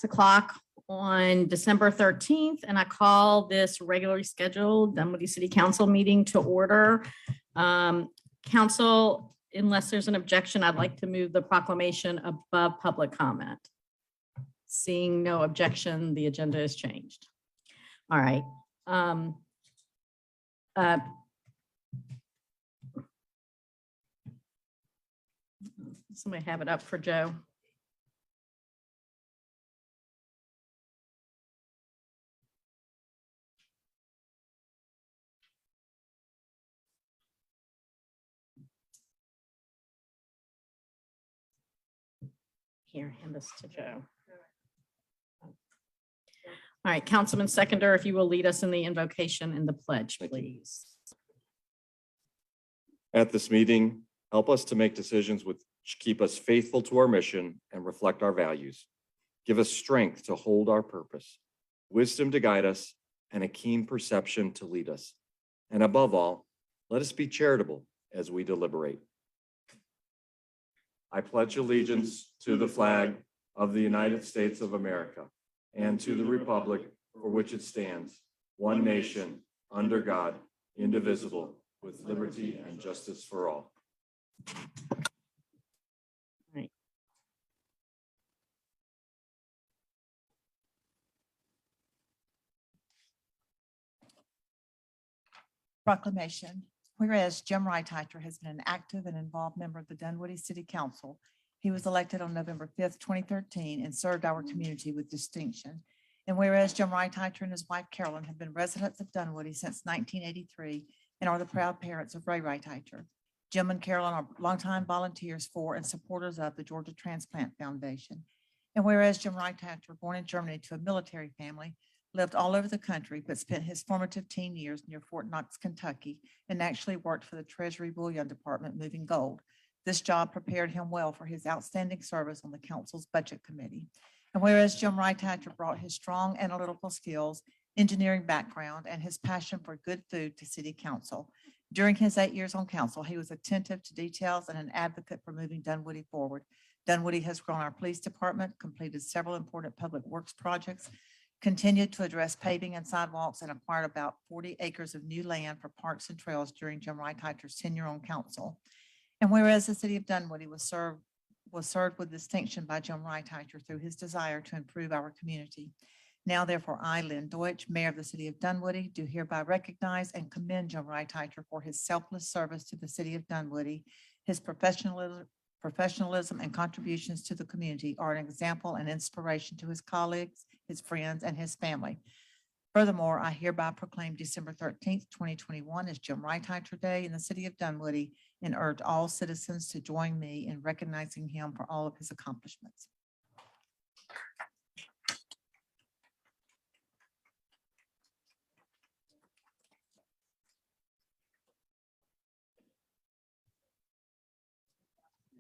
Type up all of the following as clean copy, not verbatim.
o'clock on December 13th, and I call this regularly scheduled Dunwoody City Council meeting to order. Council, unless there's an objection, I'd like to move the proclamation above public comment. Seeing no objection, the agenda is changed. All right. Somebody have it up for Joe. Here, hand this to Joe. All right, Councilman Seconder, if you will lead us in the invocation and the pledge, please. At this meeting, help us to make decisions which keep us faithful to our mission and reflect our values. Give us strength to hold our purpose, wisdom to guide us, and a keen perception to lead us. And above all, let us be charitable as we deliberate. I pledge allegiance to the flag of the United States of America and to the republic for which it stands, one nation, under God, indivisible, with liberty and justice for all. Right. Proclamation. Whereas Jim Reithiker has been an active and involved member of the Dunwoody City Council, he was elected on November 5th, 2013, and served our community with distinction. And whereas Jim Reithiker and his wife Carolyn have been residents of Dunwoody since 1983 and are the proud parents of Ray Reithiker. Jim and Carolyn are longtime volunteers for and supporters of the Georgia Transplant Foundation. And whereas Jim Reithiker, born in Germany to a military family, lived all over the country, but spent his formative teen years near Fort Knox, Kentucky, and actually worked for the Treasury Bullion Department moving gold. This job prepared him well for his outstanding service on the council's budget committee. And whereas Jim Reithiker brought his strong analytical skills, engineering background, and his passion for good food to city council. During his 8 years on council, he was attentive to details and an advocate for moving Dunwoody forward. Dunwoody has grown our police department, completed several important public works projects, continued to address paving and sidewalks, and acquired about 40 acres of new land for parks and trails during Jim Reithiker's tenure on council. And whereas the city of Dunwoody was served with distinction by Jim Reithiker through his desire to improve our community. Now, therefore, I, Lynn Deutsch, Mayor of the City of Dunwoody, do hereby recognize and commend Jim Reithiker for his selfless service to the City of Dunwoody. His professionalism and contributions to the community are an example and inspiration to his colleagues, his friends, and his family. Furthermore, I hereby proclaim December 13th, 2021 as Jim Reithiker Day in the City of Dunwoody and urge all citizens to join me in recognizing him for all of his accomplishments.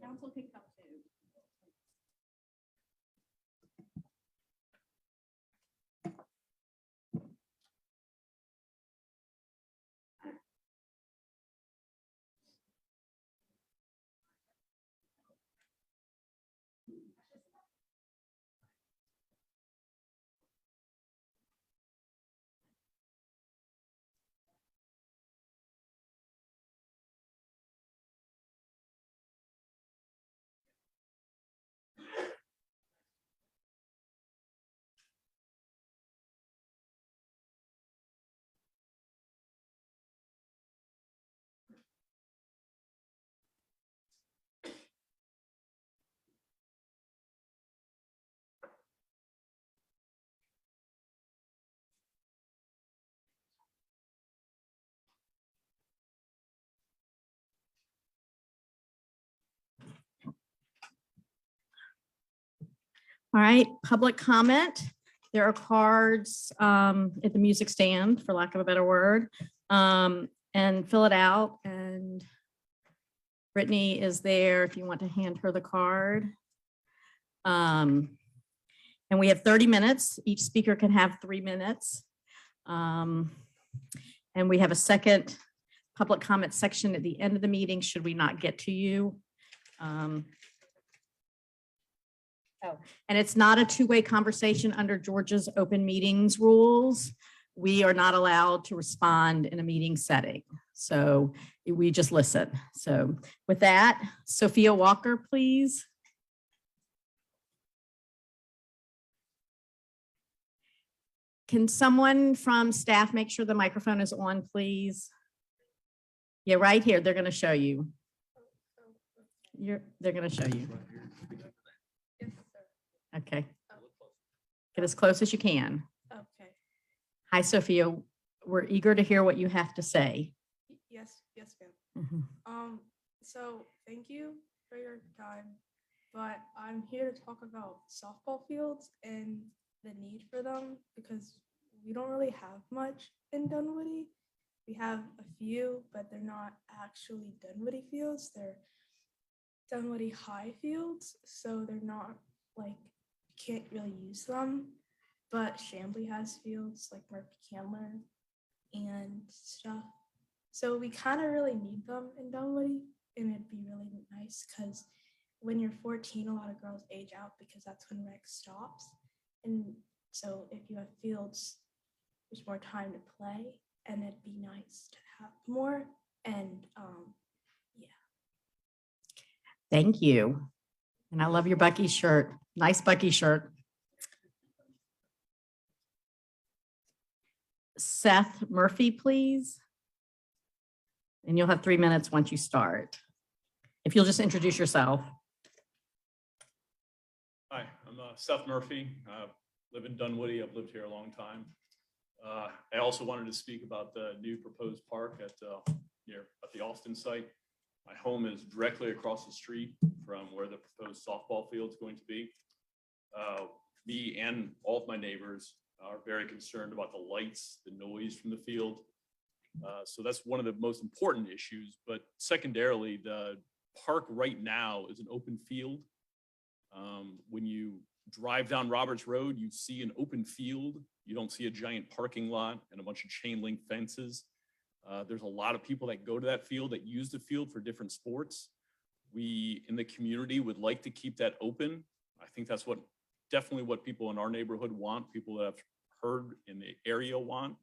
Council can come too. All right, public comment. There are cards at the music stand, for lack of a better word, and fill it out. And Brittany is there if you want to hand her the card. And we have 30 minutes. Each speaker can have 3 minutes. And we have a second public comment section at the end of the meeting should we not get to you. And it's not a two-way conversation under Georgia's open meetings rules. We are not allowed to respond in a meeting setting. So we just listen. So with that, Sophia Walker, please. Can someone from staff make sure the microphone is on, please? Yeah, right here. They're going to show you. They're going to show you. Okay. Get as close as you can. Okay. Hi, Sophia. We're eager to hear what you have to say. Yes, ma'am. Mhm. So thank you for your time, but I'm here to talk about softball fields and the need for them because we don't really have much in Dunwoody. We have a few, but they're not actually Dunwoody fields. They're Dunwoody High fields, so they're not like you can't really use them. But Chambly has fields like Murphy Candler and stuff. So we kind of really need them in Dunwoody, and it'd be really nice because when you're 14, a lot of girls age out because that's when rec stops. And so if you have fields, there's more time to play, and it'd be nice to have more. And yeah. Thank you. And I love your Bucky shirt. Nice Bucky shirt. Seth Murphy, please. And you'll have 3 minutes once you start. If you'll just introduce yourself. Hi, I'm Seth Murphy. Live in Dunwoody. I've lived here a long time. I also wanted to speak about the new proposed park at the Austin site. My home is directly across the street from where the proposed softball field is going to be. Me and all of my neighbors are very concerned about the lights, the noise from the field. So that's one of the most important issues. But secondarily, the park right now is an open field. When you drive down Roberts Road, you see an open field. You don't see a giant parking lot and a bunch of chain link fences. There's a lot of people that go to that field, that use the field for different sports. We in the community would like to keep that open. I think that's definitely what people in our neighborhood want, people that have heard in the area want,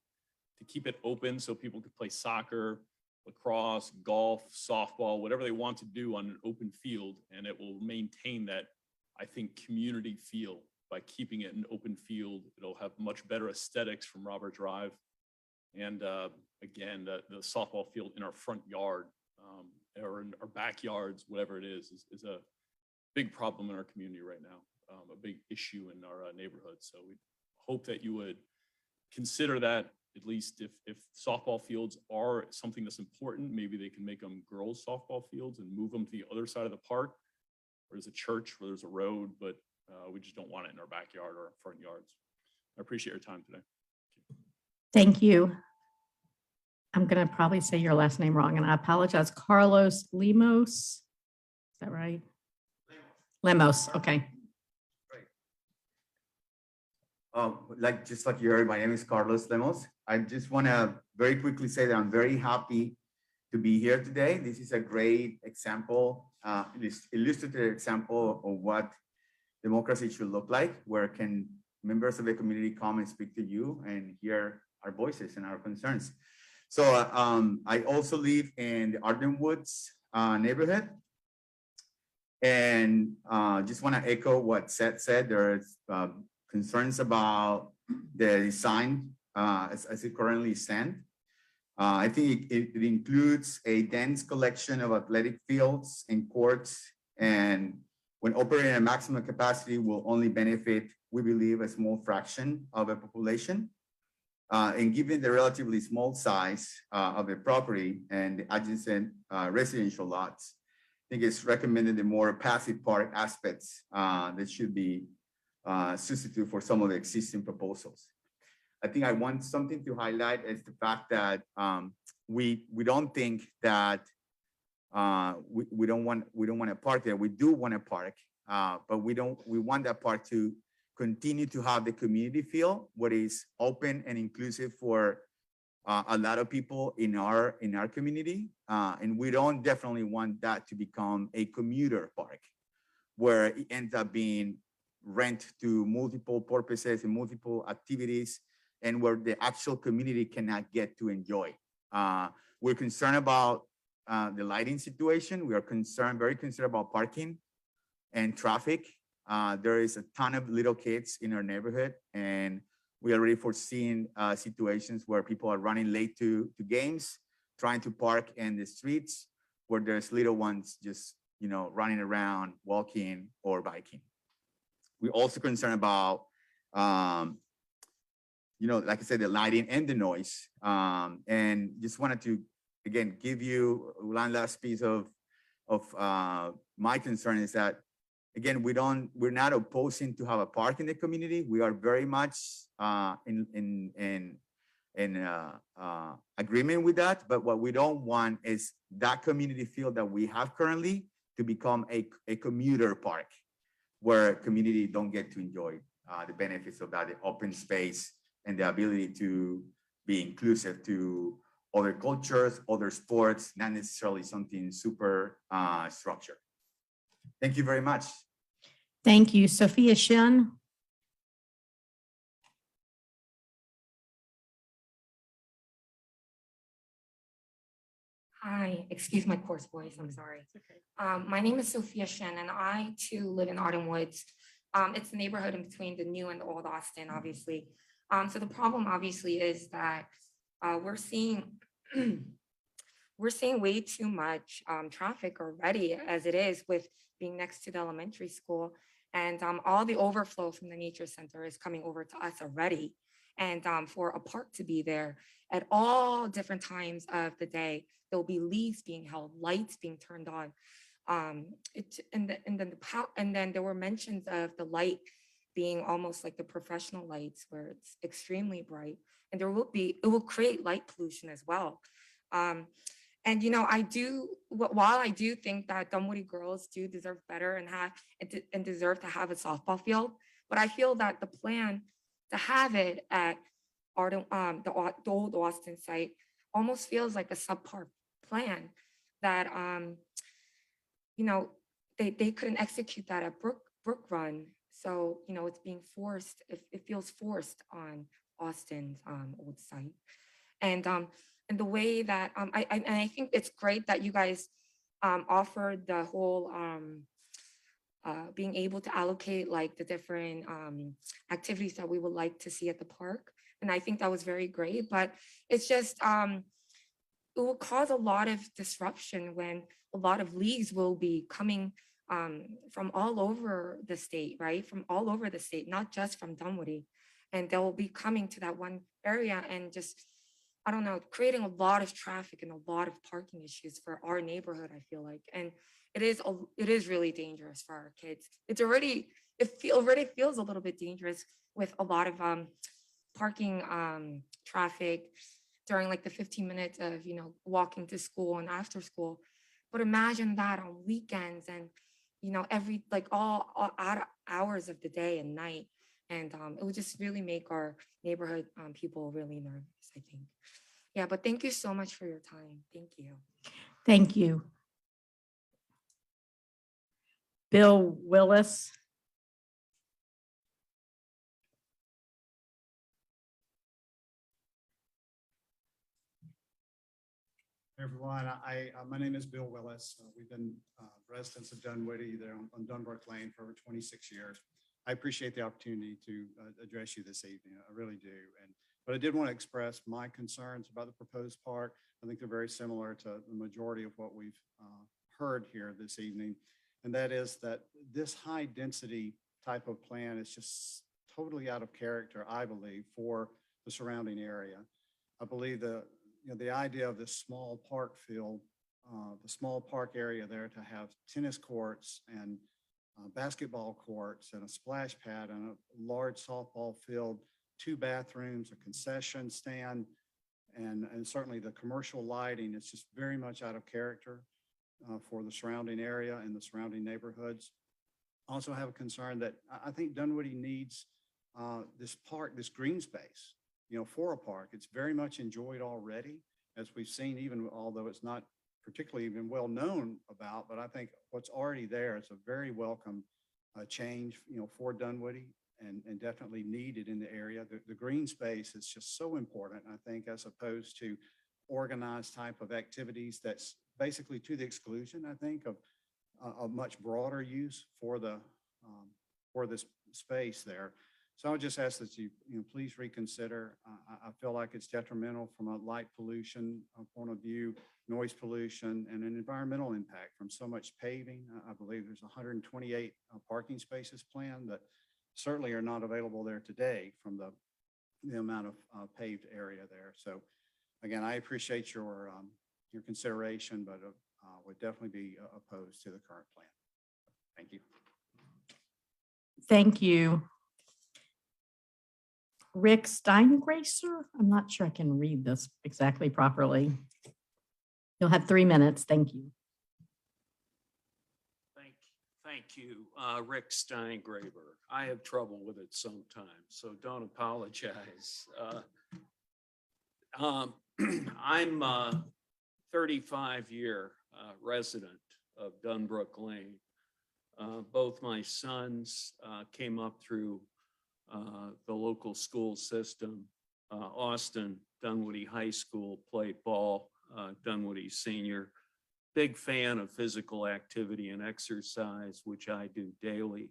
to keep it open so people could play soccer, lacrosse, golf, softball, whatever they want to do on an open field. And it will maintain that, I think, community feel by keeping it an open field. It'll have much better aesthetics from Robert Drive. And again, the softball field in our front yard or in our backyards, whatever it is a big problem in our community right now, a big issue in our neighborhood. So we hope that you would consider that, at least if softball fields are something that's important, maybe they can make them girls softball fields and move them to the other side of the park, where there's a church, where there's a road, but we just don't want it in our backyard or our front yards. I appreciate your time today. Thank you. I'm going to probably say your last name wrong, and I apologize. Carlos Lemos. Is that right? Lemos. Okay. Just like you heard, my name is Carlos Lemos. I just want to very quickly say that I'm very happy to be here today. This is a great example, illustrative example of what democracy should look like, where can members of the community come and speak to you and hear our voices and our concerns. So I also live in the Arden Woods neighborhood. And just want to echo what Seth said. There's concerns about the design as it currently stands. I think it includes a dense collection of athletic fields and courts, and when operating at maximum capacity will only benefit, we believe, a small fraction of a population. And given the relatively small size of the property and the adjacent residential lots, I think it's recommended the more passive park aspects that should be substitute for some of the existing proposals. I think I want something to highlight is the fact that we don't think that we don't want a park there. We do want a park, but we want that park to continue to have the community feel, what is open and inclusive for a lot of people in our community, and we don't definitely want that to become a commuter park, where it ends up being rent to multiple purposes and multiple activities, and where the actual community cannot get to enjoy. We're concerned about the lighting situation. We are very concerned about parking and traffic. There is a ton of little kids in our neighborhood, and we already foreseeing situations where people are running late to games, trying to park in the streets where there's little ones just, running around, walking or biking. We're also concerned about, like I said, the lighting and the noise. And just wanted to, again, give you one last piece of my concern is that, again, we're not opposing to have a park in the community. We are very much in agreement with that. But what we don't want is that community feel that we have currently to become a commuter park where community don't get to enjoy the benefits of that, the open space and the ability to be inclusive to other cultures, other sports, not necessarily something super structured. Thank you very much. Thank you. Sophia Shin. Hi, excuse my coarse voice, I'm sorry. My name is Sophia Shin, and I too live in Arden Woods. It's the neighborhood in between the new and the old Austin, obviously. So the problem obviously is that we're seeing way too much traffic already as it is with being next to the elementary school. And all the overflow from the nature center is coming over to us already. And for a park to be there at all different times of the day, there'll be leaves being held, lights being turned on. And then there were mentions of the light being almost like the professional lights where it's extremely bright. And it will create light pollution as well. And while I do think that Dunwoody girls do deserve better and deserve to have a softball field, but I feel that the plan to have it at the old Austin site almost feels like a subpar plan that they couldn't execute that at Brook Run. So it's being forced. It feels forced on Austin's old site, and the way that I think it's great that you guys offered the whole being able to allocate like the different activities that we would like to see at the park. And I think that was very great, but it's just, it will cause a lot of disruption when a lot of leagues will be coming from all over the state, right? From all over the state, not just from Dunwoody. And they'll be coming to that one area and just, I don't know, creating a lot of traffic and a lot of parking issues for our neighborhood, I feel like. And it is really dangerous for our kids. It already feels a little bit dangerous with a lot of parking traffic during like the 15 minutes of walking to school and after school. But imagine that on weekends and every like all hours of the day and night. And it would just really make our neighborhood people really nervous, I think. Yeah, but thank you so much for your time. Thank you. Thank you. Bill Willis. Hey everyone, my name is Bill Willis. We've been residents of Dunwoody there on Dunbar Lane for over 26 years. I appreciate the opportunity to address you this evening. I really do. But I did want to express my concerns about the proposed park. I think they're very similar to the majority of what we've heard here this evening. And that is that this high density type of plan is just totally out of character, I believe, for the surrounding area. I believe the idea of this small park field, the small park area there to have tennis courts and basketball courts and a splash pad and a large softball field, 2 bathrooms, a concession stand, and certainly the commercial lighting is just very much out of character for the surrounding area and the surrounding neighborhoods. I also have a concern that I think Dunwoody needs this park, this green space, for a park. It's very much enjoyed already, as we've seen, even although it's not particularly even well known about, but I think what's already there is a very welcome change, for Dunwoody and definitely needed in the area. The green space is just so important, I think, as opposed to organized type of activities that's basically to the exclusion, I think, of a much broader use for this space there. So I would just ask that you please reconsider. I feel like it's detrimental from a light pollution point of view, noise pollution, and an environmental impact from so much paving. I believe there's 128 parking spaces planned that certainly are not available there today from the amount of paved area there. So again, I appreciate your consideration, but would definitely be opposed to the current plan. Thank you. Thank you. Rick Steingraber, I'm not sure I can read this exactly properly. You'll have 3 minutes. Thank you. Thank you, Rick Steingraber. I have trouble with it sometimes, so don't apologize. I'm a 35-year resident of Dunbrook Lane. Both my sons came up through the local school system. Austin, Dunwoody High School, played ball, Dunwoody senior. Big fan of physical activity and exercise, which I do daily.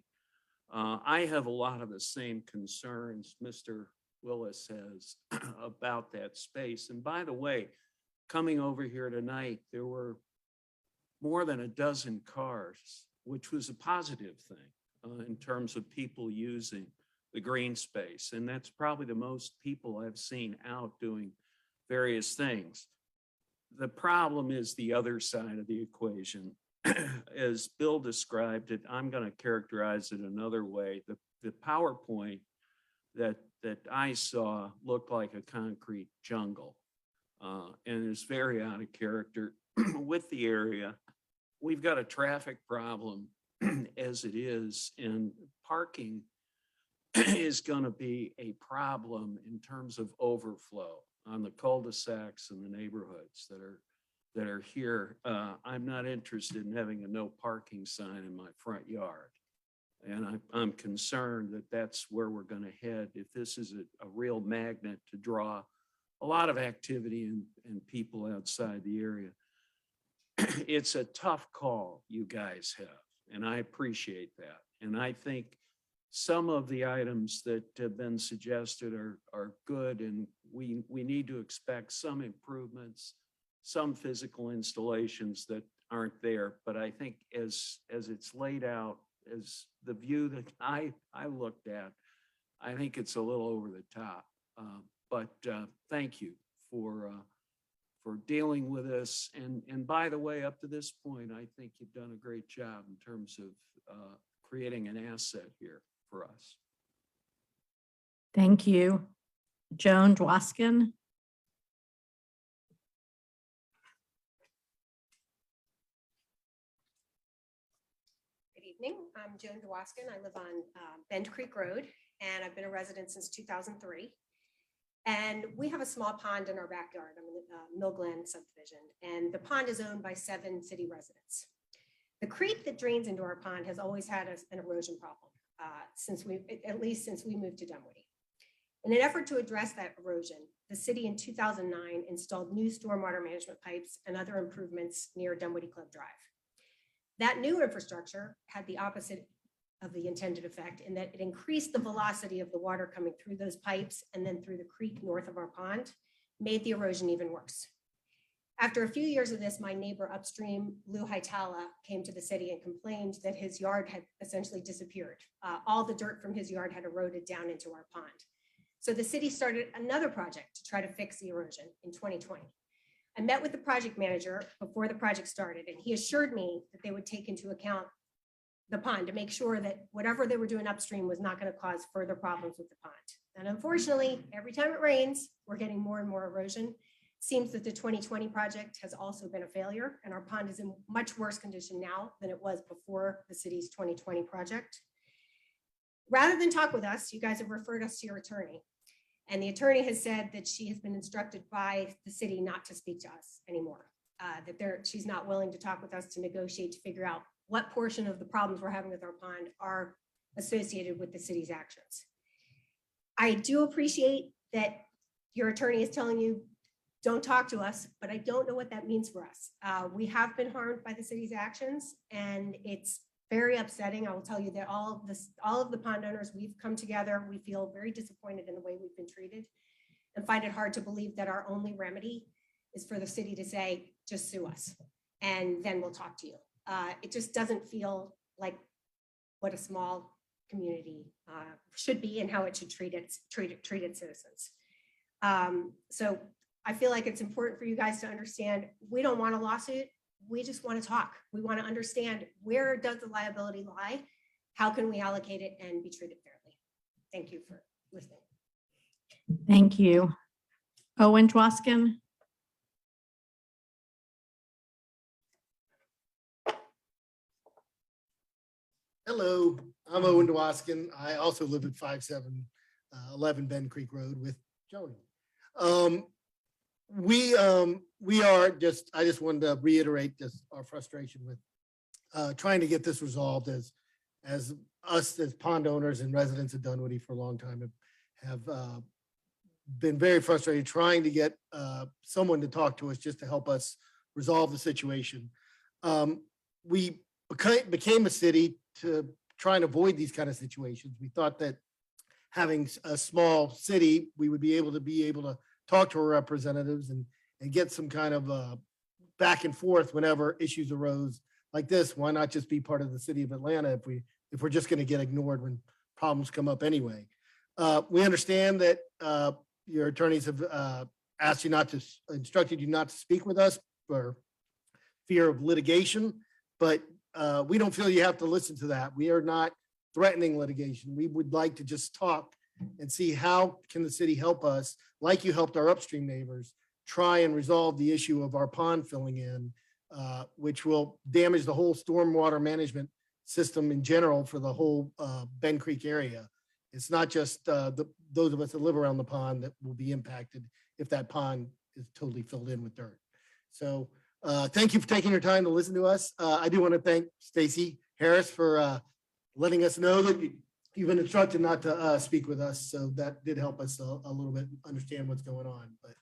I have a lot of the same concerns Mr. Willis has about that space. And by the way, coming over here tonight, there were more than a dozen cars, which was a positive thing in terms of people using the green space. And that's probably the most people I've seen out doing various things. The problem is the other side of the equation. As Bill described it, I'm going to characterize it another way. The PowerPoint that I saw looked like a concrete jungle and is very out of character with the area. We've got a traffic problem as it is, and parking is going to be a problem in terms of overflow on the cul-de-sacs and the neighborhoods that are here. I'm not interested in having a no parking sign in my front yard. And I'm concerned that that's where we're going to head if this is a real magnet to draw a lot of activity and people outside the area. It's a tough call you guys have, and I appreciate that. And I think some of the items that have been suggested are good, and we need to expect some improvements, some physical installations that aren't there. But I think as it's laid out, as the view that I looked at, I think it's a little over the top. But thank you for dealing with this. And by the way, up to this point, I think you've done a great job in terms of creating an asset here for us. Thank you. Joan Dewaskin. Good evening. I'm Joan Dewaskin. I live on Bend Creek Road, and I've been a resident since 2003. And we have a small pond in our backyard. I'm in the Mill Glen subdivision, and the pond is owned by 7 city residents. The creek that drains into our pond has always had an erosion problem at least since we moved to Dunwoody. In an effort to address that erosion, the city in 2009 installed new stormwater management pipes and other improvements near Dunwoody Club Drive. That new infrastructure had the opposite of the intended effect in that it increased the velocity of the water coming through those pipes and then through the creek north of our pond, made the erosion even worse. After a few years of this, my neighbor upstream, Lou Hightower, came to the city and complained that his yard had essentially disappeared. All the dirt from his yard had eroded down into our pond. So the city started another project to try to fix the erosion in 2020. I met with the project manager before the project started, and he assured me that they would take into account the pond to make sure that whatever they were doing upstream was not going to cause further problems with the pond. And unfortunately, every time it rains, we're getting more and more erosion. Seems that the 2020 project has also been a failure, and our pond is in much worse condition now than it was before the city's 2020 project. Rather than talk with us, you guys have referred us to your attorney. And the attorney has said that she has been instructed by the city not to speak to us anymore, she's not willing to talk with us to negotiate to figure out what portion of the problems we're having with our pond are associated with the city's actions. I do appreciate that your attorney is telling you, don't talk to us, but I don't know what that means for us. We have been harmed by the city's actions, and it's very upsetting. I will tell you that all of the pond owners, we've come together. We feel very disappointed in the way we've been treated and find it hard to believe that our only remedy is for the city to say, just sue us, and then we'll talk to you. It just doesn't feel like what a small community should be and how it should treat its citizens. So I feel like it's important for you guys to understand, we don't want a lawsuit. We just want to talk. We want to understand, where does the liability lie? How can we allocate it and be treated fairly? Thank you for listening. Thank you. Owen Dewaskin. Hello, I'm Owen Dewaskin. I also live at 5711 Bend Creek Road with Joni. I just wanted to reiterate just our frustration with trying to get this resolved, as us as pond owners and residents of Dunwoody for a long time have been very frustrated trying to get someone to talk to us just to help us resolve the situation. We became a city to try and avoid these kind of situations. We thought that having a small city, we would be able to talk to our representatives and get some kind of back and forth whenever issues arose like this. Why not just be part of the city of Atlanta if we're just going to get ignored when problems come up anyway? We understand that your attorneys have instructed you not to speak with us for fear of litigation, but we don't feel you have to listen to that. We are not threatening litigation. We would like to just talk and see how can the city help us, like you helped our upstream neighbors, try and resolve the issue of our pond filling in, which will damage the whole stormwater management system in general for the whole Bend Creek area. It's not just those of us that live around the pond that will be impacted if that pond is totally filled in with dirt. So thank you for taking your time to listen to us. I do want to thank Stacy Harris for letting us know that you've been instructed not to speak with us. So that did help us a little bit understand what's going on. But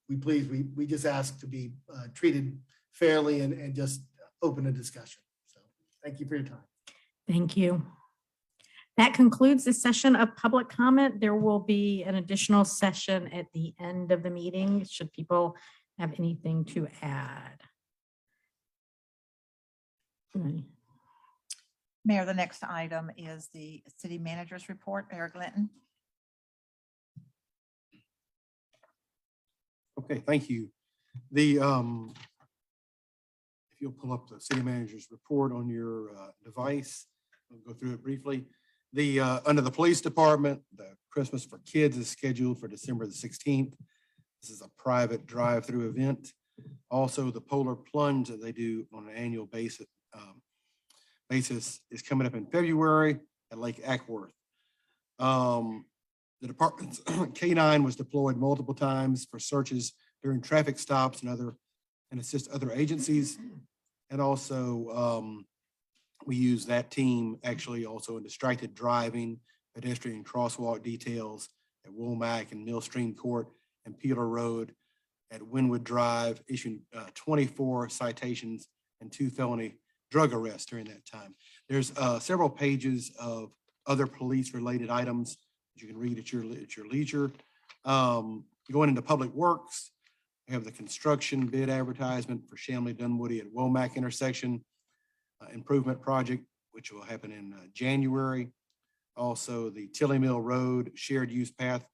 we just ask to be treated fairly and just open a discussion. So thank you for your time. Thank you. That concludes the session of public comment. There will be an additional session at the end of the meeting, should people have anything to add. Mayor, the next item is the city manager's report. Eric Linton. Okay, thank you. If you'll pull up the city manager's report on your device, I'll go through it briefly. Under the police department, the Christmas for Kids is scheduled for December the 16th. This is a private drive-through event. Also, the Polar Plunge that they do on an annual basis is coming up in February at Lake Ackworth. The department's K9 was deployed multiple times for searches during traffic stops and assist other agencies. And also we use that team actually also in distracted driving, pedestrian crosswalk details at Womack and Millstream Court and Peeler Road at Wynwood Drive, issuing 24 citations and 2 felony drug arrests during that time. There's several pages of other police-related items that you can read at your leisure. Going into Public Works, we have the construction bid advertisement for Shamley Dunwoody at Womack intersection improvement project, which will happen in January. Also, the Tilly Mill Road shared use path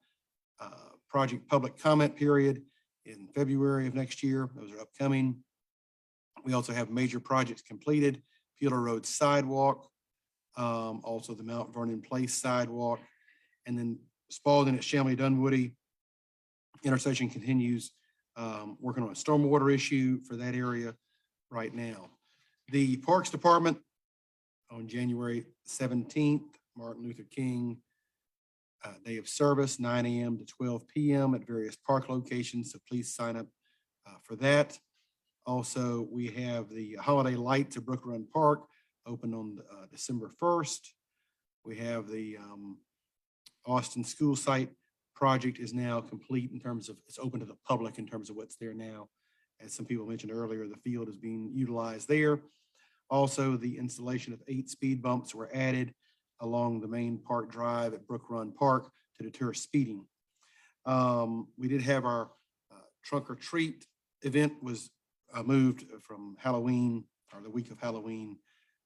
project public comment period in February of next year. Those are upcoming. We also have major projects completed, Peeler Road sidewalk, also the Mount Vernon Place sidewalk, and then Spalding at Shamley Dunwoody intersection continues, working on a stormwater issue for that area right now. The Parks Department on January 17th, Martin Luther King Day of Service, 9 a.m. to 12 p.m. at various park locations. So please sign up for that. Also, we have the Holiday Lights at Brook Run Park open on December 1st. We have the Austin school site project is now complete in terms of, it's open to the public in terms of what's there now. As some people mentioned earlier, the field is being utilized there. Also, the installation of 8 speed bumps were added along the main park drive at Brook Run Park to deter speeding. We did have our trunk or treat event was moved from Halloween or the week of Halloween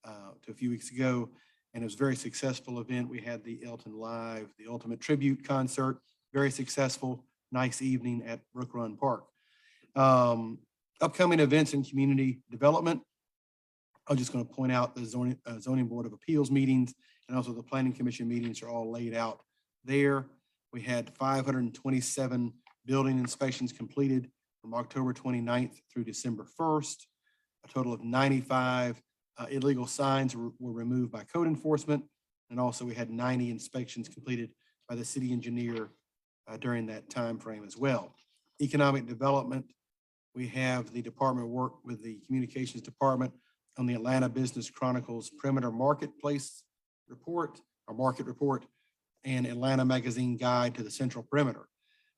to a few weeks ago. And it was a very successful event. We had the Elton Live, the Ultimate Tribute concert, very successful, nice evening at Brook Run Park. Upcoming events in community development. I'm just going to point out the zoning board of appeals meetings and also the planning commission meetings are all laid out there. We had 527 building inspections completed from October 29th through December 1st. A total of 95 illegal signs were removed by code enforcement. And also we had 90 inspections completed by the city engineer during that time frame as well. Economic development, we have the department work with the communications department on the Atlanta Business Chronicles Perimeter Marketplace report, or market report, and Atlanta Magazine Guide to the Central Perimeter.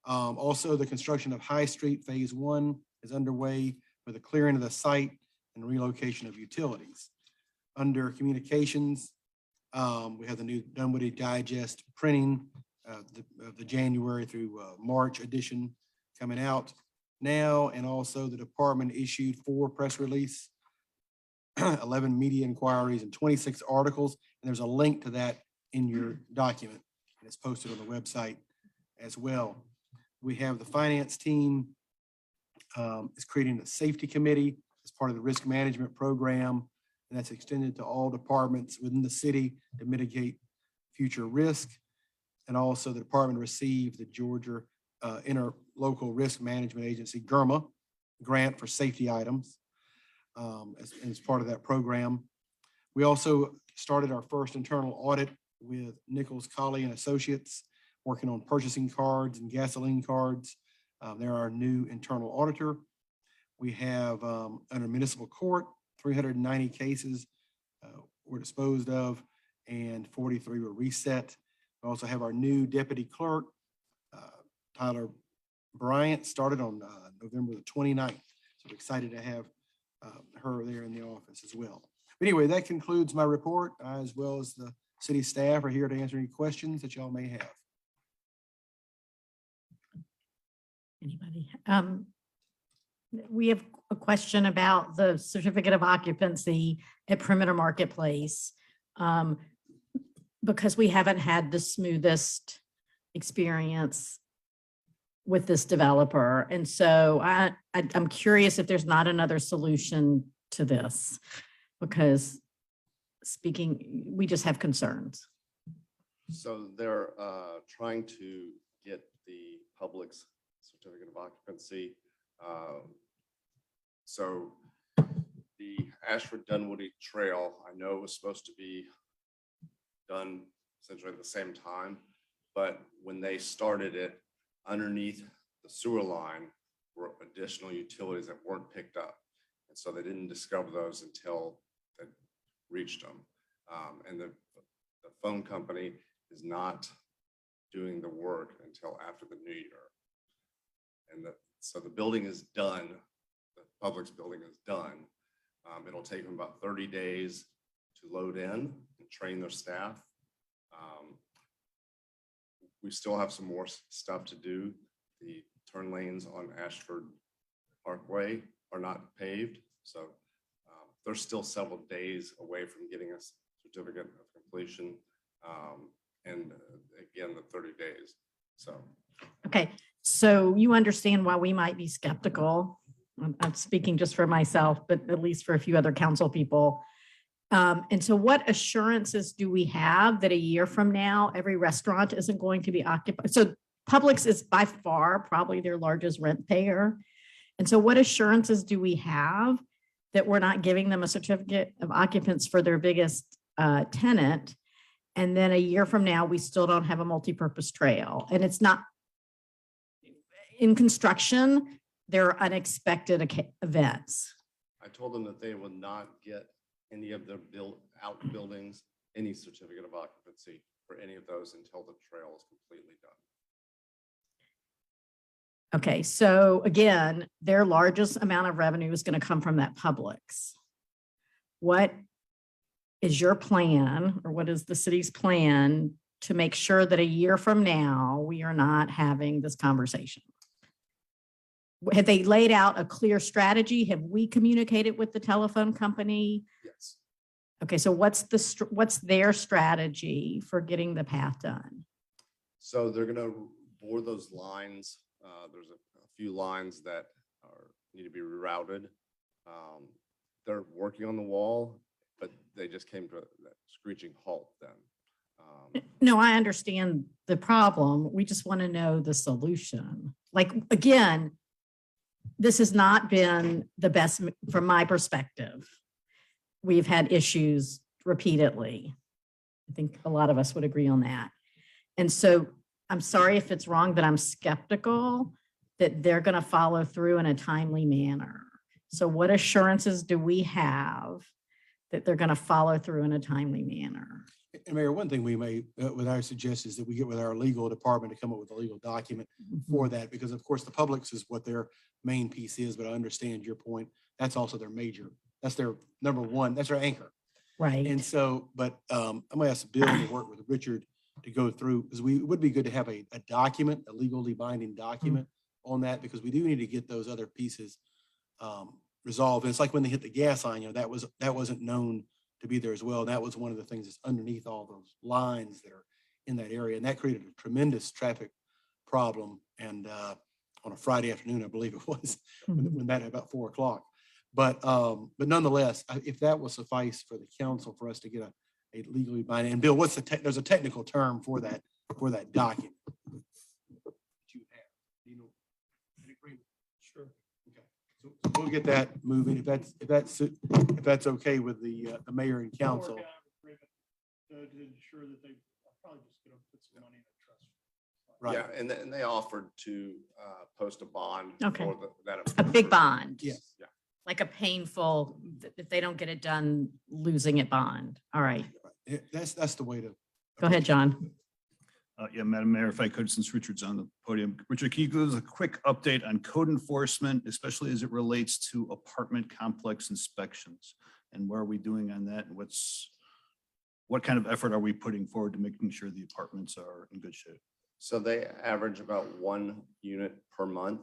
Also, the construction of High Street Phase 1 is underway with a clearing of the site and relocation of utilities. Under communications, we have the new Dunwoody Digest printing of the January through March edition coming out now, and also the department issued 4 press release, 11 media inquiries, and 26 articles. And there's a link to that in your document. And it's posted on the website as well. We have the finance team is creating a safety committee as part of the risk management program. And that's extended to all departments within the city to mitigate future risk. And also the department received the Georgia Interlocal Risk Management Agency, GIRMA, grant for safety items as part of that program. We also started our first internal audit with Nichols, Colley and Associates, working on purchasing cards and gasoline cards. They're our new internal auditor. We have under municipal court, 390 cases were disposed of and 43 were reset. We also have our new deputy clerk, Tyler Bryant, started on November the 29th. So we're excited to have her there in the office as well. But anyway, that concludes my report. I, as well as the city staff, are here to answer any questions that y'all may have. Anybody? We have a question about the certificate of occupancy at Perimeter Marketplace, because we haven't had the smoothest experience with this developer. And so I'm curious if there's not another solution to this, because we just have concerns. So they're trying to get the public's certificate of occupancy. So the Ashford Dunwoody Trail, I know was supposed to be done essentially at the same time, but when they started it, underneath the sewer line were additional utilities that weren't picked up. And so they didn't discover those until they reached them. And the phone company is not doing the work until after the new year. And so the building is done. The public's building is done. It'll take them about 30 days to load in and train their staff. We still have some more stuff to do. The turn lanes on Ashford Parkway are not paved. So they're still several days away from getting a certificate of completion. And again, the 30 days. So. Okay, so you understand why we might be skeptical. I'm speaking just for myself, but at least for a few other council people. And so what assurances do we have that a year from now, every restaurant isn't going to be occupied? So Publix is by far probably their largest rent payer. And so what assurances do we have that we're not giving them a certificate of occupants for their biggest tenant? And then a year from now, we still don't have a multi-purpose trail. And it's not in construction, there are unexpected events. I told them that they will not get any of their outbuildings any certificate of occupancy for any of those until the trail is completely done. Okay, so again, their largest amount of revenue is going to come from that Publix. What is your plan, or what is the city's plan to make sure that a year from now, we are not having this conversation? Have they laid out a clear strategy? Have we communicated with the telephone company? Yes. Okay, so what's their strategy for getting the path done? So they're gonna bore those lines. There's a few lines that need to be rerouted. They're working on the wall, but they just came to a screeching halt then. No, I understand the problem. We just want to know the solution. Like, again, this has not been the best from my perspective. We've had issues repeatedly. I think a lot of us would agree on that. And so I'm sorry if it's wrong, but I'm skeptical that they're going to follow through in a timely manner. So what assurances do we have that they're going to follow through in a timely manner? And Mayor, one thing we may, what I suggest is that we get with our legal department to come up with a legal document for that, because of course the Publix is what their main piece is, but I understand your point. That's also their major, that's their number one, that's their anchor. Right. And so, but I'm gonna ask Bill to work with Richard to go through, because it would be good to have a document, a legally binding document on that, because we do need to get those other pieces resolved. And it's like when they hit the gas line, that wasn't known to be there as well. And that was one of the things that's underneath all those lines that are in that area. And that created a tremendous traffic problem. And on a Friday afternoon, I believe it was, when that about 4 o'clock. But nonetheless, if that will suffice for the council for us to get a legally binding, and Bill, there's a technical term for that document. Sure. Okay. So we'll get that moving if that's okay with the mayor and council. To ensure that they probably just gonna put some money in a trust. Right. Yeah, and they offered to post a bond. Okay. For that. A big bond. Yes. Yeah. Like a painful, if they don't get it done, losing it bond. All right. Yeah, that's the way to. Go ahead, John. Yeah, Madam Mayor, if I could, since Richard's on the podium. Richard, can you give us a quick update on code enforcement, especially as it relates to apartment complex inspections? And where are we doing on that? And what kind of effort are we putting forward to making sure the apartments are in good shape? So they average about 1 unit per month,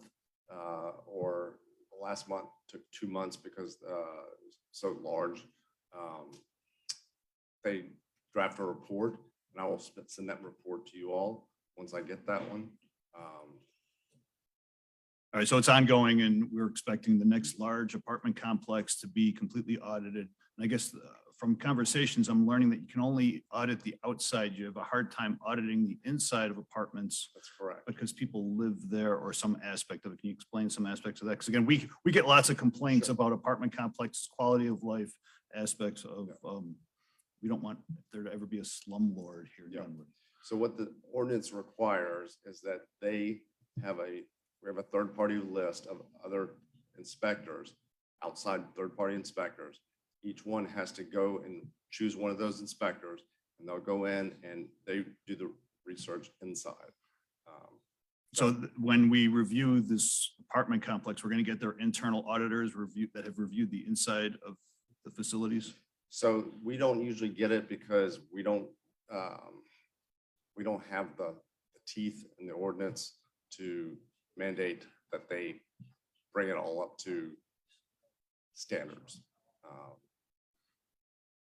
or the last month took 2 months because it was so large. They draft a report, and I will send that report to you all once I get that one. All right, so it's ongoing, and we're expecting the next large apartment complex to be completely audited. And I guess from conversations, I'm learning that you can only audit the outside. You have a hard time auditing the inside of apartments. That's correct. Because people live there or some aspect of it. Can you explain some aspects of that? Because again, we get lots of complaints about apartment complexes, quality of life aspects of, we don't want there to ever be a slumlord here in Dunwoody. So what the ordinance requires is that we have a third-party list of other inspectors, outside third-party inspectors. Each one has to go and choose one of those inspectors, and they'll go in and they do the research inside. So when we review this apartment complex, we're going to get their internal auditors that have reviewed the inside of the facilities? So we don't usually get it because we don't have the teeth in the ordinance to mandate that they bring it all up to standards.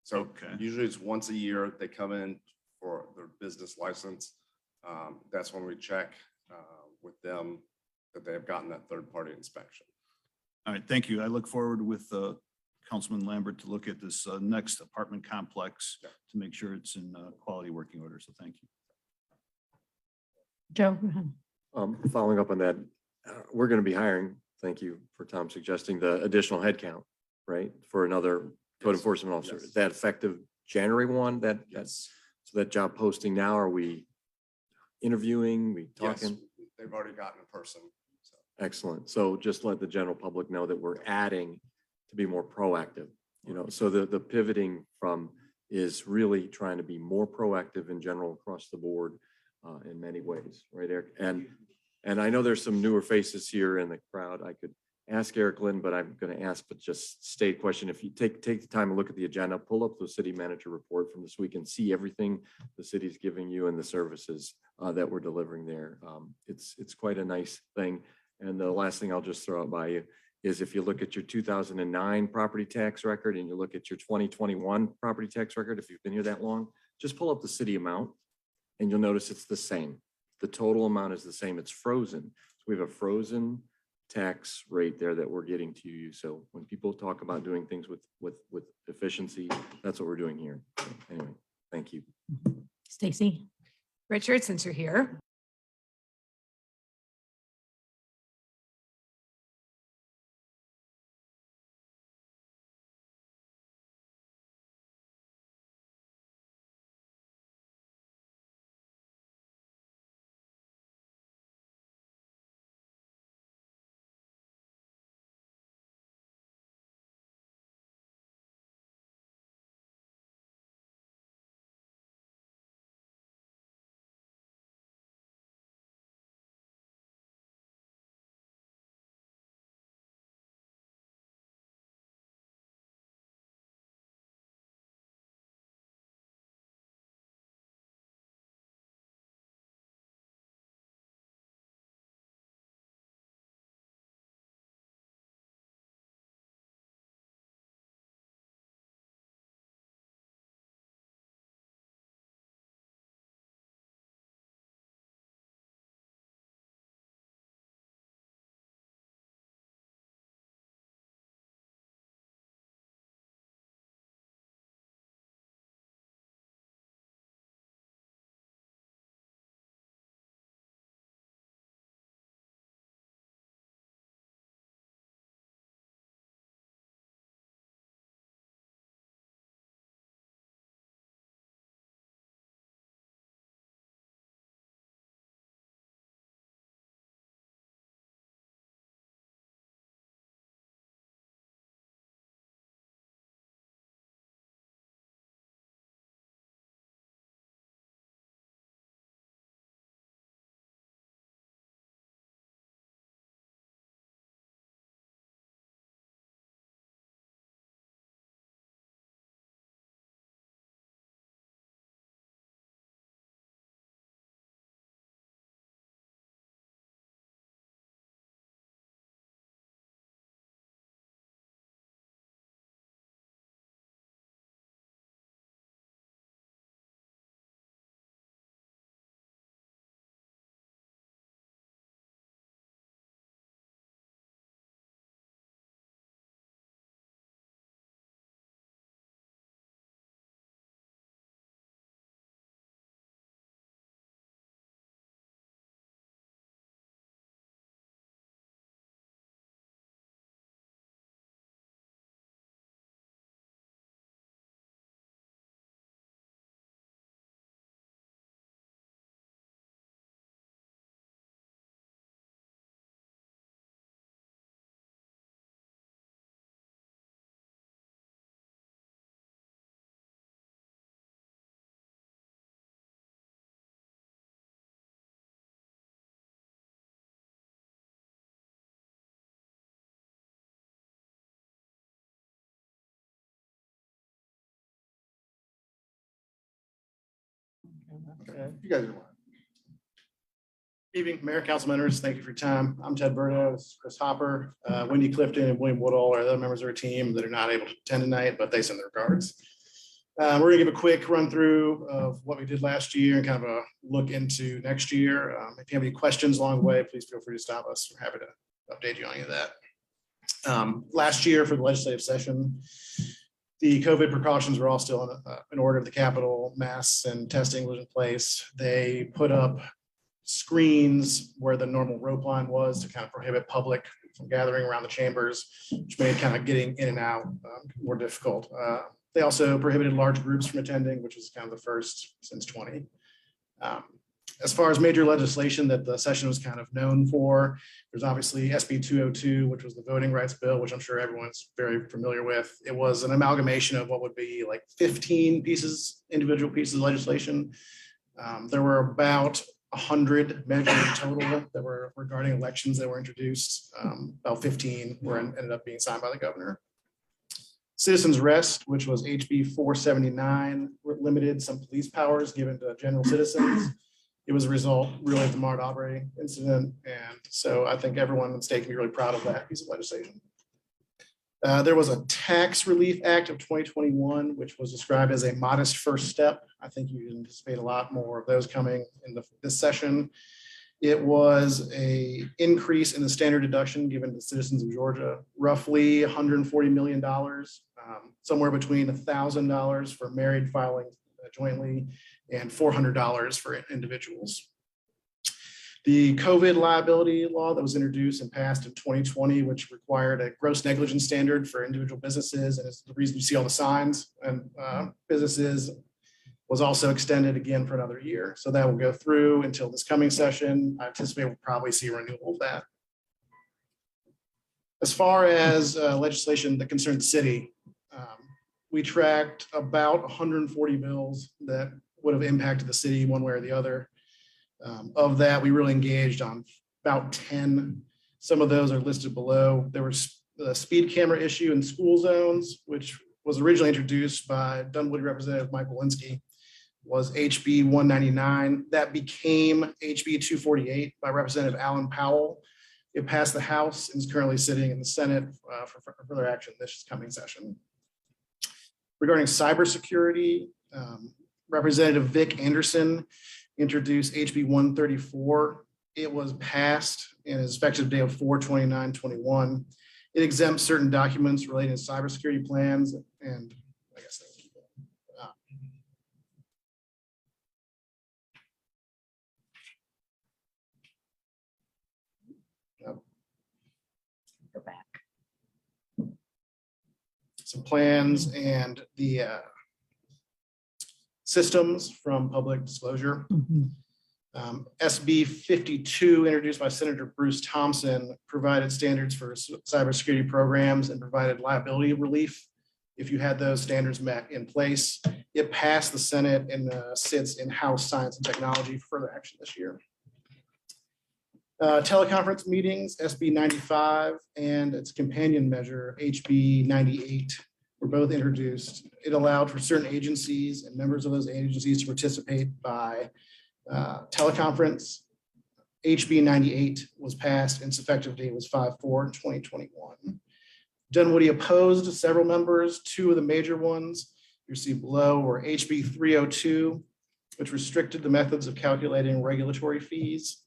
So usually it's once a year they come in for their business license. That's when we check with them that they have gotten that third-party inspection. All right, thank you. I look forward with Councilman Lambert to look at this next apartment complex to make sure it's in quality working order. So thank you. Joe, go ahead. Following up on that, we're going to be hiring, thank you for Tom suggesting the additional headcount, right? For another code enforcement officer. Yes. Is that effective January 1? Yes. So that job posting now, are we interviewing, we Yes, talking? they've already gotten a person. So. Excellent. So just let the general public know that we're adding to be more proactive, so the pivoting from is really trying to be more proactive in general across the board in many ways, right, Eric? And I know there's some newer faces here in the crowd. I could ask Eric Lynn, but I'm going to ask, but just state question. If you take the time and look at the agenda, pull up the city manager report from this week and see everything the city's giving you and the services that we're delivering there. It's quite a nice thing. And the last thing I'll just throw out by you is if you look at your 2009 property tax record and you look at your 2021 property tax record, if you've been here that long, just pull up the city amount and you'll notice it's the same. The total amount is the same. It's frozen. So we have a frozen tax rate there that we're getting to you. So when people talk about doing things with efficiency, that's what we're doing here. So anyway, thank you. Stacy. Richard, since you're here. You guys are one. Evening, Mayor, council members, thank you for your time. I'm Ted Berto, this is Chris Hopper, Wendy Clifton, and William Woodall are other members of our team that are not able to attend tonight, but they send their regards. We're gonna give a quick run through of what we did last year and kind of a look into next year. If you have any questions along the way, please feel free to stop us. We're happy to update you on any of that. Last year for the legislative session, the COVID precautions were all still in order. The Capitol masks and testing was in place. They put up screens where the normal rope line was to kind of prohibit public from gathering around the chambers, which made kind of getting in and out more difficult. They also prohibited large groups from attending, which is kind of the first since 20. As far as major legislation that the session was kind of known for, there's obviously SB 202, which was the voting rights bill, which I'm sure everyone's very familiar with. It was an amalgamation of what would be like 15 individual pieces of legislation. There were about 100 measures in total that were regarding elections that were introduced. About 15 ended up being signed by the governor. Citizens Rest, which was HB 479, limited some police powers given to general citizens. It was a result really of the Mart Aubrey incident. And so I think everyone in the state can be really proud of that piece of legislation. There was a Tax Relief Act of 2021, which was described as a modest first step. I think you can anticipate a lot more of those coming in this session. It was an increase in the standard deduction given to citizens of Georgia, roughly $140 million, somewhere between $1,000 for married filing jointly and $400 for individuals. The COVID liability law that was introduced and passed in 2020, which required a gross negligence standard for individual businesses, and it's the reason you see all the signs and businesses, was also extended again for another year. So that will go through until this coming session. I anticipate we'll probably see a renewal of that. As far as legislation that concerns the city, we tracked about 140 bills that would have impacted the city one way or the other. Of that, we really engaged on about 10. Some of those are listed below. There was the speed camera issue in school zones, which was originally introduced by Dunwoody Representative Mike Walensky, was HB 199. That became HB 248 by Representative Alan Powell. It passed the House and is currently sitting in the Senate for further action this coming session. Regarding cybersecurity, Representative Vic Anderson introduced HB 134. It was passed and is effective day of 4/29/21. It exempts certain documents relating to cybersecurity plans, and I guess that's Go back. some plans and the systems from public disclosure. SB 52, introduced by Senator Bruce Thompson, provided standards for cybersecurity programs and provided liability relief if you had those standards met in place. It passed the Senate and sits in House Science and Technology for further action this year. Teleconference meetings, SB 95 and its companion measure, HB 98, were both introduced. It allowed for certain agencies and members of those agencies to participate by teleconference. HB 98 was passed and its effective date was 5/4/2021. Dunwoody opposed several members. Two of the major ones you see below were HB 302, which restricted the methods of calculating regulatory fees.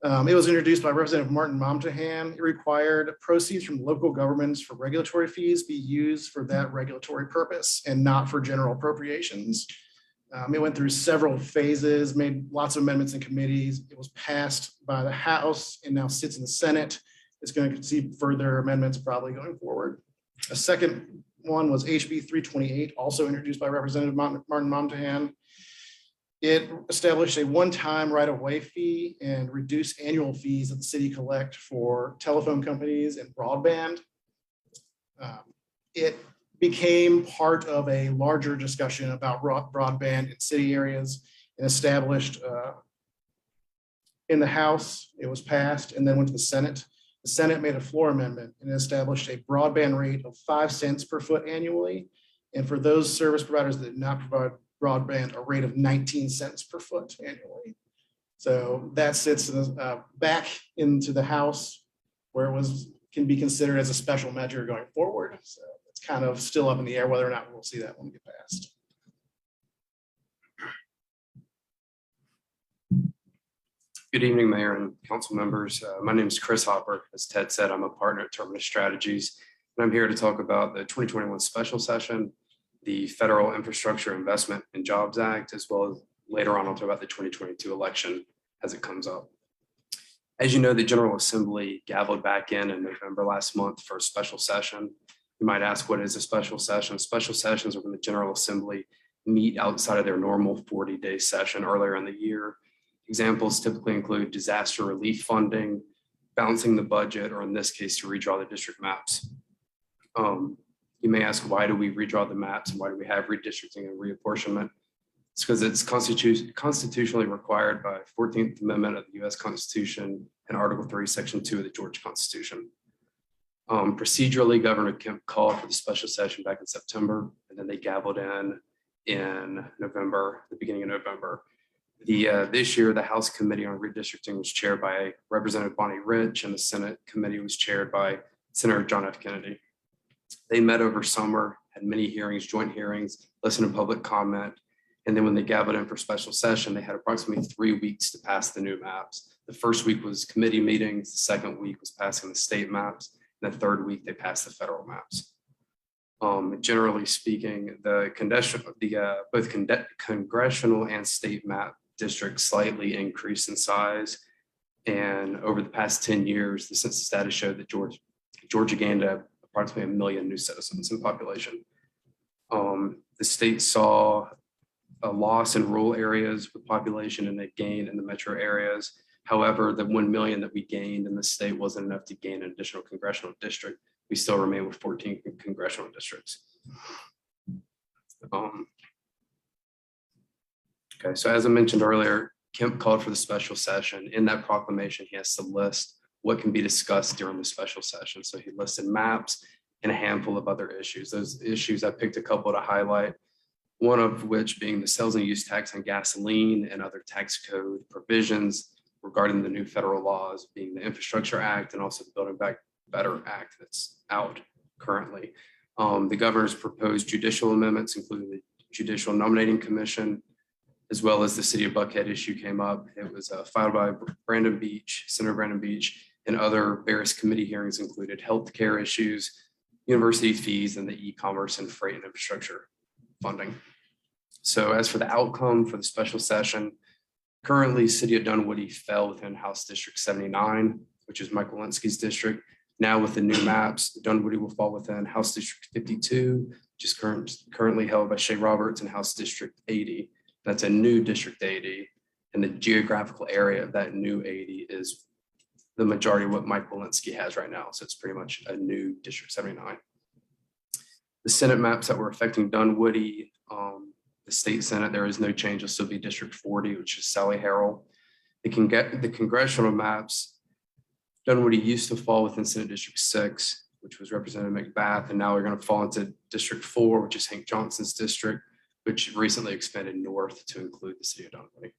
It was introduced by Representative Martin Momtahan. It required proceeds from local governments for regulatory fees be used for that regulatory purpose and not for general appropriations. It went through several phases, made lots of amendments in committees. It was passed by the House and now sits in the Senate. It's going to concede further amendments probably going forward. A second one was HB 328, also introduced by Representative Martin Momtahan. It established a one-time right-of-way fee and reduced annual fees that the city collect for telephone companies and broadband. It became part of a larger discussion about broadband in city areas and established in the House. It was passed and then went to the Senate. The Senate made a floor amendment and established a broadband rate of 5 cents per foot annually. And for those service providers that did not provide broadband, a rate of 19 cents per foot annually. So that sits back into the House where it can be considered as a special measure going forward. So it's kind of still up in the air whether or not we'll see that one get passed. Good evening, Mayor and council members. My name is Chris Hopper. As Ted said, I'm a partner at Terminus Strategies, and I'm here to talk about the 2021 special session, the Federal Infrastructure Investment and Jobs Act, as well as later on I'll talk about the 2022 election as it comes up. As you know, the General Assembly gaveled back in November last month for a special session. You might ask, what is a special session? Special sessions are when the General Assembly meet outside of their normal 40-day session earlier in the year Examples typically include disaster relief funding, balancing the budget, or in this case, to redraw the district maps. You may ask, why do we redraw the maps and why do we have redistricting and reapportionment? It's because it's constitutionally required by 14th Amendment of the US Constitution and Article 3, Section 2 of the Georgia Constitution. Procedurally, Governor Kemp called for the special session back in September, and then they gavelled in November, the beginning of November. This year, the House Committee on Redistricting was chaired by Representative Bonnie Rich, and the Senate Committee was chaired by Senator John F. Kennedy. They met over summer, had many hearings, joint hearings, listened to public comment, and then when they gavelled in for special session, they had approximately 3 weeks to pass the new maps. The first week was committee meetings, the second week was passing the state maps, and the third week they passed the federal maps. Generally speaking, both congressional and state map districts slightly increased in size. And over the past 10 years, the census data showed that Georgia gained approximately 1 million new citizens in population. The state saw a loss in rural areas with population and a gain in the metro areas. However, the 1 million that we gained in the state wasn't enough to gain an additional congressional district. We still remain with 14 congressional districts. Okay, so as I mentioned earlier, Kemp called for the special session. In that proclamation, he has to list what can be discussed during the special session. So he listed maps and a handful of other issues. Those issues, I picked a couple to highlight, one of which being the sales and use tax on gasoline and other tax code provisions regarding the new federal laws, being the Infrastructure Act and also the Building Back Better Act that's out currently. The governor's proposed judicial amendments, including the Judicial Nominating Commission, as well as the City of Buckhead issue came up. It was filed by Senator Brandon Beach, and other various committee hearings included healthcare issues, university fees, and the e-commerce and freight and infrastructure funding. So as for the outcome for the special session, currently City of Dunwoody fell within House District 79, which is Mike Walensky's district. Now with the new maps, Dunwoody will fall within House District 52, which is currently held by Shay Roberts, and House District 80. That's a new District 80, and the geographical area of that new 80 is the majority of what Mike Walensky has right now. So it's pretty much a new District 79. The Senate maps that were affecting Dunwoody, the state Senate, there is no change. It'll still be District 40, which is Sally Harrell. It can get the congressional maps. Dunwoody used to fall within Senate District 6, which was Representative McBath, and now we're going to fall into District 4, which is Hank Johnson's district, which recently expanded north to include the City of Dunwoody.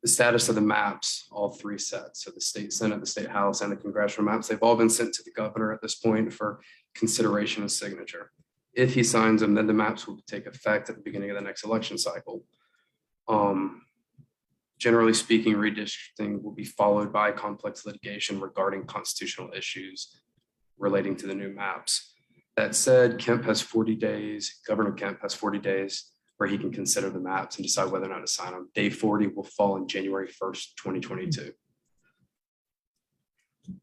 The status of the maps, all three sets, so the state Senate, the state House, and the congressional maps, they've all been sent to the governor at this point for consideration and signature. If he signs them, then the maps will take effect at the beginning of the next election cycle. Generally speaking, redistricting will be followed by complex litigation regarding constitutional issues relating to the new maps. That said, Kemp has 40 days, Governor Kemp has 40 days where he can consider the maps and decide whether or not to sign them. Day 40 will fall on January 1st, 2022.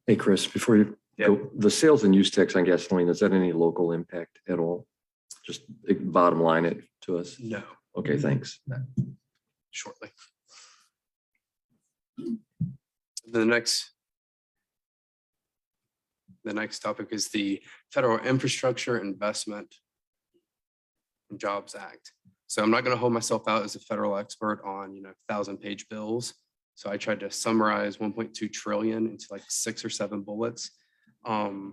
Hey, Chris, before you go, the sales and use tax on gasoline, is that any local impact at all? Just bottom line it to us. No. Okay, thanks. Shortly. The next topic is the Federal Infrastructure Investment and Jobs Act. So I'm not going to hold myself out as a federal expert on 1,000-page bills. So I tried to summarize 1.2 trillion into like 6 or 7 bullets. Hopefully,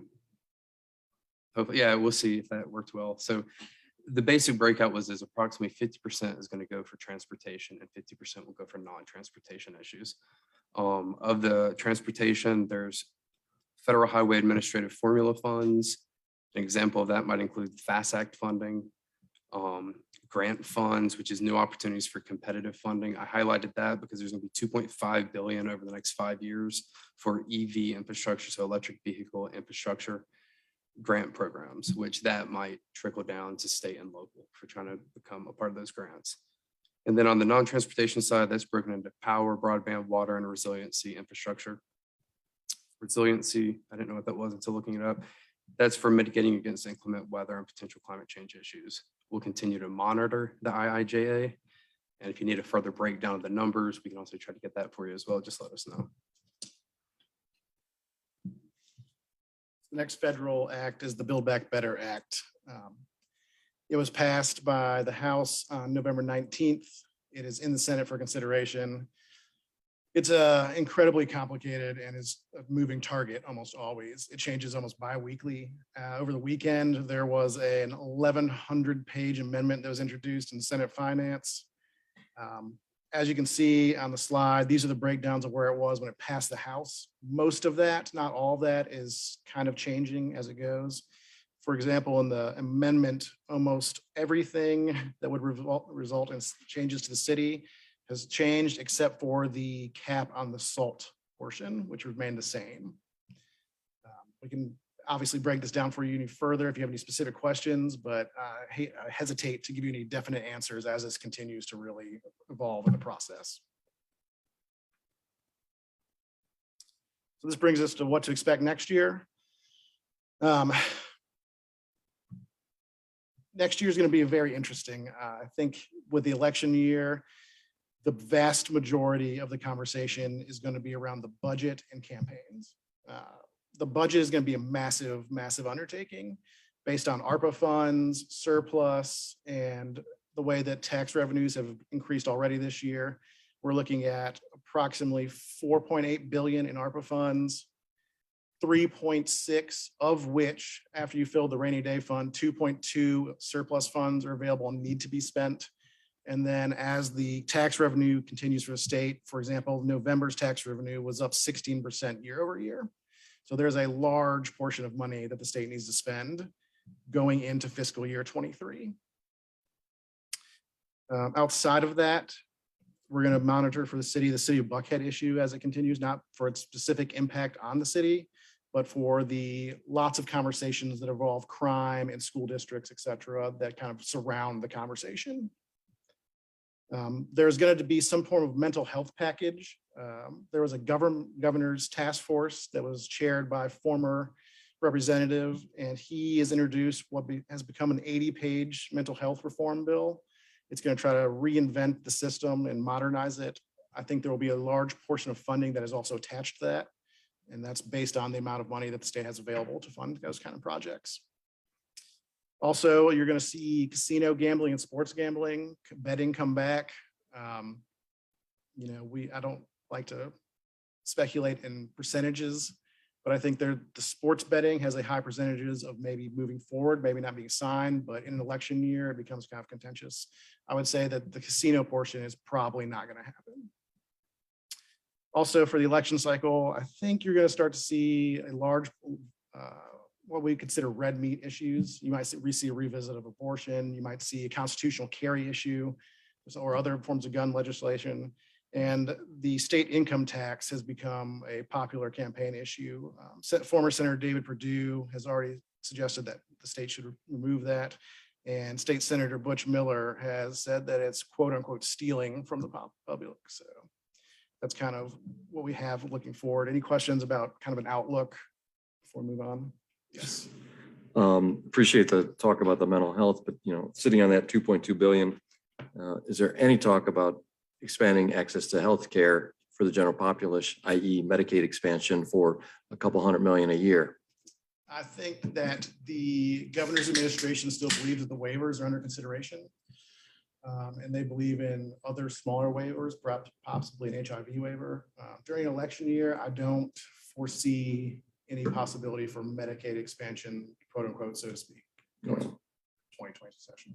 yeah, we'll see if that worked well. So the basic breakout is approximately 50% is going to go for transportation and 50% will go for non-transportation issues. Of the transportation, there's Federal Highway Administrative Formula Funds. An example of that might include FAST Act funding, grant funds, which is new opportunities for competitive funding. I highlighted that because there's going to be $2.5 billion over the next 5 years for EV infrastructure, so electric vehicle infrastructure grant programs, which that might trickle down to state and local for trying to become a part of those grants. And then on the non-transportation side, that's broken into power, broadband, water, and resiliency infrastructure. Resiliency, I didn't know what that was until looking it up. That's for mitigating against inclement weather and potential climate change issues. We'll continue to monitor the IIJA And if you need a further breakdown of the numbers, we can also try to get that for you as well. Just let us know. The next federal act is the Build Back Better Act. It was passed by the House on November 19th. It is in the Senate for consideration. It's incredibly complicated and is a moving target almost always. It changes almost bi-weekly. Over the weekend, there was an 1,100-page amendment that was introduced in Senate Finance. As you can see on the slide, these are the breakdowns of where it was when it passed the House. Most of that, not all of that, is kind of changing as it goes. For example, in the amendment, almost everything that would result in changes to the city has changed except for the cap on the SALT portion, which remained the same. We can obviously break this down for you any further if you have any specific questions, but I hesitate to give you any definite answers as this continues to really evolve in the process. So this brings us to what to expect next year. Next year is going to be very interesting. I think with the election year, the vast majority of the conversation is going to be around the budget and campaigns. The budget is going to be a massive, massive undertaking based on ARPA funds, surplus, and the way that tax revenues have increased already this year. We're looking at approximately 4.8 billion in ARPA funds, 3.6 of which, after you fill the rainy day fund, 2.2 surplus funds are available and need to be spent. And then as the tax revenue continues for the state, for example, November's tax revenue was up 16% year over year. So there's a large portion of money that the state needs to spend going into fiscal year 23. Outside of that, we're going to monitor for the city of Buckhead issue as it continues, not for its specific impact on the city, but for the lots of conversations that involve crime and school districts, et cetera, that kind of surround the conversation. There's going to be some form of mental health package. There was a governor's task force that was chaired by a former representative, and he has introduced what has become an 80-page mental health reform bill. It's going to try to reinvent the system and modernize it. I think there will be a large portion of funding that is also attached to that, and that's based on the amount of money that the state has available to fund those kind of projects. Also, you're going to see casino gambling and sports gambling, betting come back. I don't like to speculate in percentages, but I think the sports betting has a high percentages of maybe moving forward, maybe not being signed, but in an election year, it becomes kind of contentious. I would say that the casino portion is probably not going to happen. Also, for the election cycle, I think you're going to start to see a large what we consider red meat issues. You might see a revisit of abortion. You might see a constitutional carry issue or other forms of gun legislation. And the state income tax has become a popular campaign issue. Former Senator David Perdue has already suggested that the state should remove that. And State Senator Butch Miller has said that it's quote unquote stealing from the public. So that's kind of what we have looking forward. Any questions about kind of an outlook before we move on? Yes. Appreciate the talk about the mental health, but sitting on that 2.2 billion, is there any talk about expanding access to health care for the general populace, i.e. Medicaid expansion for a couple $100 million a year? I think that the governor's administration still believes that the waivers are under consideration. And they believe in other smaller waivers, perhaps possibly an HIV waiver. During election year, I don't foresee any possibility for Medicaid expansion, quote unquote, so to speak, 2020 session.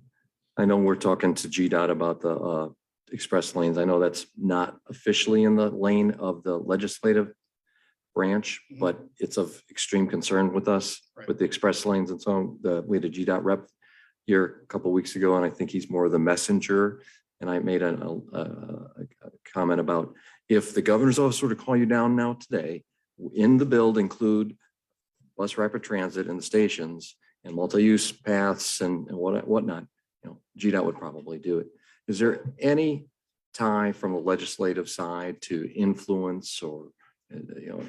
I know we're talking to GDOT about the express lanes. I know that's not officially in the lane of the legislative branch, but it's of extreme concern with us with the express lanes and so on. We had a GDOT rep here a couple of weeks ago, and I think he's more of the messenger. And I made a comment about if the governor's office were to call you down now today, in the bill include bus rapid transit in the stations and multi-use paths and whatnot, GDOT would probably do it. Is there any tie from the legislative side to influence or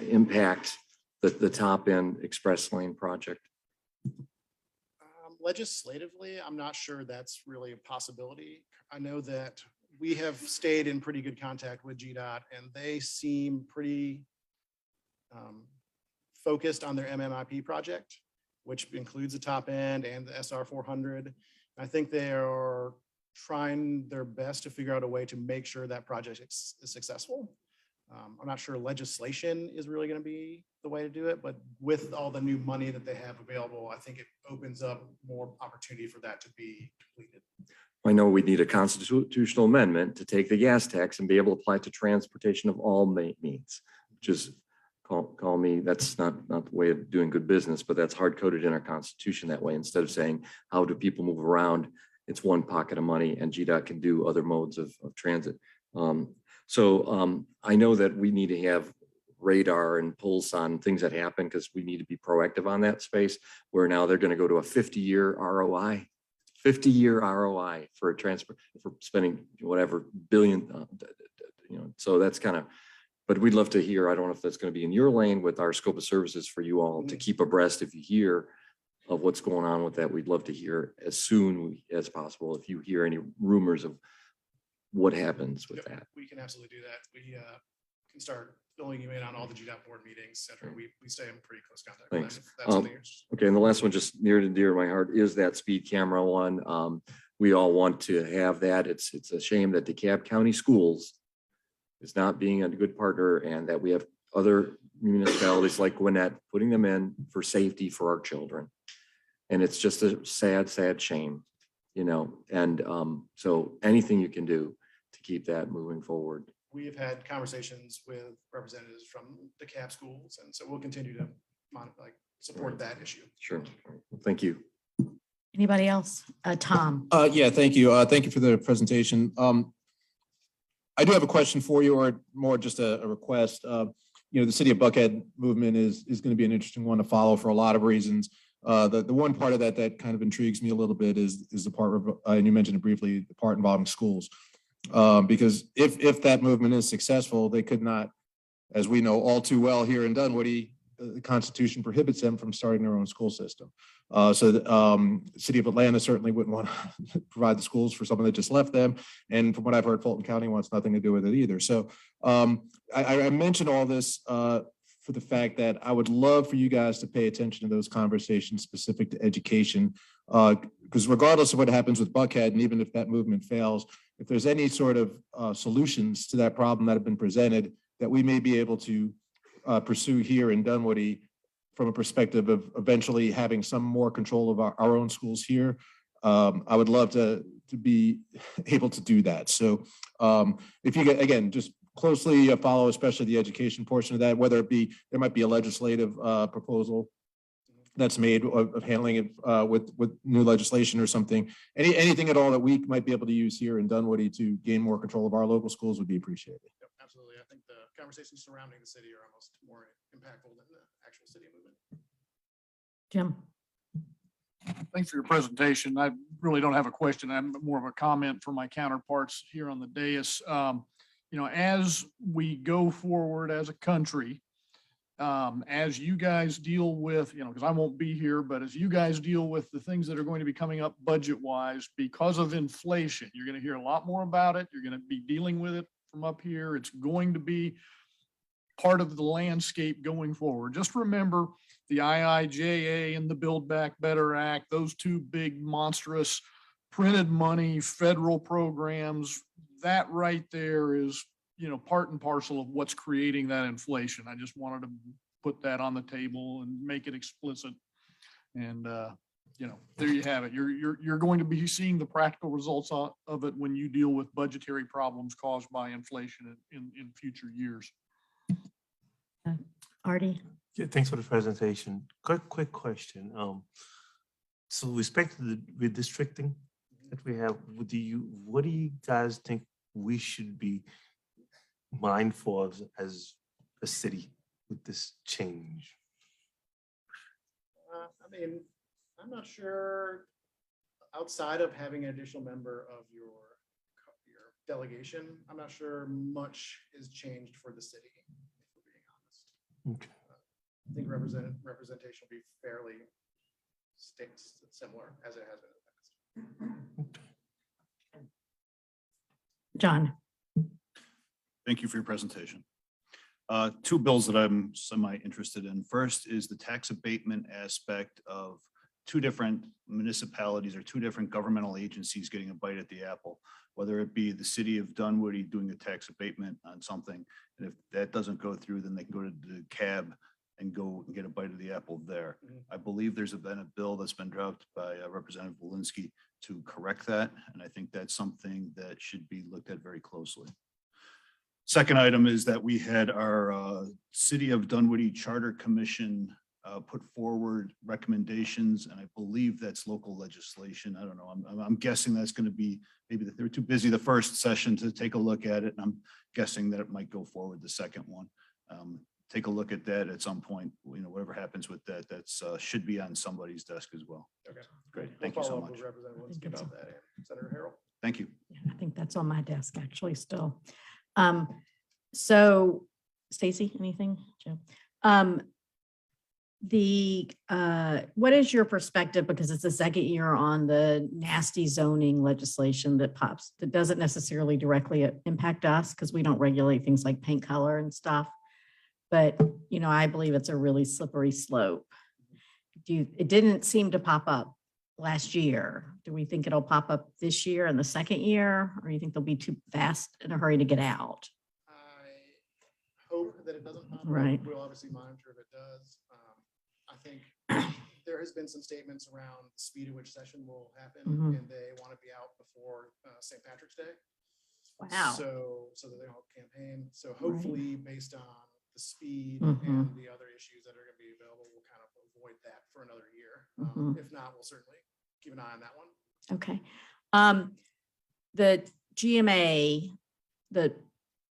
impact the top end express lane project? Legislatively, I'm not sure that's really a possibility. I know that we have stayed in pretty good contact with GDOT, and they seem pretty focused on their MMIP project, which includes the top end and the SR 400. I think they are trying their best to figure out a way to make sure that project is successful. I'm not sure legislation is really going to be the way to do it, but with all the new money that they have available, I think it opens up more opportunity for that to be completed. I know we need a constitutional amendment to take the gas tax and be able to apply it to transportation of all means, which is, call me, that's not the way of doing good business, but that's hard coded in our constitution that way. Instead of saying, how do people move around? It's one pocket of money, and GDOT can do other modes of transit. I know that we need to have radar and pulse on things that happen because we need to be proactive on that space, where now they're going to go to a 50-year ROI. 50-year ROI for for spending whatever billion, so that's kind of, but we'd love to hear, I don't know if that's going to be in your lane with our scope of services for you all to keep abreast. If you hear of what's going on with that, we'd love to hear as soon as possible. If you hear any rumors of what happens with that. We can absolutely do that. We can start filling you in on all the GDOT board meetings, et cetera. We stay in pretty close contact. Thanks. With them, if that's something you're interested in. Okay, and the last one, just near and dear to my heart, is that speed camera one. We all want to have that. It's a shame that DeKalb County Schools is not being a good partner, and that we have other municipalities like Gwinnett putting them in for safety for our children. And it's just a sad, sad shame, and so anything you can do to keep that moving forward. We have had conversations with representatives from DeKalb schools, and so we'll continue to support that issue. Sure. Thank you. Anybody else? Tom? Yeah, thank you. Thank you for the presentation. I do have a question for you, or more just a request. The City of Buckhead movement is going to be an interesting one to follow for a lot of reasons. The one part of that kind of intrigues me a little bit is the part, and you mentioned it briefly, the part involving schools. Because if that movement is successful, they could not, as we know all too well here in Dunwoody, the Constitution prohibits them from starting their own school system. So the City of Atlanta certainly wouldn't want to provide the schools for someone that just left them. And from what I've heard, Fulton County wants nothing to do with it either. So I mentioned all this for the fact that I would love for you guys to pay attention to those conversations specific to education, because regardless of what happens with Buckhead, and even if that movement fails, if there's any sort of solutions to that problem that have been presented that we may be able to pursue here in Dunwoody from a perspective of eventually having some more control of our own schools here, I would love to be able to do that. So if you get, again, just closely follow, especially the education portion of that, whether it be, there might be a legislative proposal that's made of handling it with new legislation or something. Anything at all that we might be able to use here in Dunwoody to gain more control of our local schools would be appreciated. Yep, absolutely. I think the conversations surrounding the city are almost more impactful than the actual city movement. Jim? Thanks for your presentation. I really don't have a question. I'm more of a comment for my counterparts here on the dais. As we go forward as a country, as you guys deal with, because I won't be here, but as you guys deal with the things that are going to be coming up budget-wise because of inflation, you're going to hear a lot more about it. You're going to be dealing with it from up here. It's going to be part of the landscape going forward. Just remember the IIJA and the Build Back Better Act, those two big monstrous printed money federal programs. That right there is, part and parcel of what's creating that inflation. I just wanted to put that on the table and make it explicit. And, there you have it. You're going to be seeing the practical results of it when you deal with budgetary problems caused by inflation in future years. Artie? Yeah, thanks for the presentation. Quick question. So respect to the redistricting that we have, what do you guys think we should be mindful of as a city with this change? I'm not sure, outside of having an additional member of your delegation, I'm not sure much is changed for the city, if we're being honest. Okay. I think representation will be fairly similar as it has been in the past. John. Thank you for your presentation. Two bills that I'm semi-interested in. First is the tax abatement aspect of two different municipalities or two different governmental agencies getting a bite at the apple, whether it be the city of Dunwoody doing a tax abatement on something. And if that doesn't go through, then they can go to the cab and go and get a bite of the apple there. I believe there's been a bill that's been dropped by Representative Walensky to correct that. And I think that's something that should be looked at very closely. Second item is that we had our City of Dunwoody Charter Commission put forward recommendations, and I believe that's local legislation. I don't know. I'm guessing that's going to be, maybe they were too busy the first session to take a look at it, and I'm guessing that it might go forward the second one. Take a look at that at some point. You know, whatever happens with that, that's should be on somebody's desk as well. Okay. Great. Thank you so much. Senator Harrell. Thank you. I think that's on my desk actually still. So Stacy, anything? Joe? What is your perspective, because it's the second year on the nasty zoning legislation that pops, that doesn't necessarily directly impact us because we don't regulate things like paint color and stuff. But, you know, I believe it's a really slippery slope. It didn't seem to pop up last year. Do we think it'll pop up this year and the second year, or you think they'll be too fast in a hurry to get out? I hope that it doesn't pop up. Right. We'll obviously monitor if it does. I think there has been some statements around the speed at which session will happen, and they want to be out before St. Patrick's Day. Wow. So that they don't campaign. So hopefully, based on the speed and the other issues that are going to be available, we'll kind of avoid that for another year. If not, we'll certainly keep an eye on that one. Okay. The GMA, the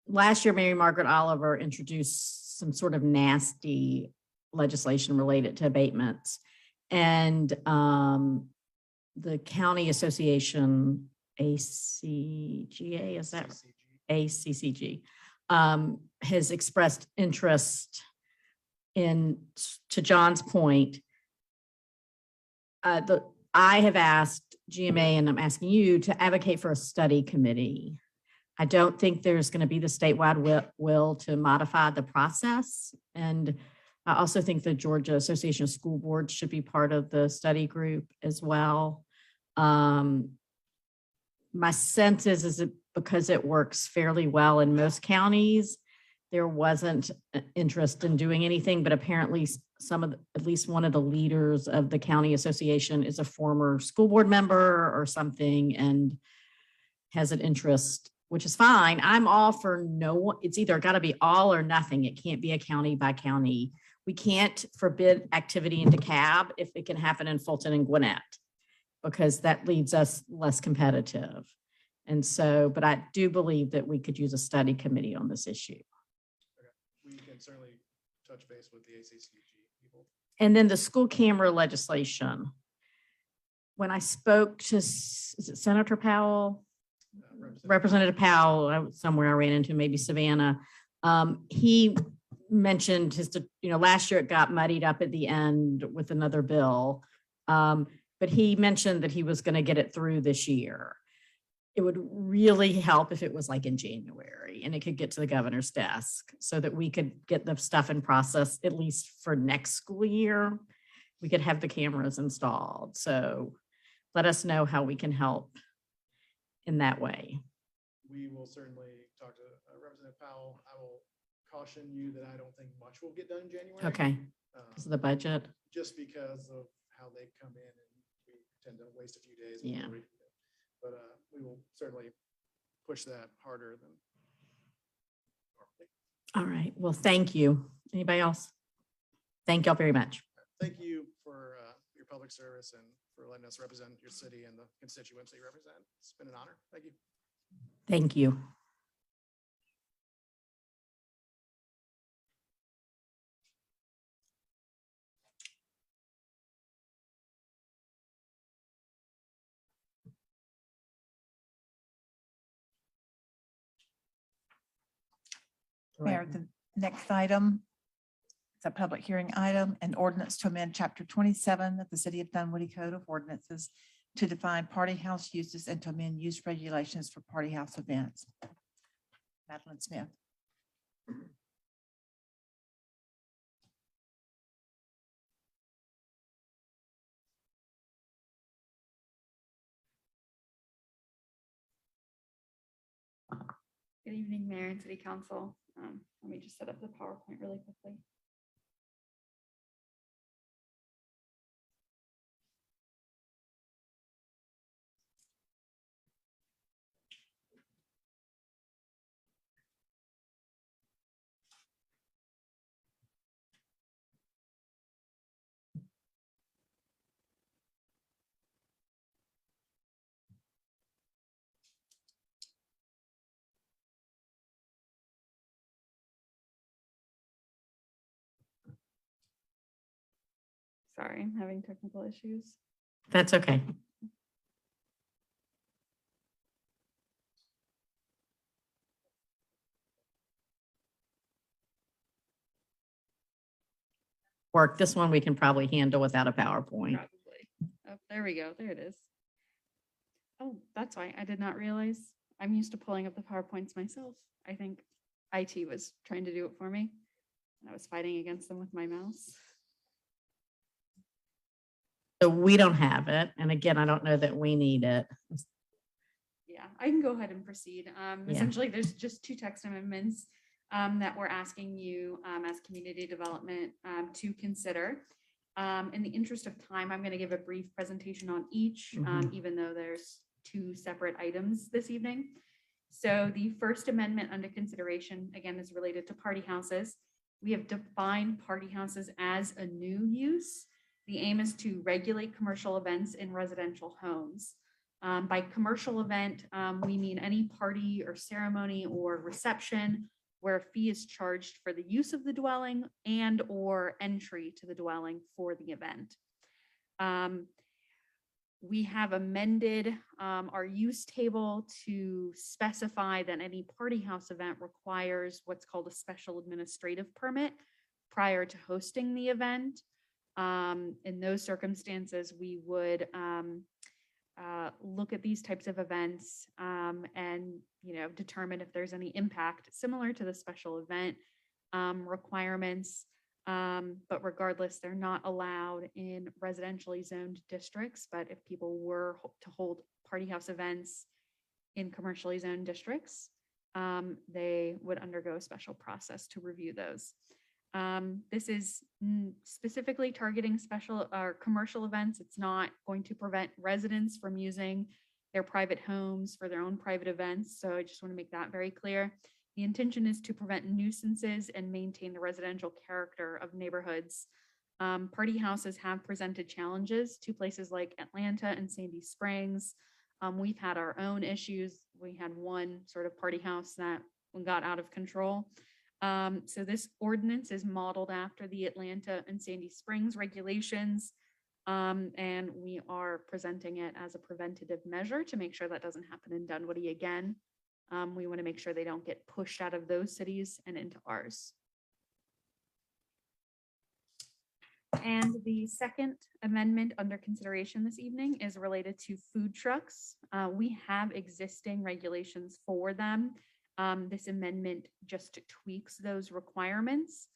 last year, Mary Margaret Oliver introduced some sort of nasty legislation related to abatements, and the county association, ACGA, is that ACCG, has expressed interest in, to John's point, I have asked GMA, and I'm asking you to advocate for a study committee. I don't think there's going to be the statewide will to modify the process. And I also think the Georgia Association of School Boards should be part of the study group as well. My sense is that because it works fairly well in most counties, there wasn't interest in doing anything, but apparently at least one of the leaders of the county association is a former school board member or something and has an interest, which is fine. I'm all for it's either got to be all or nothing. It can't be a county by county. We can't forbid activity in DeKalb if it can happen in Fulton and Gwinnett, because that leaves us less competitive. And so, but I do believe that we could use a study committee on this issue. We can certainly touch base with the ACCG people. And then the school camera legislation. When I spoke to, is it Senator Powell? Representative Powell, somewhere I ran into, maybe Savannah. He mentioned last year it got muddied up at the end with another bill. But he mentioned that he was going to get it through this year. It would really help if it was like in January and it could get to the governor's desk so that we could get the stuff in process, at least for next school year. We could have the cameras installed. So let us know how we can help in that way. We will certainly talk to Representative Powell. I will caution you that I don't think much will get done in January. Okay, because of the budget. Just because of how they come in, and we tend to waste a few days. Yeah. But we will certainly push that harder than normally. All right. Well, thank you. Anybody else? Thank y'all very much. Thank you for your public service and for letting us represent your city and the constituents that you represent. It's been an honor. Thank you. Thank you. Mayor, the next item is a public hearing item, an ordinance to amend chapter 27 of the City of Dunwoody Code of Ordinances to define party house uses and to amend use regulations for party house events. Madeline Smith. Good evening, Mayor and City Council. Let me just set up the PowerPoint really quickly. Sorry, I'm having technical issues. That's okay. Work. This one we can probably handle without a PowerPoint. Probably. Oh, there we go. There it is. Oh, that's why I did not realize. I'm used to pulling up the PowerPoints myself. I think IT was trying to do it for me. And I was fighting against them with my mouse. So we don't have it. And again, I don't know that we need it. Yeah, I can go ahead and proceed. Yeah. Essentially, there's just two text amendments that we're asking you as community development to consider. In the interest of time, I'm going to give a brief presentation on each, even though there's two separate items this evening. So the first amendment under consideration, again, is related to party houses. We have defined party houses as a new use. The aim is to regulate commercial events in residential homes. By commercial event, we mean any party or ceremony or reception where a fee is charged for the use of the dwelling and or entry to the dwelling for the event. We have amended our use table to specify that any party house event requires what's called a special administrative permit prior to hosting the event. In those circumstances, we would look at these types of events and determine if there's any impact similar to the special event requirements. But regardless, they're not allowed in residentially zoned districts. But if people were to hold party house events in commercially zoned districts, they would undergo a special process to review those. This is specifically targeting special or commercial events. It's not going to prevent residents from using their private homes for their own private events. So I just want to make that very clear. The intention is to prevent nuisances and maintain the residential character of neighborhoods. Party houses have presented challenges to places like Atlanta and Sandy Springs. We've had our own issues. We had one sort of party house that got out of control. So this ordinance is modeled after the Atlanta and Sandy Springs regulations. And we are presenting it as a preventative measure to make sure that doesn't happen in Dunwoody again. We want to make sure they don't get pushed out of those cities and into ours. And the second amendment under consideration this evening is related to food trucks. We have existing regulations for them. This amendment just tweaks those requirements.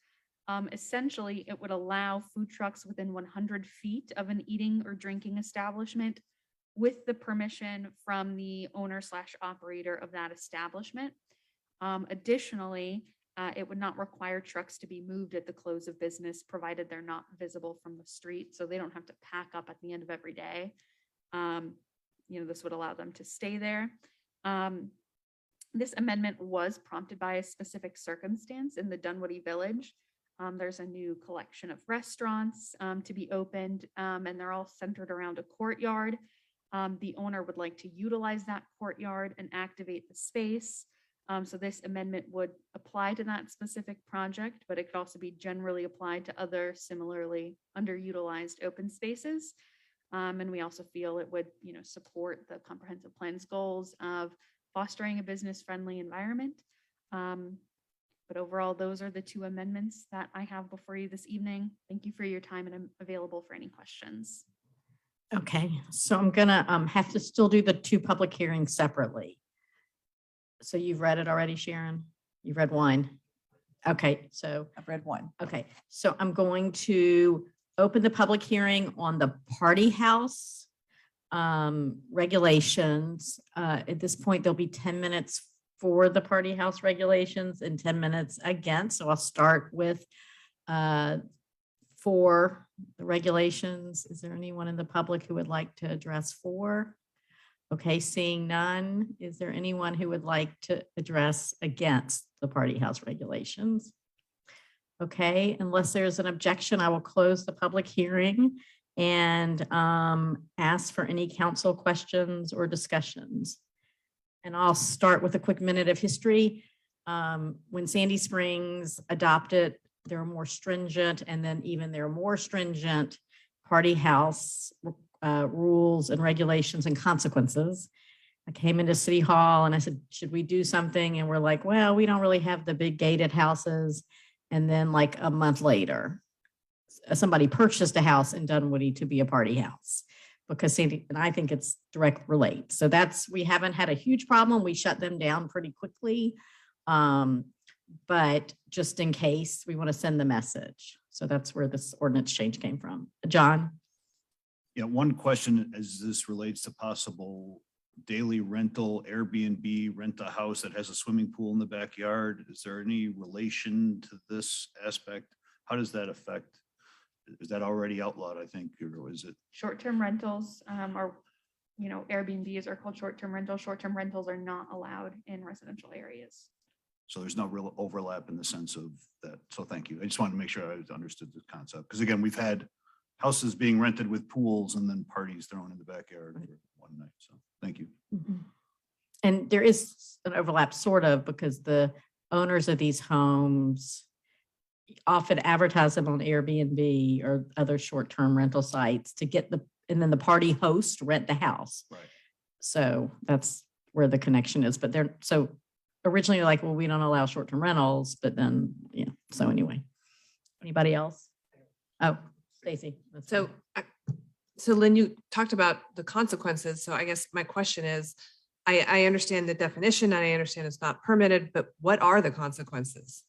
Essentially, it would allow food trucks within 100 feet of an eating or drinking establishment with the permission from the owner / operator of that establishment. Additionally, it would not require trucks to be moved at the close of business, provided they're not visible from the street. So they don't have to pack up at the end of every day. This would allow them to stay there. This amendment was prompted by a specific circumstance in the Dunwoody Village. There's a new collection of restaurants to be opened, and they're all centered around a courtyard. The owner would like to utilize that courtyard and activate the space. So this amendment would apply to that specific project, but it could also be generally applied to other similarly underutilized open spaces. And we also feel it would, support the comprehensive plan's goals of fostering a business-friendly environment. But overall, those are the two amendments that I have before you this evening. Thank you for your time, and I'm available for any questions. Okay, so I'm gonna have to still do the two public hearings separately. So you've read it already, Sharon? You've read one? Okay, so, I've read one. okay, so I'm going to open the public hearing on the party house regulations. At this point, there'll be 10 minutes for the party house regulations and 10 minutes against. So I'll start with for the regulations. Is there anyone in the public who would like to address for? Okay, seeing none. Is there anyone who would like to address against the party house regulations? Okay, unless there's an objection, I will close the public hearing and ask for any council questions or discussions. And I'll start with a quick minute of history. When Sandy Springs adopted their more stringent and then even their more stringent party house rules and regulations and consequences, I came into City Hall and I said, should we do something? And we're like, well, we don't really have the big gated houses. And then like a month later, somebody purchased a house in Dunwoody to be a party house because Sandy, and I think it's direct relate. So we haven't had a huge problem. We shut them down pretty quickly. But just in case, we want to send the message. So that's where this ordinance change came from. John? Yeah, one question as this relates to possible daily rental, Airbnb, rent a house that has a swimming pool in the backyard. Is there any relation to this aspect? How does that affect? Is that already outlawed, I think, or is it? Short-term rentals are, Airbnbs are called short-term rentals. Short-term rentals are not allowed in residential areas. So there's no real overlap in the sense of that. So thank you. I just wanted to make sure I understood the concept. Because again, we've had houses being rented with pools and then parties thrown in the backyard for one night. So thank you. Mhm. And there is an overlap sort of because the owners of these homes often advertise them on Airbnb or other short-term rental sites to get and then the party host rent the house. Right. So that's where the connection is. But so originally like, well, we don't allow short-term rentals, but then, yeah. So anyway, anybody else? Oh, Stacy. So Lynn, you talked about the consequences. So I guess my question is, I understand the definition and I understand it's not permitted, but what are the consequences?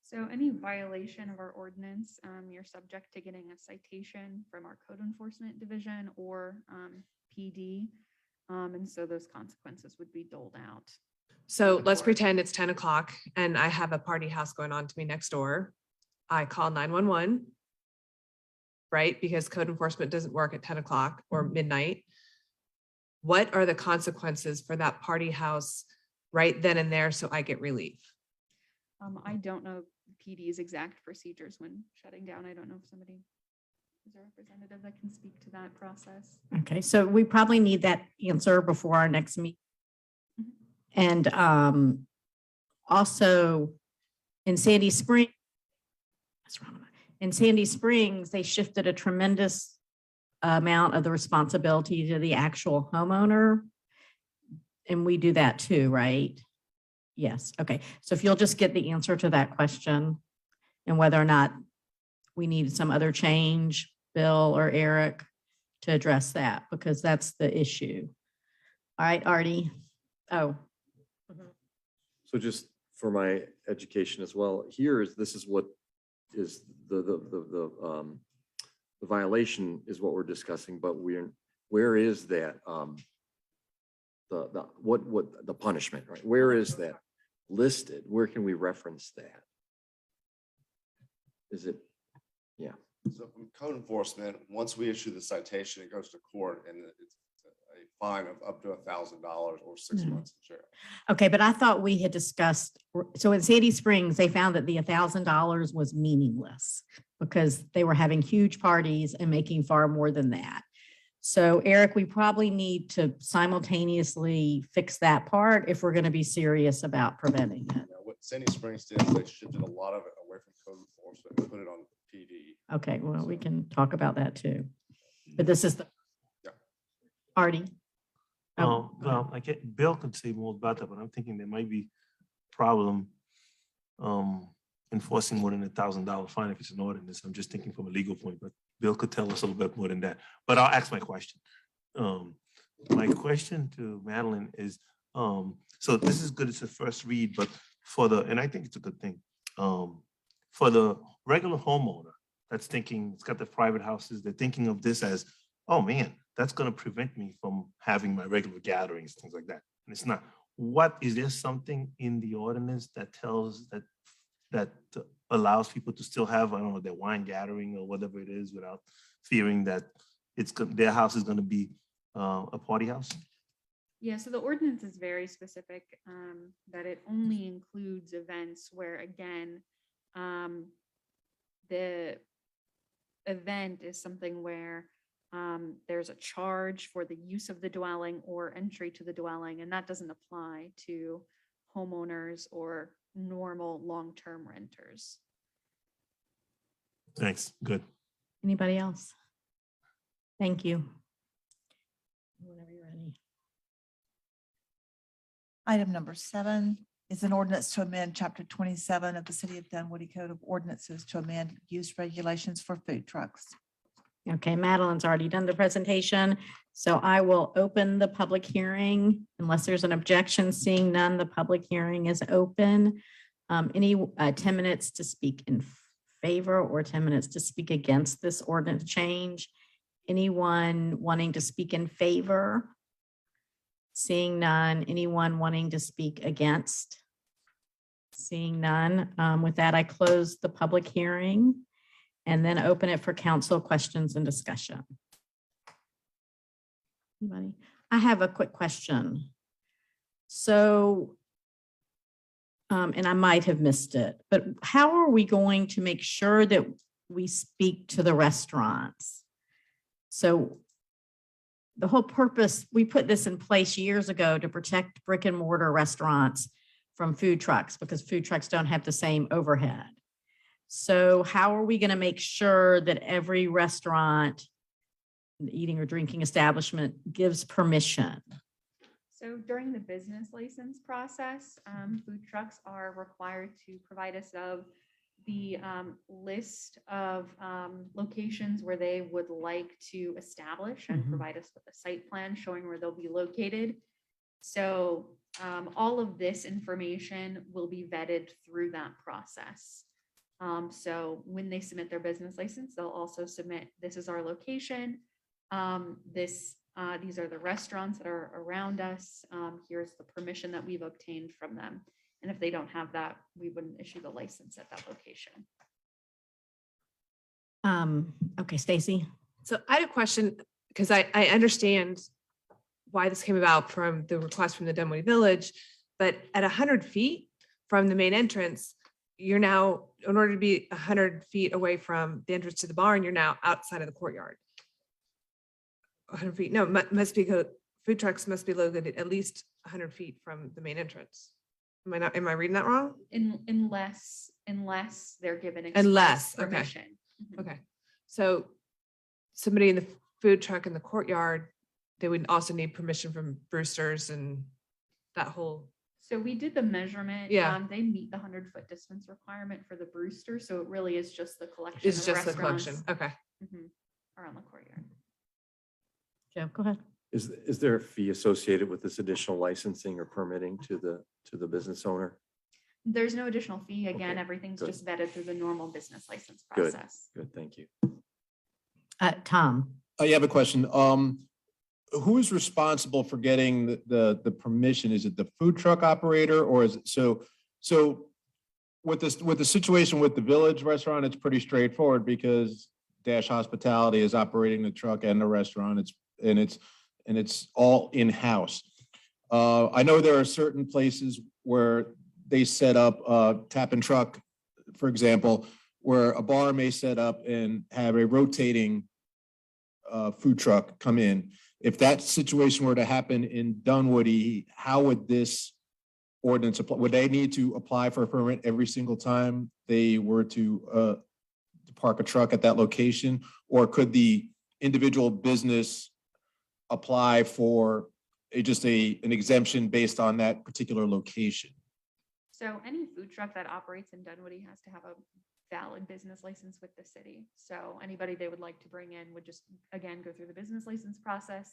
So any violation of our ordinance, you're subject to getting a citation from our code enforcement division or PD. And so those consequences would be doled out. So let's pretend it's 10 o'clock and I have a party house going on to me next door. I call 911, right? Because code enforcement doesn't work at 10 o'clock or midnight. What are the consequences for that party house right then and there so I get relief? I don't know PD's exact procedures when shutting down. I don't know if somebody is a representative that can speak to that process. Okay, so we probably need that answer before our next meeting. And also in Sandy Springs, they shifted a tremendous amount of the responsibility to the actual homeowner. And we do that too, right? Yes. Okay. So if you'll just get the answer to that question and whether or not we need some other change, Bill or Eric, to address that, because that's the issue. All right, Artie. Oh. So just for my education as well, this is what is the violation is what we're discussing, but where is that the punishment, right? Where is that listed? Where can we reference that? Is it, yeah. So from code enforcement, once we issue the citation, it goes to court and it's a fine of up to $1,000 or 6 months in jail. Okay, but I thought we had discussed, so in Sandy Springs, they found that the $1,000 was meaningless because they were having huge parties and making far more than that. So Eric, we probably need to simultaneously fix that part if we're going to be serious about preventing it. Now, what Sandy Springs did, is they shifted a lot of it away from code enforcement and put it on PD. Okay, well, we can talk about that too. But this is the Artie. Well, I get Bill could say more about that, but I'm thinking there might be problem enforcing more than $1,000 fine if it's an ordinance. I'm just thinking from a legal point, but Bill could tell us a little bit more than that. But I'll ask my question. My question to Madeline is, so this is good, it's a first read, but and I think it's a good thing, for the regular homeowner that's thinking, it's got the private houses, they're thinking of this as, oh man, that's gonna prevent me from having my regular gatherings, things like that. And it's not. Is there something in the ordinance that tells that allows people to still have, I don't know, their wine gathering or whatever it is without fearing that their house is gonna be a party house? Yeah, so the ordinance is very specific, that it only includes events where, again, the event is something where there's a charge for the use of the dwelling or entry to the dwelling, and that doesn't apply to homeowners or normal long-term renters. Thanks, good. Anybody else? Thank you. Whenever you're ready. Item number 7 is an ordinance to amend Chapter 27 of the City of Dunwoody Code of Ordinances to amend use regulations for food trucks. Okay, Madeline's already done the presentation, so I will open the public hearing unless there's an objection. Seeing none, the public hearing is open. Any 10 minutes to speak in favor or 10 minutes to speak against this ordinance change? Anyone wanting to speak in favor? Seeing none. Anyone wanting to speak against? Seeing none. With that, I close the public hearing and then open it for council questions and discussion. Anybody? I have a quick question. So, and I might have missed it, but how are we going to make sure that we speak to the restaurants? So the whole purpose, we put this in place years ago to protect brick and mortar restaurants from food trucks because food trucks don't have the same overhead. So how are we going to make sure that every restaurant, eating or drinking establishment gives permission? So during the business license process, food trucks are required to provide us of the list of locations where they would like to establish and provide us with a site plan showing where they'll be located. So all of this information will be vetted through that process. So when they submit their business license, they'll also submit, this is our location. These are the restaurants that are around us. Here's the permission that we've obtained from them. And if they don't have that, we wouldn't issue the license at that location. Okay, Stacy. So I had a question because I understand why this came about from the request from the Dunwoody Village, but at 100 feet from the main entrance, you're now, in order to be 100 feet away from the entrance to the barn, you're now outside of the courtyard. 100 feet, no, must be, food trucks must be located at least 100 feet from the main entrance. Am I reading that wrong? Unless they're given Unless, express okay. permission. Okay, so somebody in the food truck in the courtyard, they would also need permission from Brewster's and that whole. So we did the measurement. Yeah. They meet the 100-foot distance requirement for the Brewster. So it really is just the collection. It's of just the restaurants, collection. Okay. around the courtyard. Joe, go ahead. Is there a fee associated with this additional licensing or permitting to the business owner? There's no additional fee. Again, Okay, everything's good. just vetted through the normal business license Good, process. good, thank you. Tom. I have a question. Who is responsible for getting the permission? Is it the food truck operator or is it so with the situation with the Village restaurant, it's pretty straightforward because Dash Hospitality is operating the truck and the restaurant. It's all in-house. I know there are certain places where they set up tap and truck, for example, where a bar may set up and have a rotating food truck come in. If that situation were to happen in Dunwoody, how would this ordinance apply? Would they need to apply for a permit every single time they were to park a truck at that location? Or could the individual business apply for an exemption based on that particular location? So any food truck that operates in Dunwoody has to have a valid business license with the city. So anybody they would like to bring in would just, again, go through the business license process,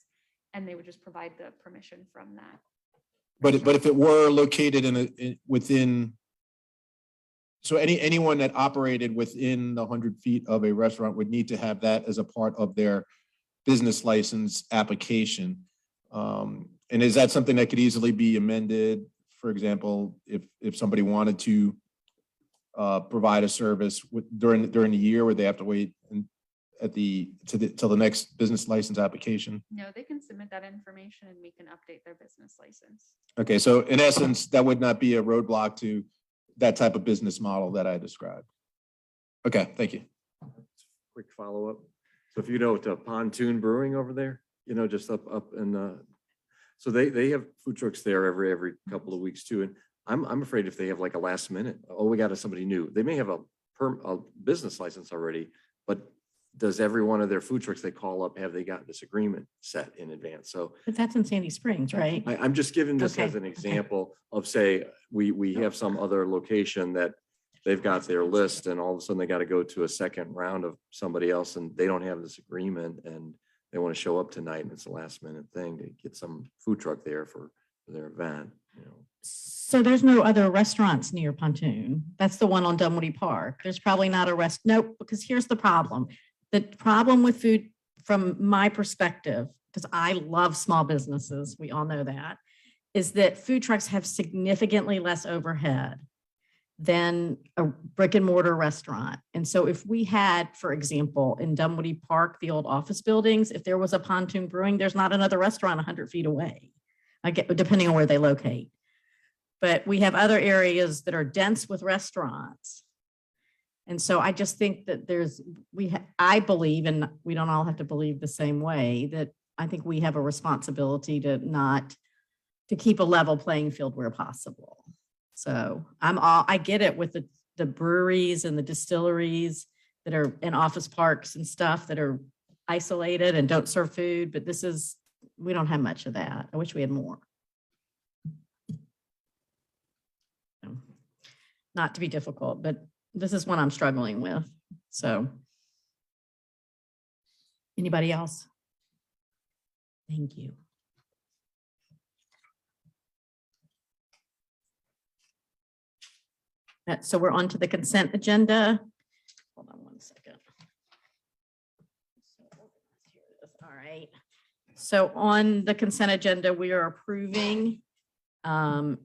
and they would just provide the permission from that. But if it were located within, so anyone that operated within the 100 feet of a restaurant would need to have that as a part of their business license application. And is that something that could easily be amended? For example, if somebody wanted to provide a service during the year, where they have to wait till the next business license application? No, they can submit that information and we can update their business license. Okay, so in essence, that would not be a roadblock to that type of business model that I described. Okay, thank you. Quick follow-up. So if you know to Pontoon Brewing over there, just up in, so they have food trucks there every couple of weeks too. And I'm afraid if they have like a last minute, oh, we got somebody new, they may have a business license already, but does every one of their food trucks they call up, have they got this agreement set in advance? So But that's in Sandy Springs, right? I'm just giving this as Okay, an okay. example of, say, we have some other location that they've got their list and all of a sudden they got to go to a second round of somebody else and they don't have this agreement and they want to show up tonight and it's a last minute thing to get some food truck there for their event. So there's no other restaurants near Pontoon. That's the one on Dunwoody Park. There's probably not a nope, because here's the problem. The problem with food, from my perspective, because I love small businesses, we all know that, is that food trucks have significantly less overhead than a brick and mortar restaurant. And so if we had, for example, in Dunwoody Park, the old office buildings, if there was a Pontoon Brewing, there's not another restaurant 100 feet away. Depending on where they locate. But we have other areas that are dense with restaurants. And so I just think that I believe, and we don't all have to believe the same way, that I think we have a responsibility to keep a level playing field where possible. So I get it with the breweries and the distilleries that are in office parks and stuff that are isolated and don't serve food, but we don't have much of that. I wish we had more. Not to be difficult, but this is one I'm struggling with. So anybody else? Thank you. So we're on to the consent agenda. Hold on one second. All right. So on the consent agenda, we are approving and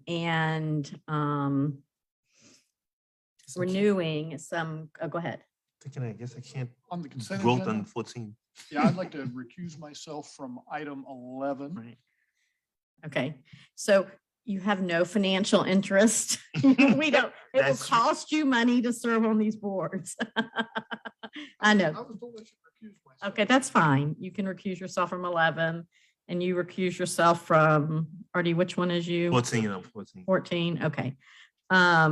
renewing some, go ahead. I guess I can't On the consent vote agenda? on 14. Yeah, I'd like to recuse myself from item 11. Right. Okay, so you have no financial interest. We don't, it will That's- cost you money to serve on these boards. I know. I was told I should recuse myself. Okay, that's fine. You can recuse yourself from 11 and you recuse yourself from, Artie, which one is you? 14, I'm 14. 14, okay. I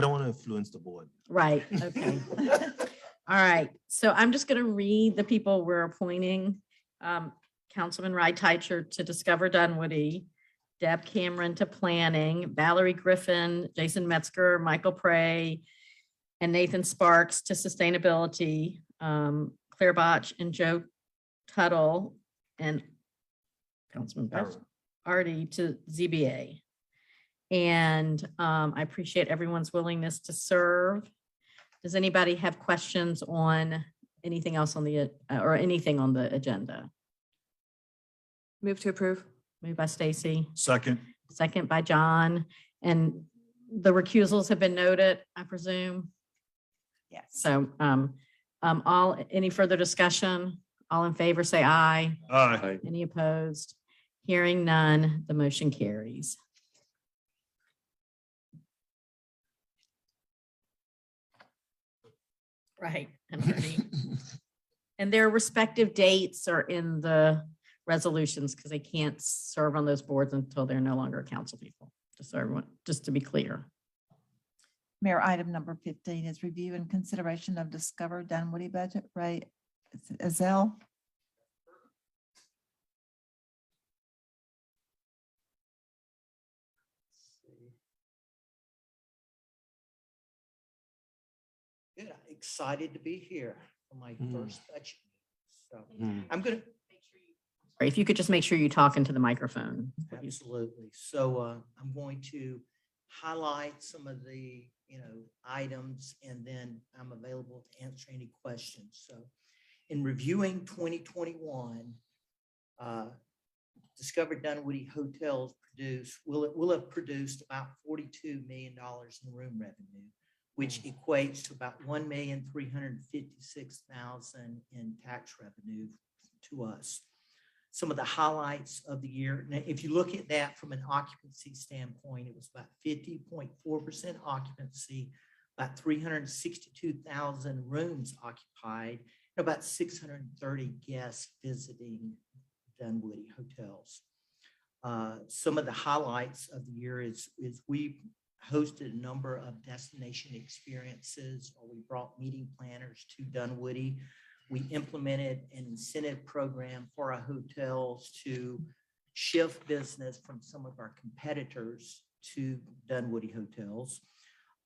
don't want to influence the board. Right, okay. All right, so I'm just gonna read the people we're appointing. Councilman Teitcher to Discover Dunwoody, Deb Cameron to Planning, Valerie Griffin, Jason Metzger, Michael Prey, and Nathan Sparks to Sustainability, Claire Botch and Joe Tuttle, and Councilman Artie to ZBA. And I appreciate everyone's willingness to serve. Does anybody have questions on anything else on the, or anything on the agenda? Move to approve. Moved by Stacy, Second. second by John. And the recusals have been noted, I presume. Yes. So any further discussion? All in favor, say aye. Aye. Any opposed? Hearing none, the motion carries. Right. And their respective dates are in the resolutions because they can't serve on those boards until they're no longer council people. Just to be clear. Mayor, item number 15 is review and consideration of Discover Dunwoody budget, right? Azell? excited to be here for my first budget meeting. So Mm. I'm going to, Sorry, if you could just make sure you talk into the microphone. absolutely. So I'm going to highlight some of the, items, and then I'm available to answer any questions. So in reviewing 2021, Discover Dunwoody Hotels will have produced about $42 million in room revenue, which equates to about $1,356,000 in tax revenue to us. Some of the highlights of the year, now, if you look at that from an occupancy standpoint, it was about 50.4% occupancy, about 362,000 rooms occupied, and about 630 guests visiting Dunwoody hotels. Some of the highlights of the year is we hosted a number of destination experiences, or we brought meeting planners to Dunwoody. We implemented an incentive program for our hotels to shift business from some of our competitors to Dunwoody hotels.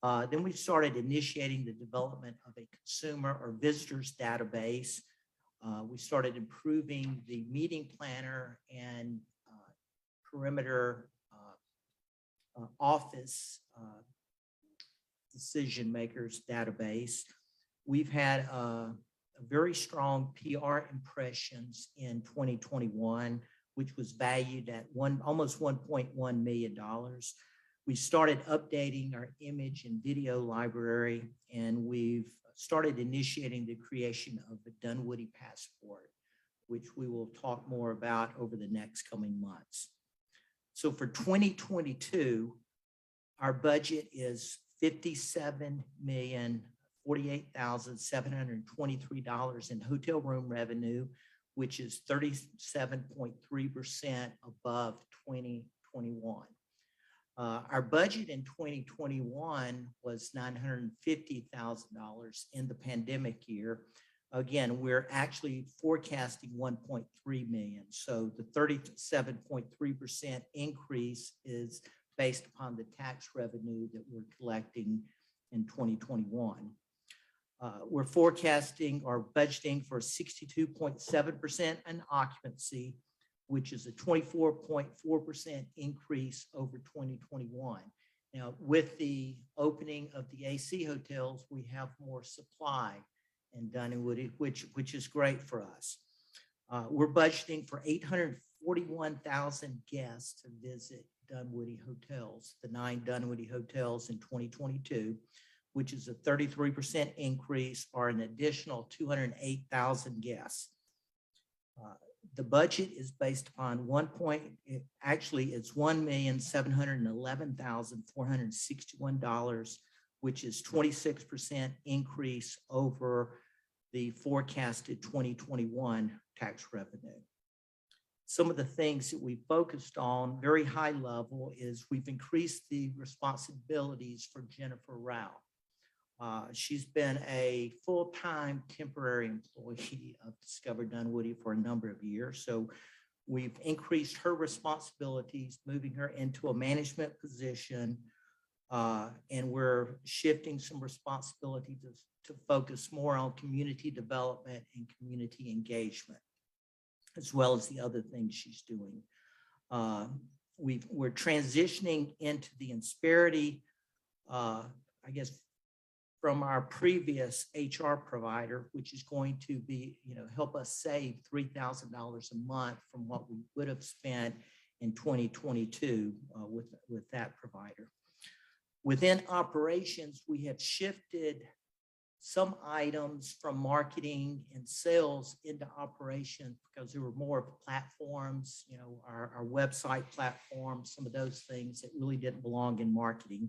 Then we started initiating the development of a consumer or visitors database. We started improving the meeting planner and perimeter office decision makers database. We've had a very strong PR impressions in 2021, which was valued at almost $1.1 million. We started updating our image and video library, and we've started initiating the creation of the Dunwoody Passport, which we will talk more about over the next coming months. So for 2022, our budget is $57,048,723 in hotel room revenue, which is 37.3% above 2021. Our budget in 2021 was $950,000 in the pandemic year. Again, we're actually forecasting 1.3 million. So the 37.3% increase is based upon the tax revenue that we're collecting in 2021. We're forecasting or budgeting for 62.7% in occupancy, which is a 24.4% increase over 2021. Now, with the opening of the AC hotels, we have more supply in Dunwoody, which is great for us. We're budgeting for 841,000 guests to visit Dunwoody hotels, the 9 Dunwoody hotels in 2022, which is a 33% increase, or an additional 208,000 guests. The budget is based upon it's $1,711,461, which is 26% increase over the forecasted 2021 tax revenue. Some of the things that we focused on, very high level, is we've increased the responsibilities for Jennifer Rao. She's been a full-time temporary employee of Discover Dunwoody for a number of years. So we've increased her responsibilities, moving her into a management position, and we're shifting some responsibility to focus more on community development and community engagement, as well as the other things she's doing. We're transitioning into the Insperity, from our previous HR provider, which is going to be, help us save $3,000 a month from what we would have spent in 2022 with that provider. Within operations, we have shifted some items from marketing and sales into operations because there were more platforms, our website platform, some of those things that really didn't belong in marketing.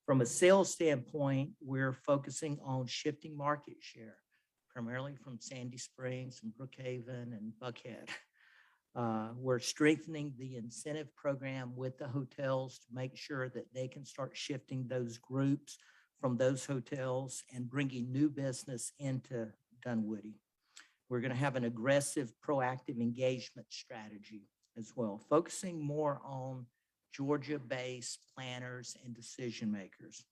From a sales standpoint, we're focusing on shifting market share, primarily from Sandy Springs and Brookhaven and Buckhead. We're strengthening the incentive program with the hotels to make sure that they can start shifting those groups from those hotels and bringing new business into Dunwoody. We're going to have an aggressive, proactive engagement strategy as well, focusing more on Georgia-based planners and decision makers.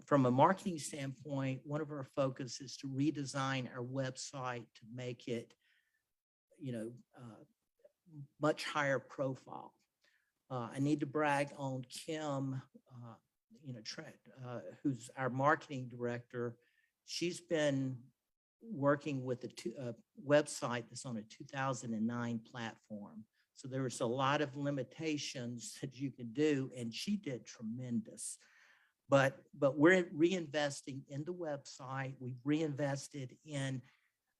from a marketing standpoint, one of our focus is to redesign our website to make it, much higher profile. I need to brag on Kim, who's our marketing director. She's been working with a website that's on a 2009 platform. So there was a lot of limitations that you can do, and she did tremendous. But we're reinvesting in the website. We've reinvested in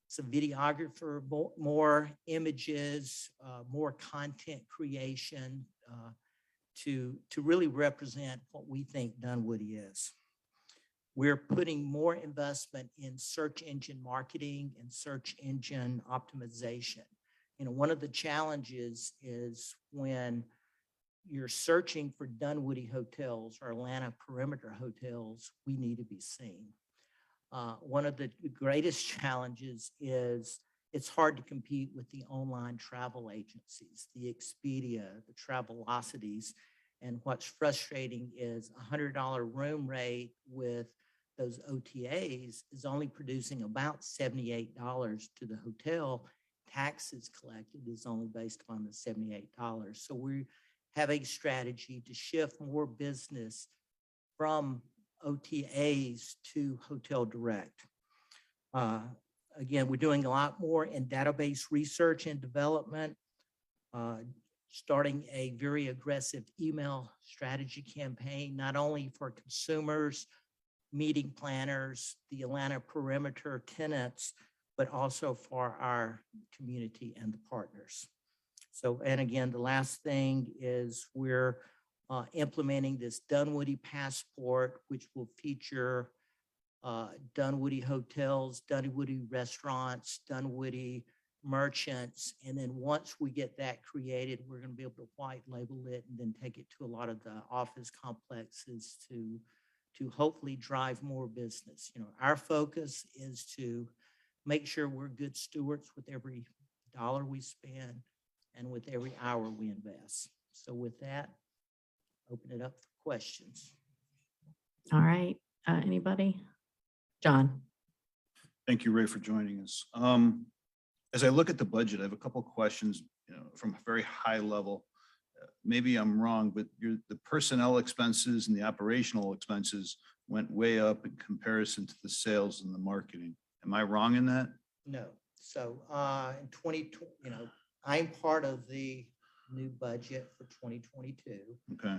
some videographer, more images, more content creation to really represent what we think Dunwoody is. We're putting more investment in search engine marketing and search engine optimization. One of the challenges is when you're searching for Dunwoody hotels or Atlanta perimeter hotels, we need to be seen. One of the greatest challenges is it's hard to compete with the online travel agencies, the Expedia, the Travelocities. And what's frustrating is $100 room rate with those OTAs is only producing about $78 to the hotel. Taxes collected is only based on the $78. So we have a strategy to shift more business from OTAs to Hotel Direct. Again, we're doing a lot more in database research and development, starting a very aggressive email strategy campaign, not only for consumers, meeting planners, the Atlanta perimeter tenants, but also for our community and the partners. So, and again, the last thing is we're implementing this Dunwoody Passport, which will feature Dunwoody hotels, Dunwoody restaurants, Dunwoody merchants. And then once we get that created, we're going to be able to white label it and then take it to a lot of the office complexes to hopefully drive more business. Our focus is to make sure we're good stewards with every dollar we spend and with every hour we invest. So with that, open it up for questions. All right. Anybody? John. Thank you, Ray, for joining us. As I look at the budget, I have a couple of questions, from a very high level. Maybe I'm wrong, but the personnel expenses and the operational expenses went way up in comparison to the sales and the marketing. Am I wrong in that? No. So in 2020, I'm part of the new budget for 2022. Okay.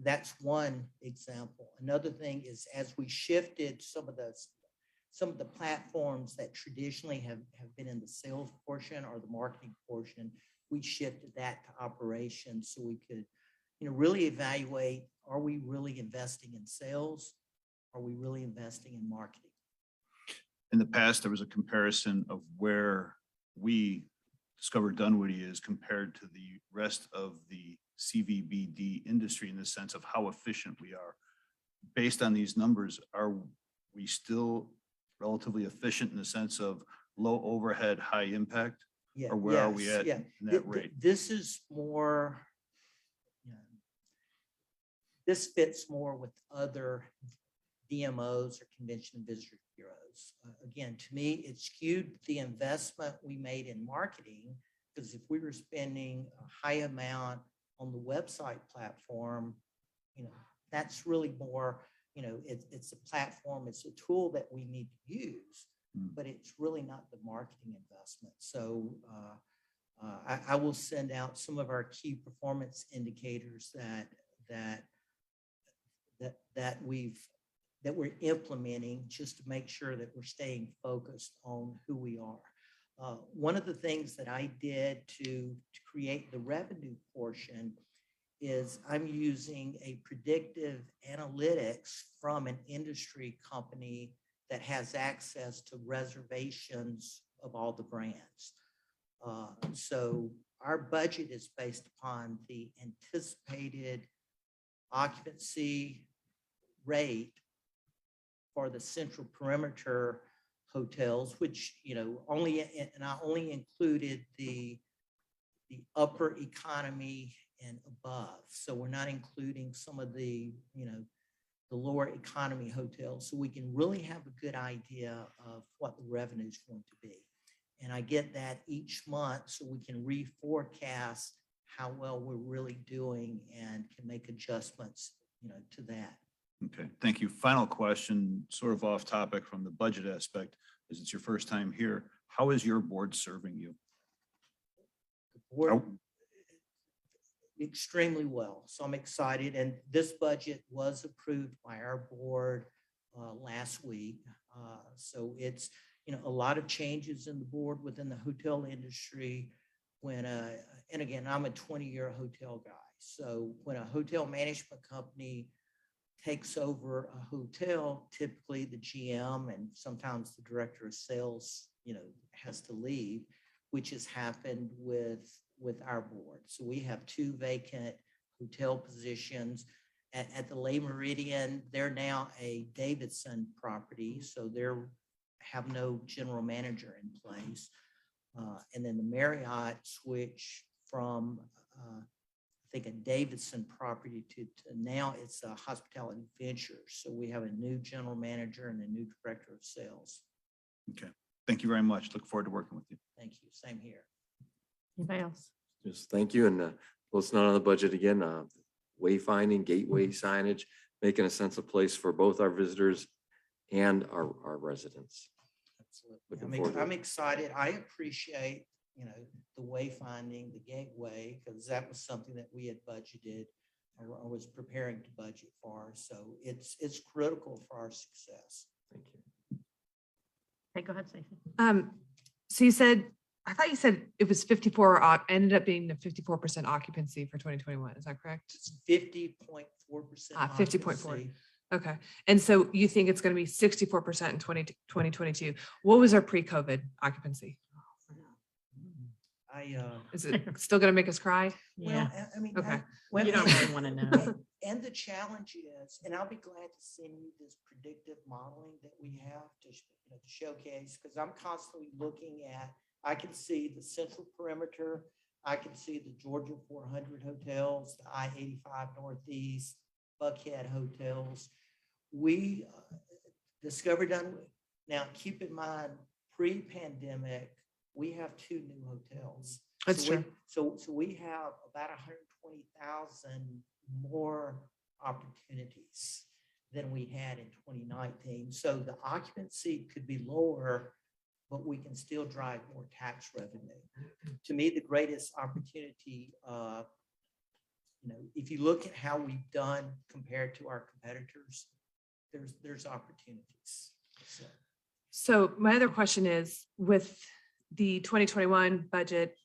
That's one example. Another thing is as we shifted some of the platforms that traditionally have been in the sales portion or the marketing portion, we shifted that to operations so we could, really evaluate, are we really investing in sales? Are we really investing in marketing? In the past, there was a comparison of where we discovered Dunwoody is compared to the rest of the CVBD industry in the sense of how efficient we are. Based on these numbers, are we still relatively efficient in the sense of low overhead, high impact? Yeah. Or where are we at in that rate? This is more, this fits more with other DMOs or convention and visitor bureaus. Again, to me, it skewed the investment we made in marketing, because if we were spending a high amount on the website platform, that's really more, it's a platform, it's a tool that we need to use, but it's really not the marketing investment. So I will send out some of our key performance indicators that we're implementing just to make sure that we're staying focused on who we are. One of the things that I did to create the revenue portion is I'm using a predictive analytics from an industry company that has access to reservations of all the brands. So our budget is based upon the anticipated occupancy rate for the central perimeter hotels, which, only included the upper economy and above. So we're not including some of the, the lower economy hotels, so we can really have a good idea of what the revenue is going to be. And I get that each month so we can reforecast how well we're really doing and can make adjustments, to that. Okay, thank you. Final question, sort of off topic from the budget aspect, as it's your first time here. How is your board serving you? Board extremely well. So I'm excited. And this budget was approved by our board last week. So it's, a lot of changes in the board within the hotel industry when, and again, I'm a 20-year hotel guy. So when a hotel management company takes over a hotel, typically the GM and sometimes the director of sales, has to leave, which has happened with our board. So we have 2 vacant hotel positions. At the Le Meridian, they're now a Davidson property, so they're have no general manager in place. And then the Marriott switched from, I think, a Davidson property to now it's a Hospitality Ventures. So we have a new general manager and a new director of sales. Okay, thank you very much. Look forward to working with you. Thank you. Same here. Anybody else? Just thank you. And well, it's not on the budget again. Wayfinding, gateway signage, making a sense of place for both our visitors and our residents. Absolutely. I'm excited. I appreciate, the wayfinding, the gateway, because that was something that we had budgeted or was preparing to budget for. So it's critical for our success. Thank you. Okay, go ahead, Stacey. So I thought you said it was ended up being the 54% occupancy for 2021. Is that correct? It's 50.4%. 50.4. Okay. And so you think it's going to be 64% in 2022. What was our pre-COVID occupancy? Is it still going to make us cry? Yeah. Well, I mean, Okay. You don't really want to know. And the challenge is, and I'll be glad to send you this predictive modeling that we have to showcase, because I'm constantly looking at, I can see the central perimeter, I can see the Georgia 400 hotels, the I-85 Northeast, Buckhead hotels. We discovered Dunwoody. Now, keep in mind, pre-pandemic, we have 2 new hotels. That's true. So we have about 120,000 more opportunities than we had in 2019. So the occupancy could be lower, but we can still drive more tax revenue. To me, the greatest opportunity, if you look at how we've done compared to our competitors, there's opportunities. So my other question is, with the 2021 budget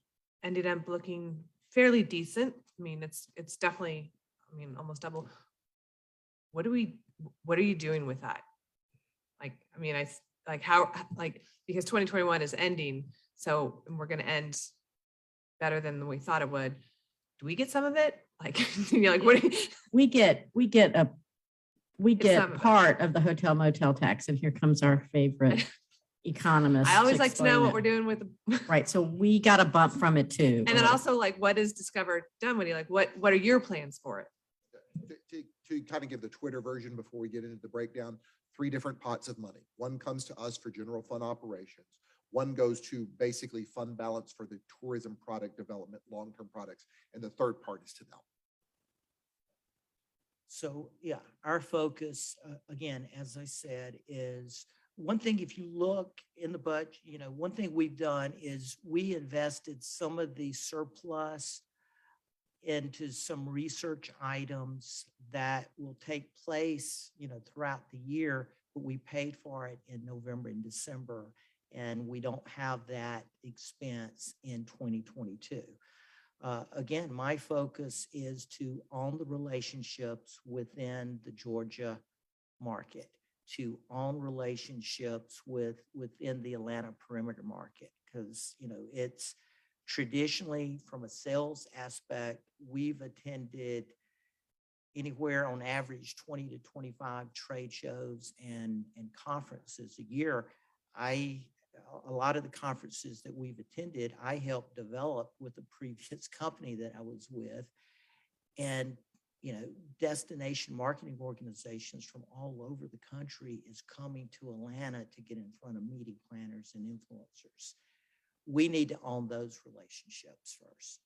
ended up looking fairly decent. I mean, it's definitely, almost double. What are you doing with that? Because 2021 is ending, so we're going to end better than we thought it would. Do we get some of it? What? We get some of it. part of the hotel motel tax, and here comes our favorite economist. I always to like to know explain what it. we're doing with the. Right, so we got a bump from it too. And then also, what is Discover Dunwoody? What are your plans for it? To kind of give the Twitter version before we get into the breakdown, 3 different pots of money. One comes to us for general fund operations. One goes to basically fund balance for the tourism product development, long-term products. And the third part is to them. So yeah, our focus, again, as I said, is one thing. If you look in the budget, one thing we've done is we invested some of the surplus into some research items that will take place, throughout the year, but we paid for it in November and December, and we don't have that expense in 2022. Again, my focus is to own the relationships within the Georgia market, to own relationships within the Atlanta perimeter market, because, it's traditionally, from a sales aspect, we've attended anywhere on average 20 to 25 trade shows and conferences a year. A lot of the conferences that we've attended, I helped develop with the previous company that I was with. And, destination marketing organizations from all over the country is coming to Atlanta to get in front of meeting planners and influencers. We need to own those relationships first.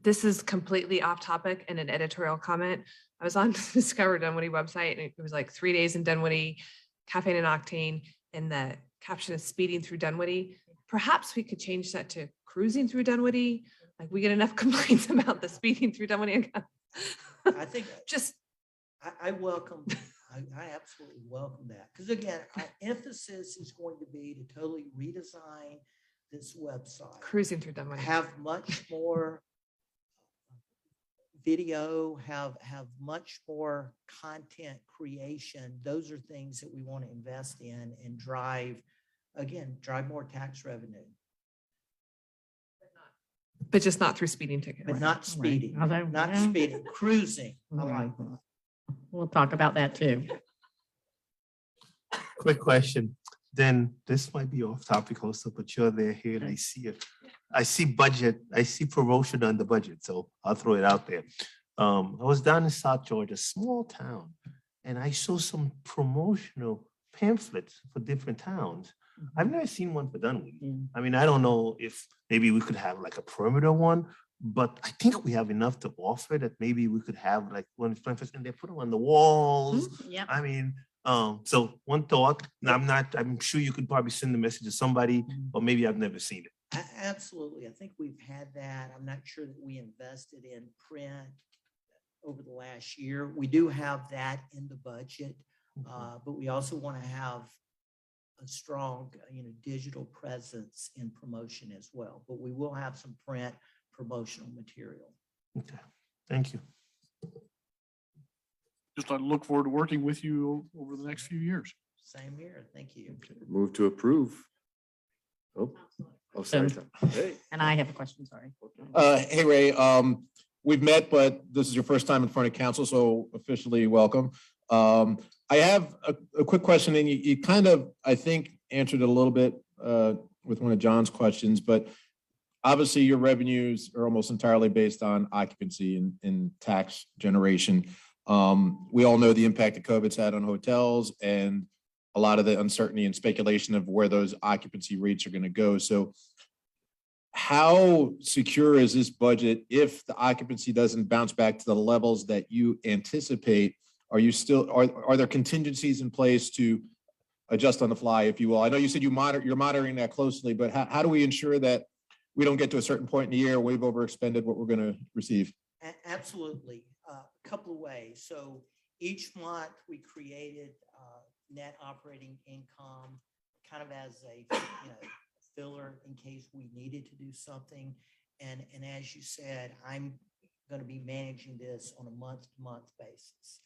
This is completely off topic and an editorial comment. I was on the Discover Dunwoody website and it was like 3 days in Dunwoody, caffeine and octane, and the caption is speeding through Dunwoody. Perhaps we could change that to cruising through Dunwoody. Like we get enough complaints about the speeding through Dunwoody. I think Just, I welcome, I absolutely welcome that. Because again, our emphasis is going to be to totally redesign this website. cruising through Dunwoody. Have much more video, have much more content creation. Those are things that we want to invest in and drive more tax revenue. But just not through speeding tickets. But not speeding, Although, not yeah. speeding, cruising. I like that. We'll talk about that too. Quick question. Then this might be off topic also, but you're there here and I see it. I see budget, I see promotion on the budget, so I'll throw it out there. I was down in South Georgia, small town, and I saw some promotional pamphlets for different towns. I've never seen one for Dunwoody. I mean, I don't know if maybe we could have like a perimeter one, but I think we have enough to offer that maybe we could have like one pamphlets and they put them on the walls. Yep. I mean, so one thought, and I'm sure you could probably send the message to somebody, but maybe I've never seen it. Absolutely. I think we've had that. I'm not sure that we invested in print over the last year. We do have that in the budget, but we also want to have a strong, digital presence in promotion as well. But we will have some print promotional material. Okay, thank you. Just I look forward to working with you over the next few years. Same here. Thank you. Move to approve. Oh, sorry. Hey. And I have a question, sorry. Hey, Ray, we've met, but this is your first time in front of council, so officially welcome. I have a quick question, and you kind of, I think, answered it a little bit with one of John's questions, but obviously your revenues are almost entirely based on occupancy and tax generation. We all know the impact that COVID's had on hotels and a lot of the uncertainty and speculation of where those occupancy rates are going to go. So how secure is this budget if the occupancy doesn't bounce back to the levels that you anticipate? Are you still, are there contingencies in place to adjust on the fly, if you will? I know you said you're monitoring that closely, but how do we ensure that we don't get to a certain point in the year, we've overexpended what we're going to receive? Absolutely. A couple of ways. So each month we created net operating income kind of as a filler in case we needed to do something. And as you said, I'm going to be managing this on a month-to-month basis.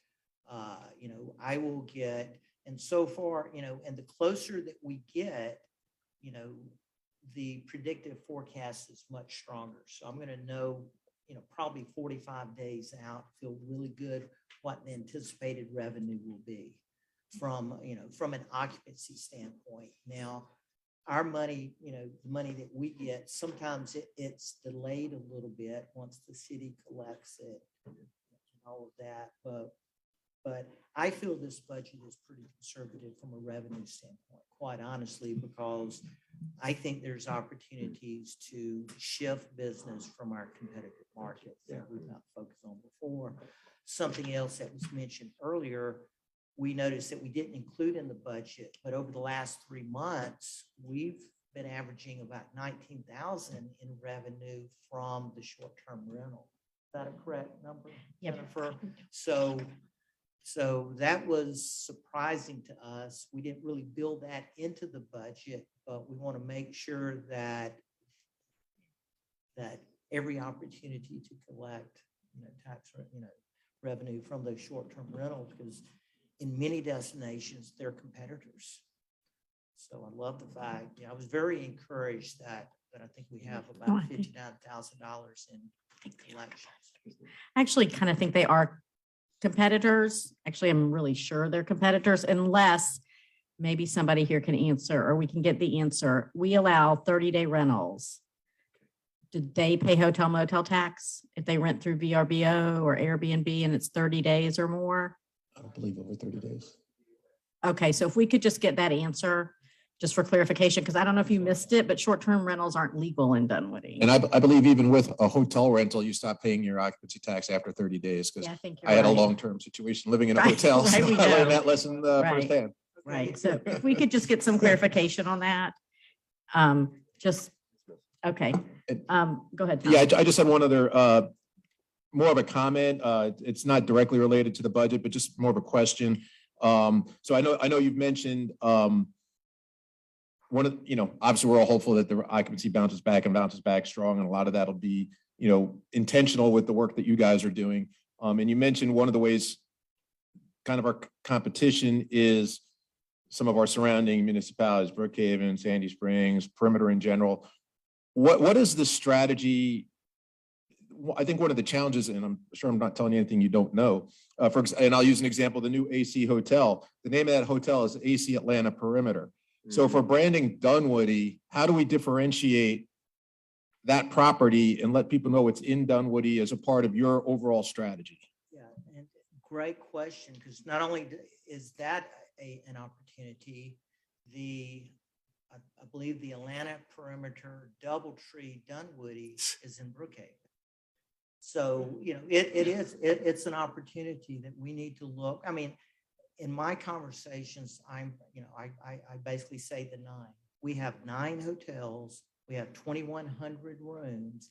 I will get, and so far, and the closer that we get, the predictive forecast is much stronger. So I'm going to know, probably 45 days out, feel really good what the anticipated revenue will be from an occupancy standpoint. Now, our money, the money that we get, sometimes it's delayed a little bit once the city collects it and all of that. But I feel this budget is pretty conservative from a revenue standpoint, quite honestly, because I think there's opportunities to shift business from our competitive market that we've not focused on before. Something else that was mentioned earlier, we noticed that we didn't include in the budget, but over the last 3 months, we've been averaging about 19,000 in revenue from the short-term rental. Is that a correct number? Yep. Jennifer? So that was surprising to us. We didn't really build that into the budget, but we want to make sure that every opportunity to collect, tax, revenue from those short-term rentals, because in many destinations, they're competitors. So I love the fact, I was very encouraged that I think we have about $59,000 in collections. I actually kind of think they are competitors. Actually, I'm really sure they're competitors, unless maybe somebody here can answer, or we can get the answer. We allow 30-day rentals. did they pay hotel motel tax if they rent through VRBO or Airbnb and it's 30 days or more? I don't believe over 30 days. Okay, so if we could just get that answer, just for clarification, because I don't know if you missed it, but short-term rentals aren't legal in Dunwoody. And I believe even with a hotel rental, you stop paying your occupancy tax after 30 days because Yeah, I think you're I had a right. long-term situation living in a Right, hotel. right, So we I know. learned that lesson Right. firsthand. Right, so if we could just get some clarification on that. Just, okay, go ahead. Tom. Yeah, I just had one other, more of a comment. It's not directly related to the budget, but just more of a question. So I know you've mentioned, one of, obviously we're all hopeful that the occupancy bounces back and bounces back strong. And a lot of that'll be, intentional with the work that you guys are doing. And you mentioned one of the ways kind of our competition is some of our surrounding municipalities, Brookhaven, Sandy Springs, Perimeter in general. What is the strategy? I think one of the challenges, and I'm sure I'm not telling you anything you don't know, and I'll use an example, the new AC Hotel. The name of that hotel is AC Atlanta Perimeter. So for branding Dunwoody, how do we differentiate that property and let people know it's in Dunwoody as a part of your overall strategy? Yeah, and great question, because not only is that an opportunity, I believe the Atlanta Perimeter Doubletree Dunwoody is in Brookhaven. So, it's an opportunity that we need to look. I mean, in my conversations, I basically say the 9. We have 9 hotels. We have 2,100 rooms.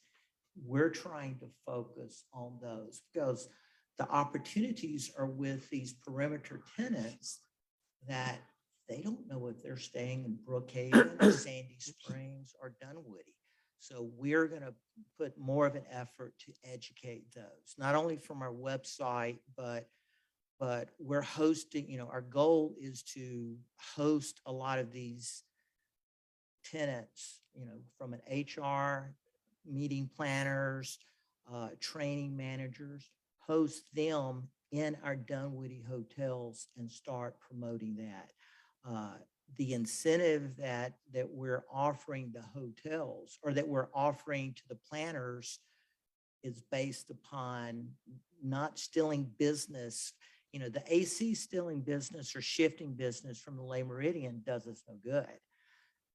We're trying to focus on those because the opportunities are with these perimeter tenants that they don't know if they're staying in Brookhaven or Sandy Springs or Dunwoody. So we're going to put more of an effort to educate those, not only from our website, but we're hosting, our goal is to host a lot of these tenants, from an HR, meeting planners, training managers, host them in our Dunwoody hotels and start promoting that. The incentive that we're offering the hotels or that we're offering to the planners is based upon not stealing business. The AC stealing business or shifting business from the Le Meridian does us no good.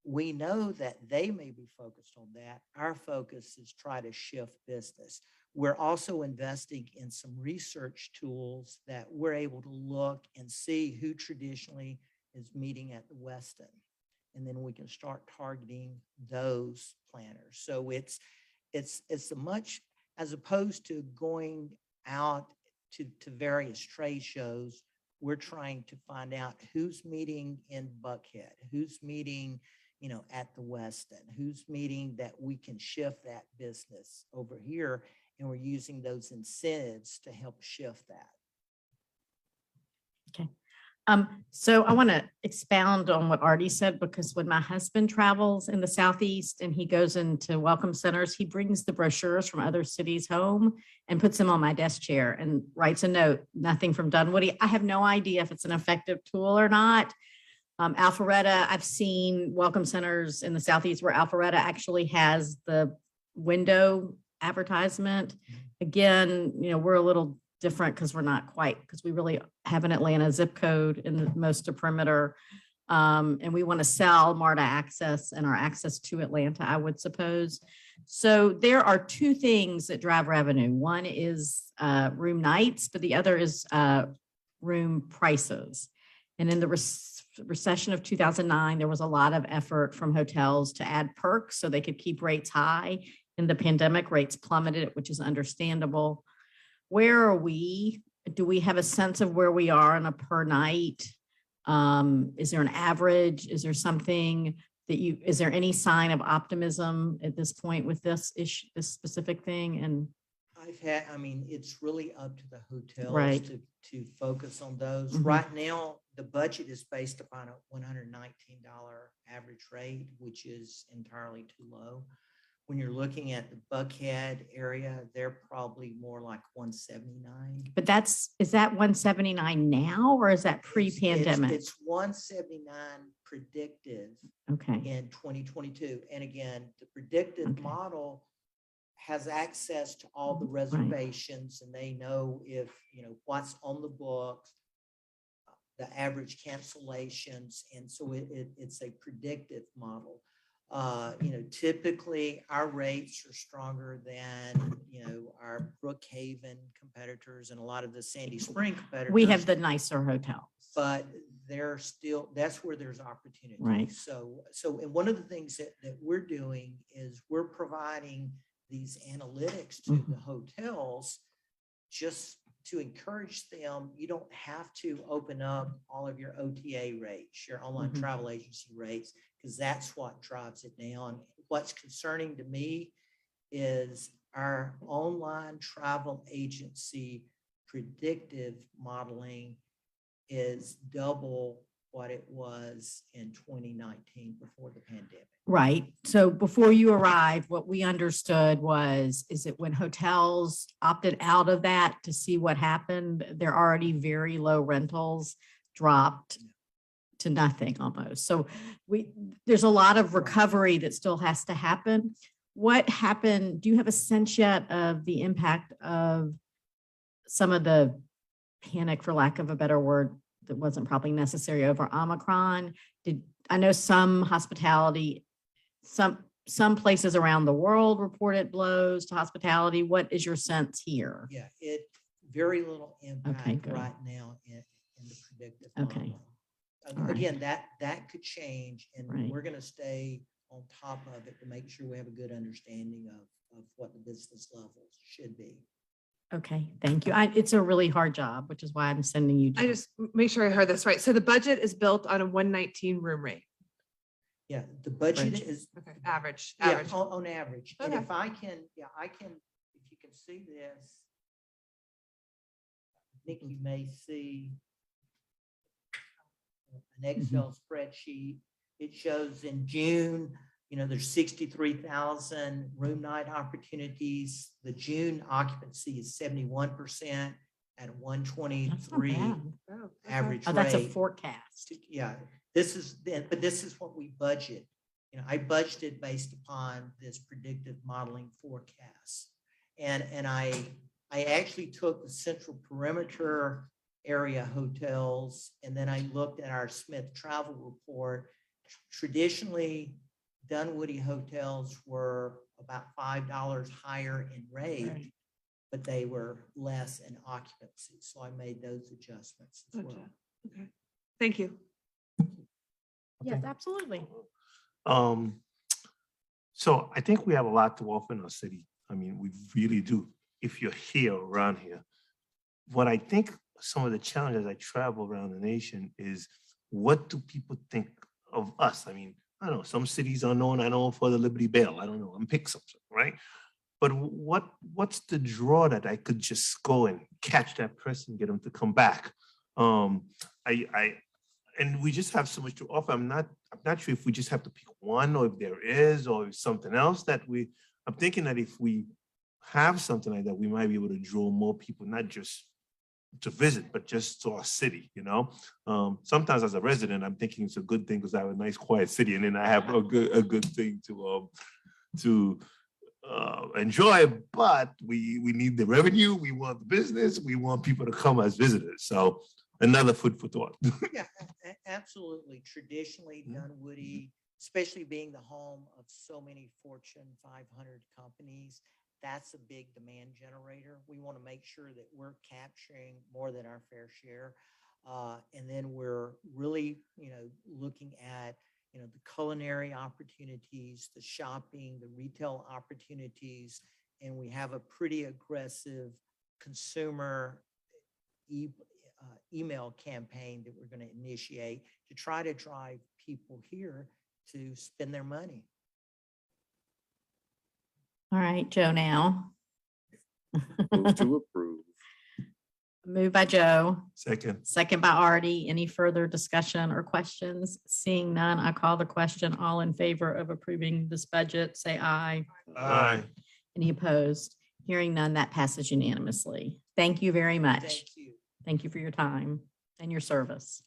We know that they may be focused on that. Our focus is try to shift business. We're also investing in some research tools that we're able to look and see who traditionally is meeting at the Westin. And then we can start targeting those planners. So it's a much, as opposed to going out to various trade shows, we're trying to find out who's meeting in Buckhead, who's meeting, at the Westin, who's meeting that we can shift that business over here. And we're using those incentives to help shift that. Okay. So I want to expound on what Artie said, because when my husband travels in the Southeast and he goes into welcome centers, he brings the brochures from other cities home and puts them on my desk chair and writes a note, nothing from Dunwoody. I have no idea if it's an effective tool or not. Alpharetta, I've seen welcome centers in the Southeast where Alpharetta actually has the window advertisement. Again, we're a little different because we're not quite, because we really have an Atlanta zip code in the most of perimeter. And we want to sell MARTA access and our access to Atlanta, I would suppose. So there are 2 things that drive revenue. One is room nights, but the other is room prices. And in the recession of 2009, there was a lot of effort from hotels to add perks so they could keep rates high. In the pandemic, rates plummeted, which is understandable. Where are we? Do we have a sense of where we are on a per night? Is there an average? Is there something that is there any sign of optimism at this point with this issue, this specific thing? And it's really up to the hotels Right. to focus on those. Mhm. Right now, the budget is based upon a $119 average rate, which is entirely too low. When you're looking at the Buckhead area, they're probably more like 179. but is that 179 now, or is that pre-pandemic? It's 179 predictive Okay. in 2022. And again, the predictive model has access to all the reservations and they know if, what's on the books, the average cancellations. And so it's a predictive model. Typically our rates are stronger than, our Brookhaven competitors and a lot of the Sandy Spring competitors. We have the nicer hotels. But they're still, that's where there's opportunity. Right. So and one of the things that we're doing is we're providing these analytics to the hotels just to encourage them. You don't have to open up all of your OTA rates, your online travel agency rates, because that's what drives it down. What's concerning to me is our online travel agency predictive modeling is double what it was in 2019 before the pandemic. Right. So before you arrived, what we understood is it when hotels opted out of that to see what happened, their already very low rentals dropped to nothing almost. So there's a lot of recovery that still has to happen. What happened? Do you have a sense yet of the impact of some of the panic, for lack of a better word, that wasn't probably necessary over Omicron? I know some hospitality, some places around the world reported blows to hospitality. What is your sense here? Yeah, very little impact good. right now in the predictive Okay. model. All right. Again, that could change, and Right. we're going to stay on top of it to make sure we have a good understanding of what the business levels should be. Okay, thank you. It's a really hard job, which is why I'm sending you. I just make sure I heard this right. So the budget is built on a 119 room rate. Yeah, the budget Right. is Okay, average. yeah, on average. And Okay. if I can, if you can see this, I think you may see an Excel spreadsheet. It shows in June, there's 63,000 room night opportunities. The June occupancy is 71% at 123 average Oh, that's a rate. forecast. Yeah, this is what we budget. I budgeted based upon this predictive modeling forecast. And I actually took the central perimeter area hotels, and then I looked at our Smith travel report. Traditionally, Dunwoody hotels were about $5 higher in rate, but they were less in occupancy. So I made those adjustments as well. Okay, thank you. Yes, absolutely. So I think we have a lot to offer in our city. I mean, we really do, if you're here, around here. What I think some of the challenges I travel around the nation is, what do people think of us? I mean, I don't know, some cities are known, I know, for the Liberty Bell. I don't know, I'm pick something, right? But what's the draw that I could just go and catch that person, get them to come back? And we just have so much to offer. I'm not sure if we just have to pick one, or if there is, or if something else that I'm thinking that if we have something like that, we might be able to draw more people, not just to visit, but just to our city, Sometimes as a resident, I'm thinking it's a good thing because I have a nice quiet city, and then I have a good thing to enjoy, but we need the revenue, we want the business, we want people to come as visitors. So another food for thought. Yeah, absolutely. Traditionally, Dunwoody, especially being the home of so many Fortune 500 companies, that's a big demand generator. We want to make sure that we're capturing more than our fair share. And then we're really, looking at, the culinary opportunities, the shopping, the retail opportunities, and we have a pretty aggressive consumer email campaign that we're going to initiate to try to drive people here to spend their money. All right, Joe now. Move to approve. Moved by Joe, Second. second by Artie. Any further discussion or questions? Seeing none, I call the question. All in favor of approving this budget, say aye. Aye. Any opposed? Hearing none, that passes unanimously. Thank you very much. Thank you. Thank you for your time and your service.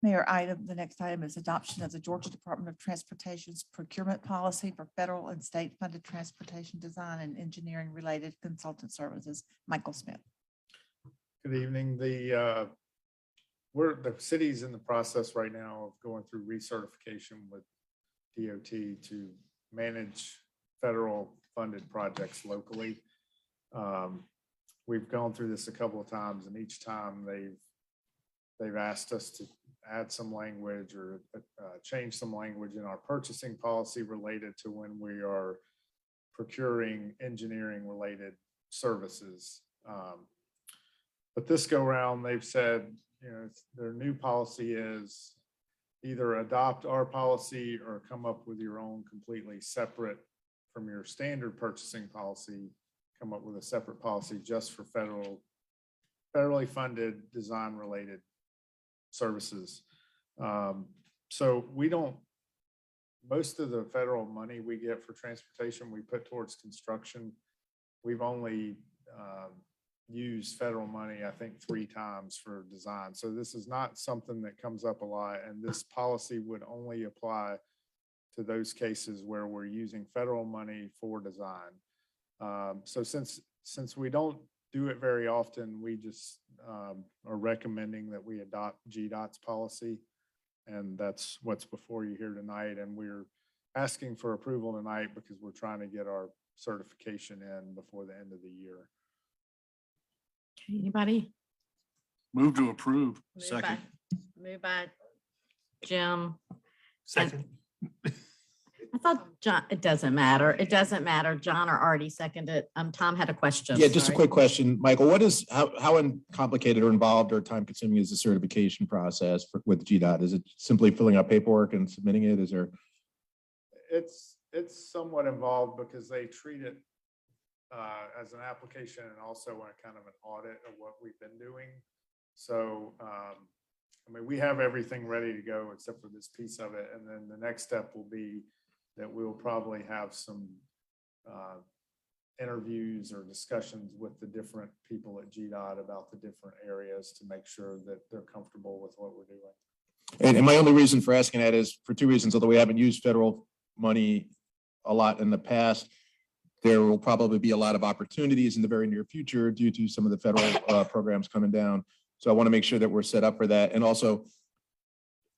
Mayor, the next item is adoption of the Georgia Department of Transportation's procurement policy for federal and state funded transportation design and engineering related consultant services. Michael Smith. Good evening. The city's in the process right now of going through recertification with DOT to manage federal funded projects locally. We've gone through this a couple of times, and each time they've asked us to add some language or change some language in our purchasing policy related to when we are procuring engineering related services. But this go round, they've said, their new policy is either adopt our policy or come up with your own completely separate from your standard purchasing policy, come up with a separate policy just for federally funded design related services. So most of the federal money we get for transportation, we put towards construction. We've only used federal money, I think, 3 times for design. So this is not something that comes up a lot. And this policy would only apply to those cases where we're using federal money for design. So since we don't do it very often, we just are recommending that we adopt GDOT's policy. And that's what's before you here tonight. And we're asking for approval tonight because we're trying to get our certification in before the end of the year. Okay, anybody? Move to approve. Second. Moved by Jim. Second. I thought John, it doesn't matter. It doesn't matter. John or Artie seconded. Tom had a question. Yeah, just a Sorry. quick question. Michael, how complicated or involved or time consuming is the certification process with GDOT? Is it simply filling out paperwork and submitting it? Is there? It's somewhat involved because they treat it as an application and also a kind of an audit of what we've been doing. So, I mean, we have everything ready to go except for this piece of it. And then the next step will be that we'll probably have some interviews or discussions with the different people at GDOT about the different areas to make sure that they're comfortable with what we're doing. And my only reason for asking that is for 2 reasons. Although we haven't used federal money a lot in the past, there will probably be a lot of opportunities in the very near future due to some of the federal programs coming down. So I want to make sure that we're set up for that. And also,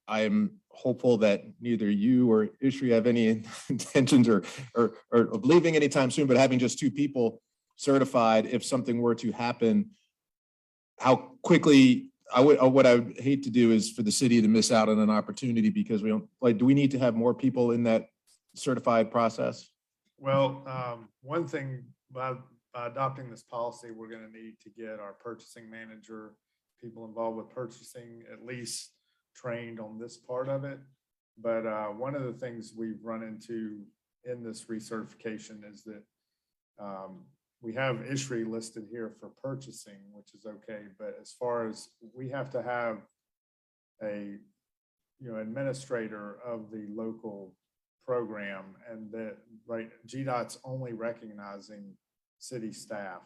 I am hopeful that neither you or Ishri have any intentions or of leaving anytime soon, but having just 2 people certified, if something were to happen, how quickly what I would hate to do is for the city to miss out on an opportunity because we don't, like, do we need to have more people in that certified process? Well, one thing by adopting this policy, we're going to need to get our purchasing manager, people involved with purchasing, at least trained on this part of it. But one of the things we've run into in this recertification is that we have Ishri listed here for purchasing, which is okay. But as far as we have to have a administrator of the local program, and that GDOT's only recognizing city staff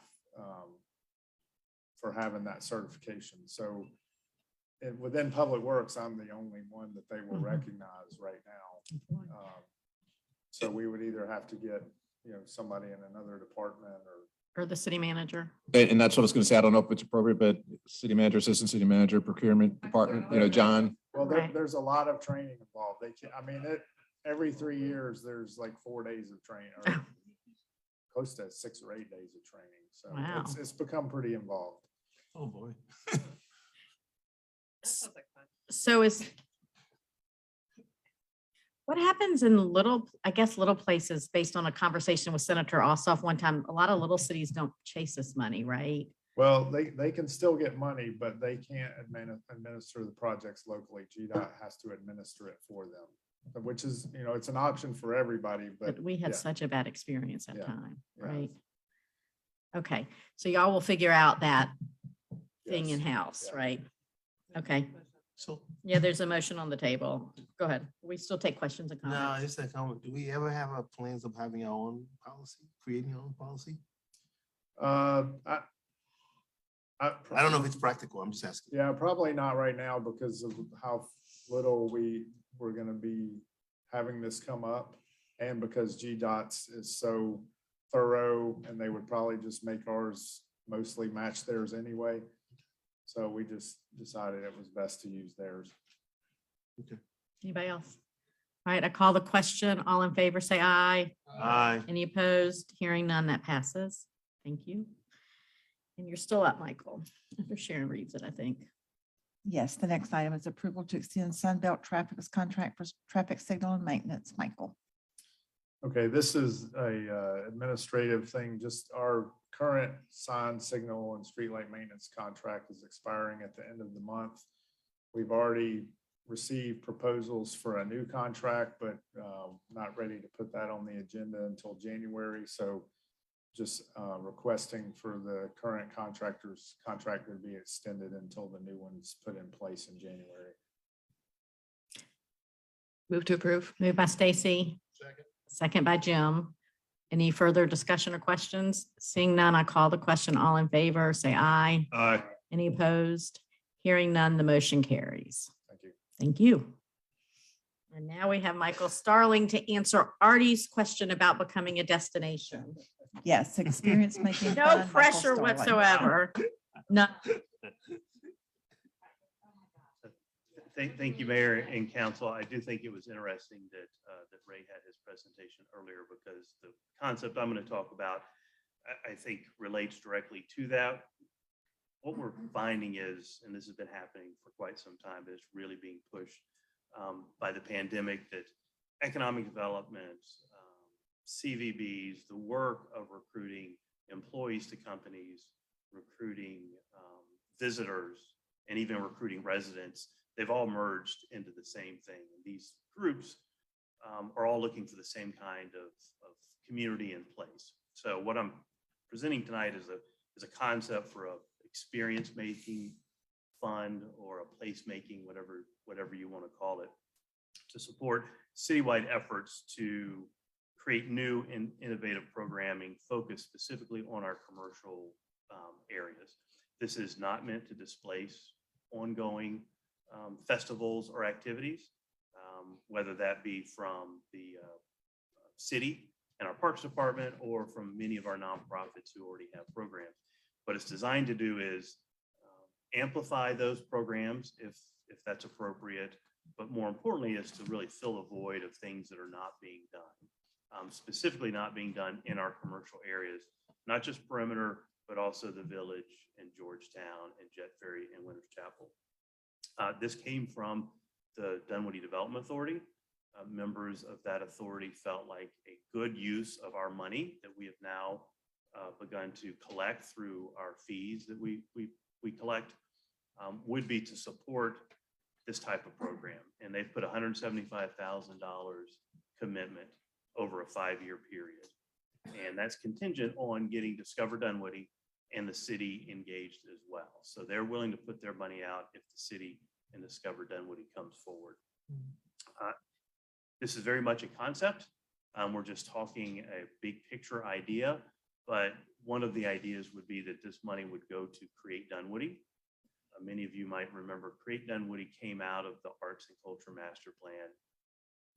for having that certification. So within Public Works, I'm the only one that they will recognize right now. So we would either have to get somebody in another department Or the city manager. And that's what I was going to say. I don't know if it's appropriate, but city manager, assistant city manager, procurement department, John. Well, there's a lot of training involved. Every 3 years, there's like 4 days of training, or close to 6 or 8 days of training. So Wow. it's become pretty involved. Oh, boy. So what happens in little places based on a conversation with Senator Ossoff one time? A lot of little cities don't chase this money, right? Well, they can still get money, but they can't administer the projects locally. GDOT has to administer it for them, which is, it's an option for everybody, But we had yeah. such a bad experience that Yeah. time, Yeah. right? Okay, so y'all will figure out that thing Yes. in-house, Yeah. right? Okay, So, yeah, there's a motion on the table. Go ahead. We still take questions and no, comments. it's like, do we ever have a plans of having our own policy, creating our own policy? I I don't know if it's practical. I'm just asking. Yeah, probably not right now because of how little we're gonna be having this come up, and because GDOT's is so thorough, and they would probably just make ours mostly match theirs anyway. So we just decided it was best to use theirs. Anybody else? All right, I call the question. All in favor, say aye. Aye. Any opposed? Hearing none, that passes. Thank you. And you're still up, Michael, after Sharon reads it, I think. Yes, the next item is approval to extend Sunbelt Traffic's contract for traffic signal and maintenance. Michael. Okay, this is a administrative thing. Just our current sign, signal, and streetlight maintenance contract is expiring at the end of the month. We've already received proposals for a new contract, but not ready to put that on the agenda until January. So just requesting for the current contractor's contract to be extended until the new one's put in place in January. Move to approve. Moved by Stacy. Second by Jim. Any further discussion or questions? Seeing none, I call the question. All in favor, say aye. Aye. Any opposed? Hearing none, the motion carries. Thank you. Thank you. And now we have Michael Starling to answer Artie's question about becoming a destination. Yes, experience making. No fun, Michael pressure Starling. whatsoever. No. Thank you, Mayor and Council. I do think it was interesting that Ray had his presentation earlier, because the concept I'm going to talk about, I think relates directly to that. What we're finding is, and this has been happening for quite some time, but it's really being pushed by the pandemic, that economic development, CVBs, the work of recruiting employees to companies, recruiting visitors, and even recruiting residents, they've all merged into the same thing. And these groups are all looking for the same kind of community in place. So what I'm presenting tonight is a concept for a experience making fund, or a place making, whatever you want to call it, to support citywide efforts to create new and innovative programming focused specifically on our commercial areas. This is not meant to displace ongoing festivals or activities, whether that be from the city and our Parks Department, or from many of our nonprofits who already have programs. What it's designed to do is amplify those programs if that's appropriate, but more importantly is to really fill a void of things that are not being done, specifically not being done in our commercial areas, not just perimeter, but also the Village and Georgetown and Jet Ferry and Winters Chapel. This came from the Dunwoody Development Authority. Members of that authority felt like a good use of our money that we have now begun to collect through our fees that we collect would be to support this type of program. And they've put $175,000 commitment over a 5-year period. And that's contingent on getting Discover Dunwoody and the city engaged as well. So they're willing to put their money out if the city and Discover Dunwoody comes forward. This is very much a concept. We're just talking a big picture idea, but one of the ideas would be that this money would go to Create Dunwoody. Many of you might remember Create Dunwoody came out of the Arts and Culture Master Plan.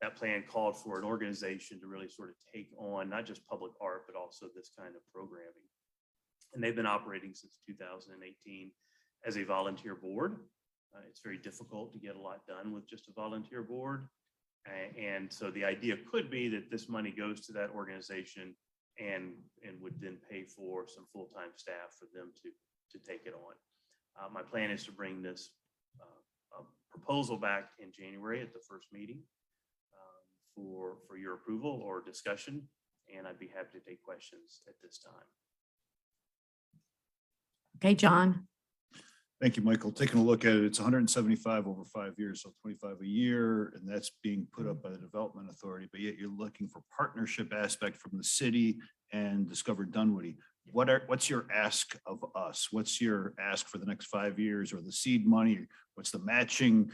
That plan called for an organization to really sort of take on not just public art, but also this kind of programming. And they've been operating since 2018 as a volunteer board. It's very difficult to get a lot done with just a volunteer board. And so the idea could be that this money goes to that organization and would then pay for some full-time staff for them to take it on. My plan is to bring this proposal back in January at the first meeting for your approval or discussion, and I'd be happy to take questions at this time. Okay, John. Thank you, Michael. Taking a look at it, it's 175 over 5 years, so 25 a year, and that's being put up by the Development Authority, but yet you're looking for partnership aspect from the city and Discover Dunwoody. What's your ask of us? What's your ask for the next 5 years, or the seed money? What's the matching?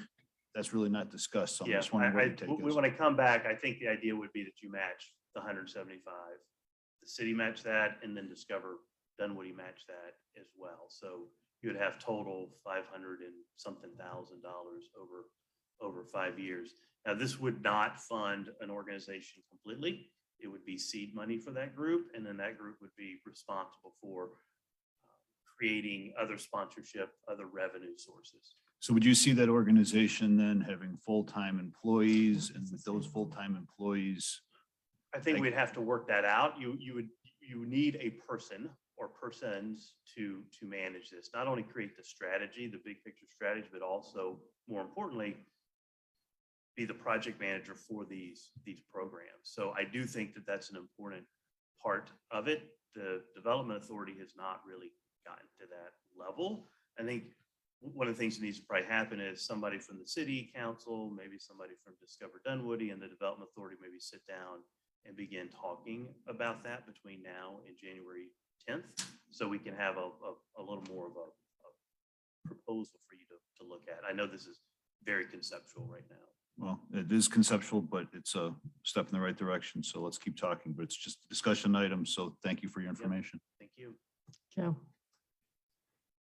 That's really not discussed. So I'm just wondering where you take us. When I come back, I think the idea would be that you match the 175. The city match that, and then Discover Dunwoody match that as well. So you would have total $500 and something thousand over 5 years. Now, this would not fund an organization completely. It would be seed money for that group, and then that group would be responsible for creating other sponsorship, other revenue sources. So would you see that organization then having full-time employees, and with those full-time employees? I think we'd have to work that out. You need a person or persons to manage this, not only create the strategy, the big picture strategy, but also, more importantly, be the project manager for these programs. So I do think that that's an important part of it. The Development Authority has not really gotten to that level. I think one of the things that needs to probably happen is somebody from the city council, maybe somebody from Discover Dunwoody and the Development Authority maybe sit down and begin talking about that between now and January 10th. So we can have a little more of a proposal for you to look at. I know this is very conceptual right now. Well, it is conceptual, but it's a step in the right direction. So let's keep talking, but it's just a discussion item. So thank you for your information. Thank you. Joe.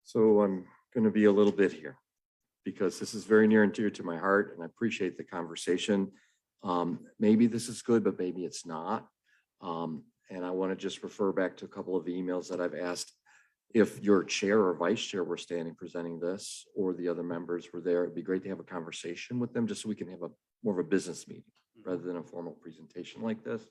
So I'm going to be a little bit here because this is very near and dear to my heart, and I appreciate the conversation. Maybe this is good, but maybe it's not. And I want to just refer back to a couple of emails that I've asked if your chair or vice chair were standing presenting this, or the other members were there. It'd be great to have a conversation with them just so we can have a more of a business meeting rather than a formal presentation like this.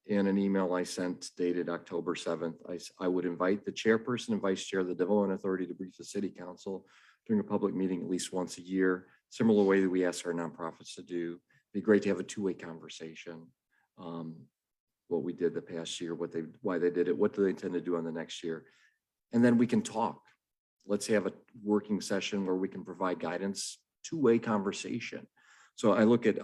In an email I sent dated October 7th, I would invite the chairperson and vice chair of the Development Authority to brief the city council during a public meeting at least once a year, similar way that we ask our nonprofits to do. It'd be great to have a two-way conversation. What we did the past year, why they did it, what do they intend to do on the next year? And then we can talk. Let's have a working session where we can provide guidance, two-way conversation. So I look at,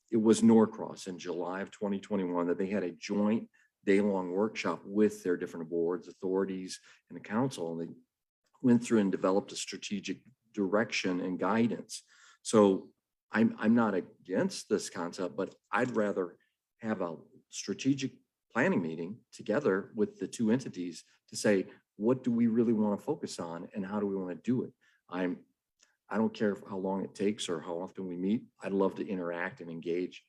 it was Norcross in July of 2021 that they had a joint day-long workshop with their different boards, authorities, and the council, and they went through and developed a strategic direction and guidance. So I'm not against this concept, but I'd rather have a strategic planning meeting together with the two entities to say, what do we really want to focus on and how do we want to do it? I don't care how long it takes or how often we meet. I'd love to interact and engage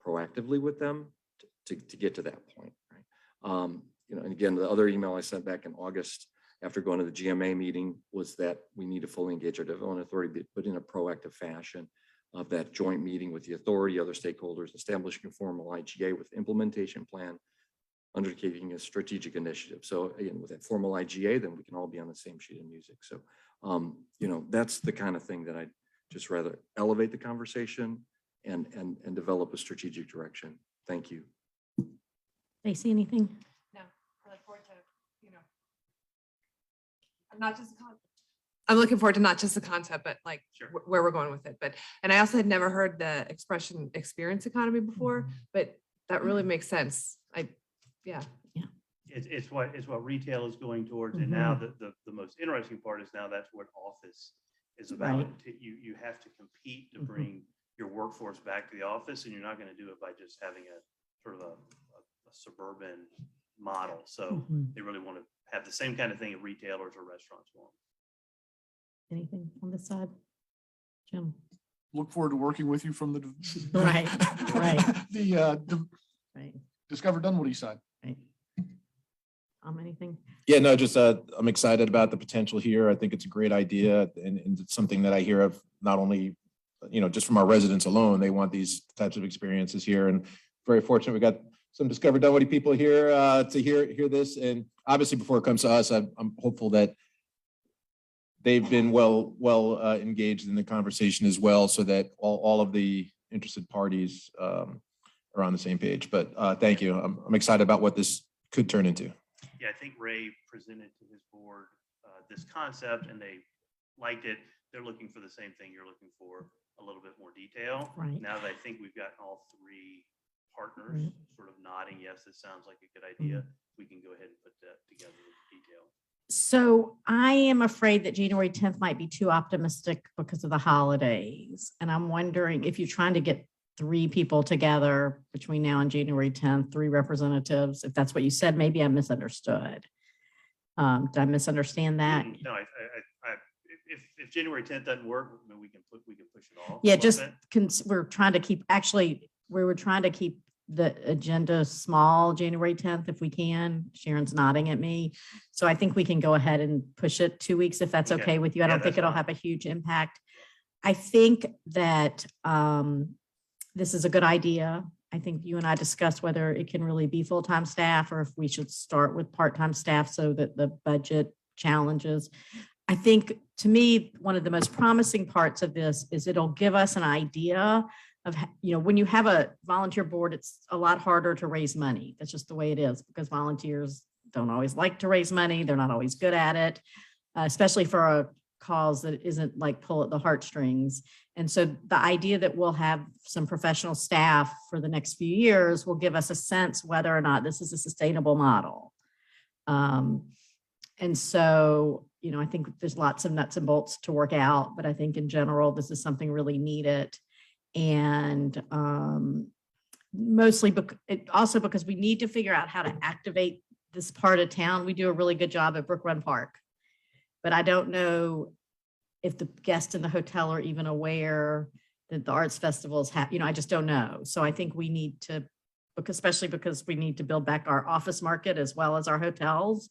proactively with them to get to that point. Right? And again, the other email I sent back in August after going to the GMA meeting was that we need to fully engage our Development Authority, but in a proactive fashion. Of that joint meeting with the authority, other stakeholders, establishing a formal IGA with implementation plan, undertaking a strategic initiative. So again, with that formal IGA, then we can all be on the same sheet of music. So, that's the kind of thing that I'd just rather elevate the conversation and develop a strategic direction. Thank you. Stacey, anything? No, I look forward to, I'm looking forward to not just the concept, but like where we're going with it. And I also had never heard the expression experience economy before, but that really makes sense. It's what retail is going towards. And now the most interesting part is now that's what office is about. Right. You have to compete to bring your workforce back to the office, and you're not going to do it by just having a sort of a suburban model. So they really want to have the same kind of thing that retailers or restaurants want. Anything on this side? Jim? Look forward to working with you from the Right. the Discover Dunwoody side. Right. Anything? Yeah, no, just I'm excited about the potential here. I think it's a great idea, and it's something that I hear of not only, just from our residents alone. They want these types of experiences here, and very fortunate we got some Discover Dunwoody people here to hear this. And obviously, before it comes to us, I'm hopeful that they've been well engaged in the conversation as well, so that all of the interested parties are on the same page. But thank you. I'm excited about what this could turn into. Yeah, I think Ray presented to his board this concept, and they liked it. They're looking for the same thing you're looking for, a little bit more detail. Right. Now that I think we've gotten all three partners sort of nodding, yes, this sounds like a good idea, we can go ahead and put that together with detail. So I am afraid that January 10th might be too optimistic because of the holidays. And I'm wondering if you're trying to get 3 people together between now and January 10th, 3 representatives, if that's what you said, maybe I misunderstood. Did I misunderstand that? No, if January 10th doesn't work, then we can push it off. a Yeah, little just, bit. we're trying to keep, actually, we were trying to keep the agenda small January 10th if we can. Sharon's nodding at me. So I think we can go ahead and push it 2 weeks if that's Okay. okay with you. I Yeah, don't think that's it'll fine. have a huge impact. I think that this is a good idea. I think you and I discussed whether it can really be full-time staff or if we should start with part-time staff so that the budget challenges. I think, to me, one of the most promising parts of this is it'll give us an idea of, when you have a volunteer board, it's a lot harder to raise money. That's just the way it is, because volunteers don't always like to raise money. They're not always good at it, especially for a cause that isn't like pull at the heartstrings. And so the idea that we'll have some professional staff for the next few years will give us a sense whether or not this is a sustainable model. And so, I think there's lots of nuts and bolts to work out, but I think in general, this is something really needed. And mostly also because we need to figure out how to activate this part of town. We do a really good job at Brook Run Park, but I don't know if the guests in the hotel are even aware that the arts festivals have, I just don't know. So I think we need to, especially because we need to build back our office market as well as our hotels.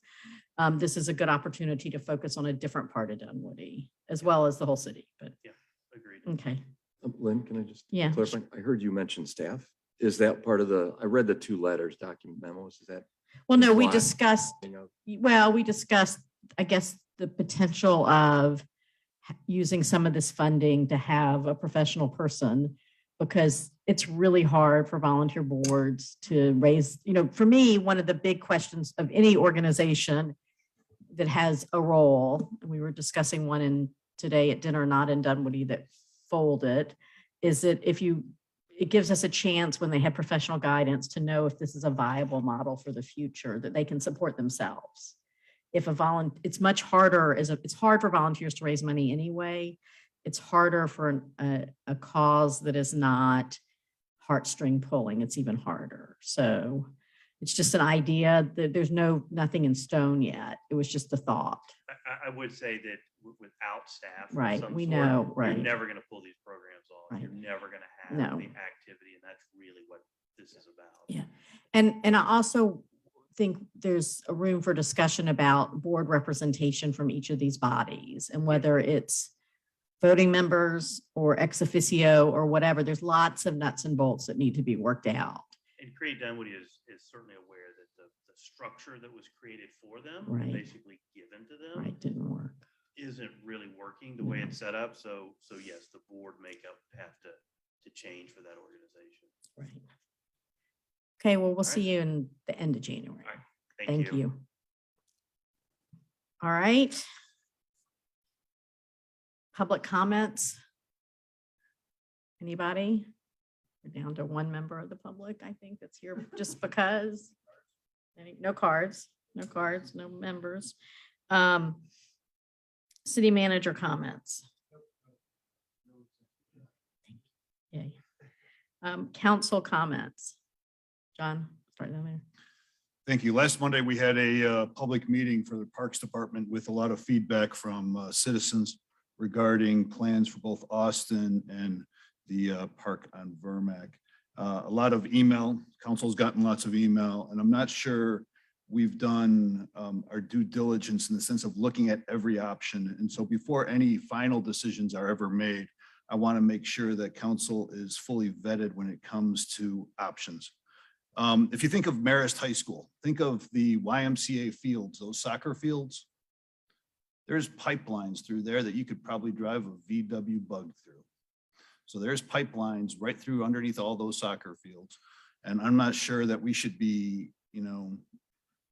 This is a good opportunity to focus on a different part of Dunwoody as well as the whole city, but. Yeah, agreed. Okay. Lynn, can I just Yeah. clarify? I heard you mention staff. Is that part of I read the 2 letters, document memos, is that? Well, no, we implied? discussed, You know, we discussed, I guess, the potential of using some of this funding to have a professional person, because it's really hard for volunteer boards to raise, for me, one of the big questions of any organization that has a role, and we were discussing one today at dinner, not in Dunwoody, that folded, is that it gives us a chance when they have professional guidance to know if this is a viable model for the future, that they can support themselves. If it's much harder, it's hard for volunteers to raise money anyway. It's harder for a cause that is not heartstring pulling. It's even harder. So it's just an idea that there's nothing in stone yet. It was just a thought. I would say that without staff. of Right, some we sort, know, right. You're never going to pull these programs off. Right. You're never going to have No. the activity, and that's really what this is about. Yeah. And I also think there's a room for discussion about board representation from each of these bodies, and whether it's voting members or ex officio or whatever. There's lots of nuts and bolts that need to be worked out. And Create Dunwoody is certainly aware that the structure that was created for them, Right. basically given to them, Right, didn't work. isn't really working the way it's set up. So yes, the board makeup have to change for that organization. Right. Okay, well, we'll All see right. you in the end of January. All right. Thank you. All right. Public comments? Anybody? We're down to one member of the public, I think, that's here just because. No cards, no members. City manager comments. Yay. Council comments. John, start down there. Thank you. Last Monday, we had a public meeting for the Parks Department with a lot of feedback from citizens regarding plans for both Austin and the park on Vermac. A lot of email, council's gotten lots of email, and I'm not sure we've done our due diligence in the sense of looking at every option. And so before any final decisions are ever made, I want to make sure that council is fully vetted when it comes to options. If you think of Marist High School, think of the YMCA fields, those soccer fields. There's pipelines through there that you could probably drive a VW bug through. So there's pipelines right through underneath all those soccer fields. And I'm not sure that we should be,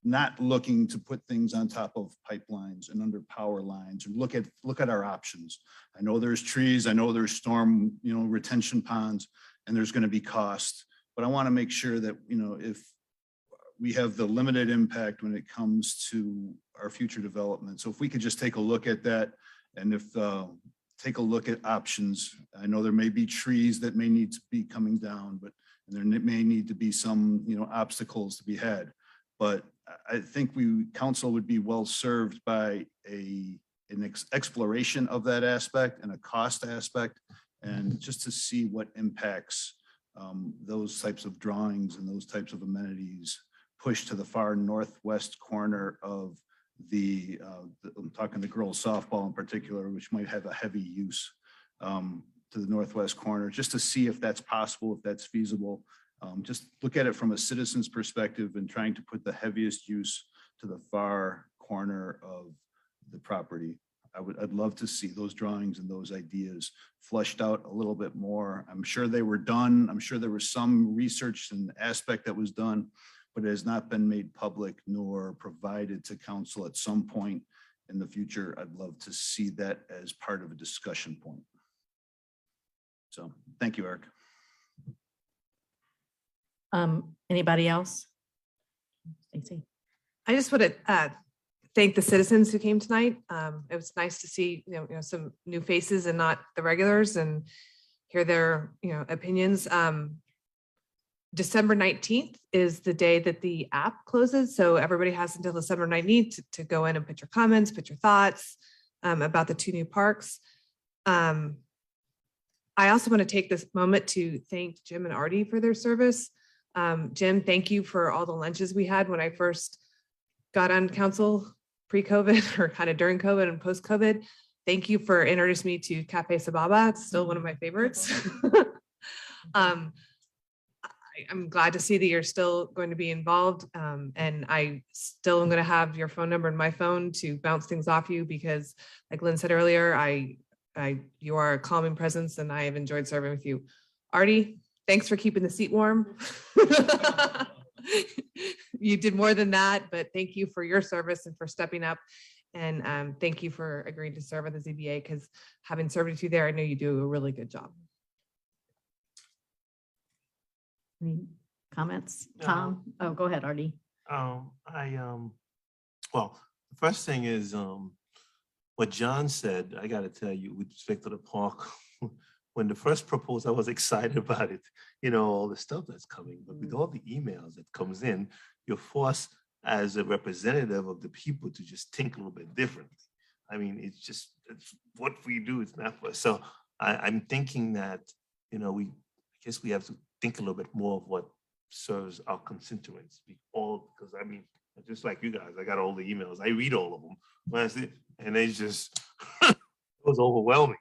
not looking to put things on top of pipelines and under power lines, and look at our options. I know there's trees, I know there's storm, retention ponds, and there's going to be cost. But I want to make sure that, if we have the limited impact when it comes to our future development. So if we could just take a look at that, and take a look at options. I know there may be trees that may need to be coming down, but there may need to be some, obstacles to be had. But I think council would be well served by a an exploration of that aspect and a cost aspect, and just to see what impacts those types of drawings and those types of amenities push to the far northwest corner of I'm talking the girls softball in particular, which might have a heavy use to the northwest corner, just to see if that's possible, if that's feasible. Just look at it from a citizen's perspective and trying to put the heaviest use to the far corner of the property. I'd love to see those drawings and those ideas fleshed out a little bit more. I'm sure they were done. I'm sure there was some research and aspect that was done, but it has not been made public nor provided to council at some point in the future. I'd love to see that as part of a discussion point. So thank you, Eric. Anybody else? Stacey? I just want to thank the citizens who came tonight. It was nice to see, some new faces and not the regulars, and hear their, opinions. December 19th is the day that the app closes. So everybody has until December 19th to go in and put your comments, put your thoughts about the 2 new parks. I also want to take this moment to thank Jim and Artie for their service. Jim, thank you for all the lunches we had when I first got on council pre-COVID, or kind of during COVID and post-COVID. Thank you for introducing me to Cafe Sababa. It's still one of my favorites. I'm glad to see that you're still going to be involved. And I still am going to have your phone number in my phone to bounce things off you, because like Lynn said earlier, you are a calming presence and I have enjoyed serving with you. Artie, thanks for keeping the seat warm. You did more than that, but thank you for your service and for stepping up. And thank you for agreeing to serve at the ZBA, because having served with you there, I know you do a really good job. Any comments? Tom? Oh, go ahead, Artie. Well, the first thing is what John said. I got to tell you, with respect to the park, when the first proposal, I was excited about it, all the stuff that's coming, but with all the emails that comes in, you're forced as a representative of the people to just think a little bit differently. I mean, it's what we do. It's not for us. So I'm thinking that, I guess we have to think a little bit more of what serves our constituents. Because I mean, just like you guys, I got all the emails. I read all of them. And it's just, it was overwhelming,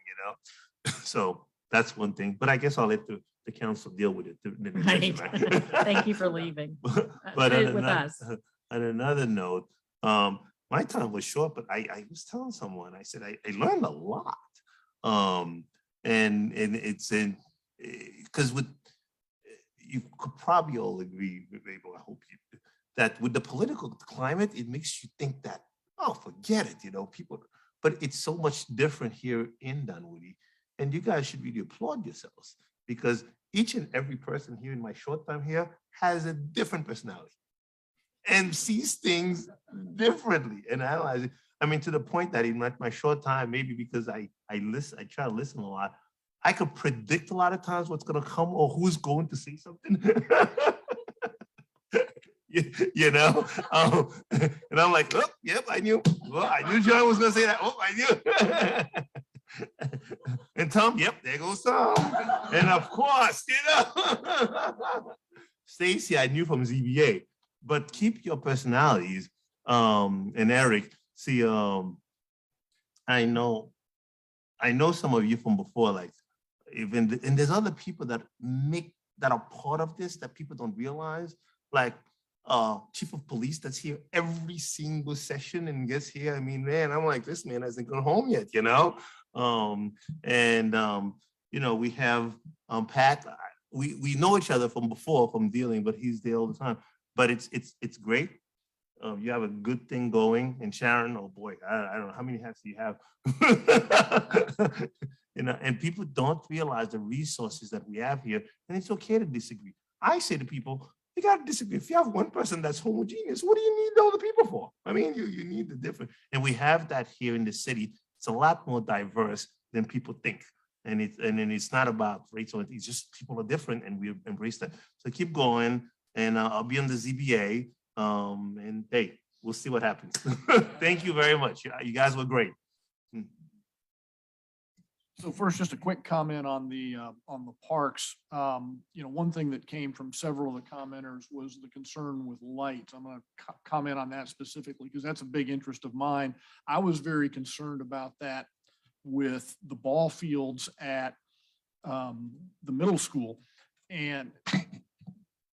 So that's one thing. But I guess I'll let the council deal with it. Right. Thank you for leaving. But with us. on another note, my time was short, but I was telling someone, I said, I learned a lot. And it's in, because you could probably all agree, Mabel, I hope you do, that with the political climate, it makes you think that, oh, forget it, people, but it's so much different here in Dunwoody. And you guys should really applaud yourselves, because each and every person here in my short time here has a different personality and sees things differently and analyze it. I mean, to the point that in my short time, maybe because I try to listen a lot, I could predict a lot of times what's going to come or who's going to say something. And I'm like, oh, yep, I knew. Well, I knew John was going to say that. Oh, I knew. And Tom, yep, there goes Tom. And of course, Stacey, I knew from ZBA. But keep your personalities. And Eric, see, I know some of you from before, like, and there's other people that are part of this that people don't realize, like chief of police that's here every single session and gets here. I mean, man, I'm like, this man hasn't gone home yet, we have Pat. We know each other from before, from dealing, but he's there all the time. But it's great. You have a good thing going. And Sharon, oh boy, I don't know how many hats do you have. And people don't realize the resources that we have here. And it's okay to disagree. I say to people, you got to disagree. If you have one person that's homogeneous, what do you need all the people for? I mean, you need the different. And we have that here in the city. It's a lot more diverse than people think. And it's not about race or anything. It's just people are different and we embrace that. So keep going. And I'll be on the ZBA. And hey, we'll see what happens. Thank you very much. You guys were great. So first, just a quick comment on the parks. One thing that came from several of the commenters was the concern with lights. I'm going to comment on that specifically because that's a big interest of mine. I was very concerned about that with the ball fields at the middle school. And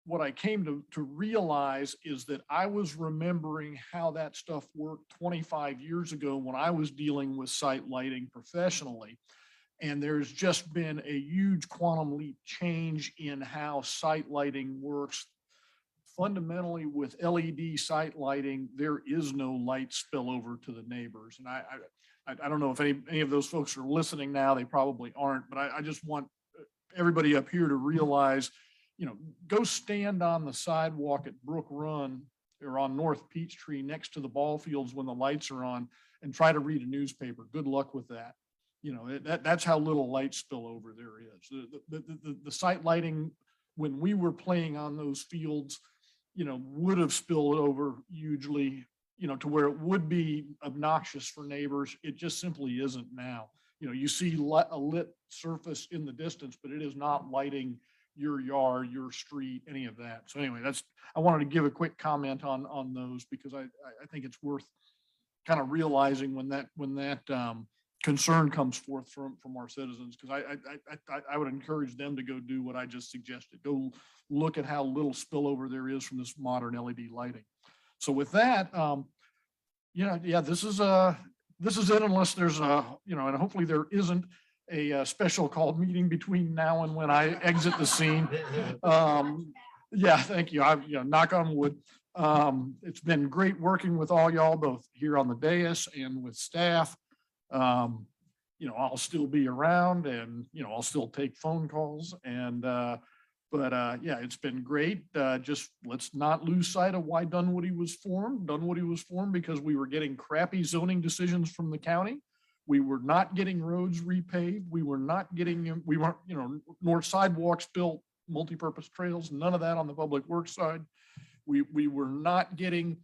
what I came to realize is that I was remembering how that stuff worked 25 years ago when I was dealing with site lighting professionally. And there's just been a huge quantum leap change in how site lighting works. Fundamentally, with LED site lighting, there is no light spillover to the neighbors. And I don't know if any of those folks are listening now, they probably aren't, but I just want everybody up here to realize, go stand on the sidewalk at Brook Run or on North Peachtree next to the ball fields when the lights are on and try to read a newspaper. Good luck with that. That's how little light spillover there is. The site lighting, when we were playing on those fields, would have spilled over hugely, to where it would be obnoxious for neighbors. It just simply isn't now. You see a lit surface in the distance, but it is not lighting your yard, your street, any of that. So anyway, I wanted to give a quick comment on those because I think it's worth kind of realizing when that concern comes forth from our citizens, because I would encourage them to go do what I just suggested. Go look at how little spillover there is from this modern LED lighting. So with that, this is it, unless there's and hopefully there isn't a special called meeting between now and when I exit the scene. Thank you. Knock on wood. It's been great working with all y'all, both here on the dais and with staff. I'll still be around and, I'll still take phone calls but it's been great. Just let's not lose sight of why Dunwoody was formed. Dunwoody was formed because we were getting crappy zoning decisions from the county. We were not getting roads repaved. We weren't, nor sidewalks built, multi-purpose trails, none of that on the public works side. We were not getting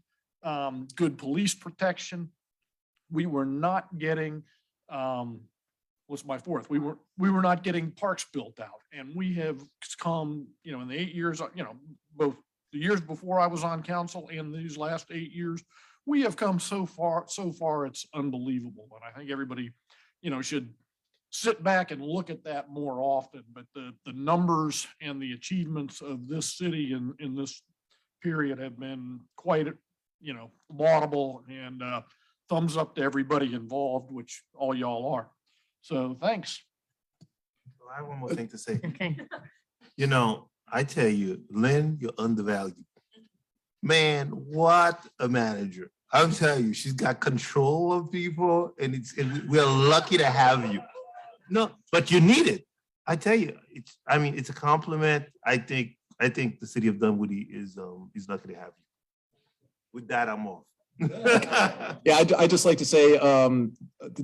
good police protection. We were not getting, what's my fourth? We were not getting parks built out. And we have come, in the 8 years, both the years before I was on council and these last 8 years, we have come so far, it's unbelievable. And I think everybody, should sit back and look at that more often. But the numbers and the achievements of this city in this period have been quite, laudable, and thumbs up to everybody involved, which all y'all are. So thanks. I have one more thing to say. Okay. I tell you, Lynn, you're undervalued. Man, what a manager. I'm telling you, she's got control of people, and we're lucky to have you. No, but you need it. I tell you, it's a compliment. I think the city of Dunwoody is lucky to have you. With that, I'm off. I'd just like to say, to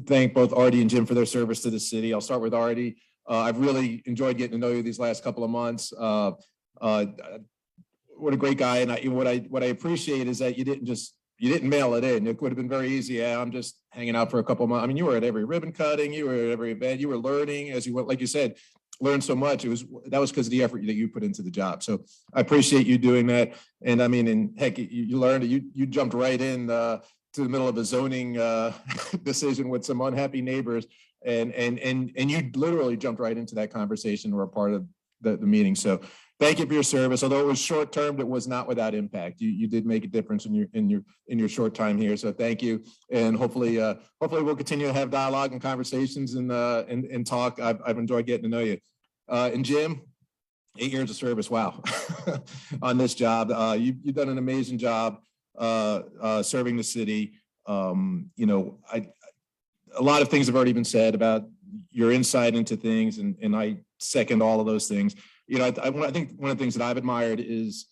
thank both Artie and Jim for their service to the city. I'll start with Artie. I've really enjoyed getting to know you these last couple of months. What a great guy. And what I appreciate is that you didn't mail it in. It would have been very easy. Yeah, I'm just hanging out for a couple of months. I mean, you were at every ribbon cutting, you were at every event, you were learning as you went, like you said, learned so much. That was because of the effort that you put into the job. So I appreciate you doing that. And I mean, and heck, you learned, you jumped right in to the middle of a zoning decision with some unhappy neighbors. And you literally jumped right into that conversation or a part of the meeting. So thank you for your service. Although it was short term, it was not without impact. You did make a difference in your short time here. So thank you. And hopefully we'll continue to have dialogue and conversations and talk. I've enjoyed getting to know you. And Jim, 8 years of service. Wow. On this job. You've done an amazing job serving the city. A lot of things have already been said about your insight into things, and I second all of those things. I think one of the things that I've admired is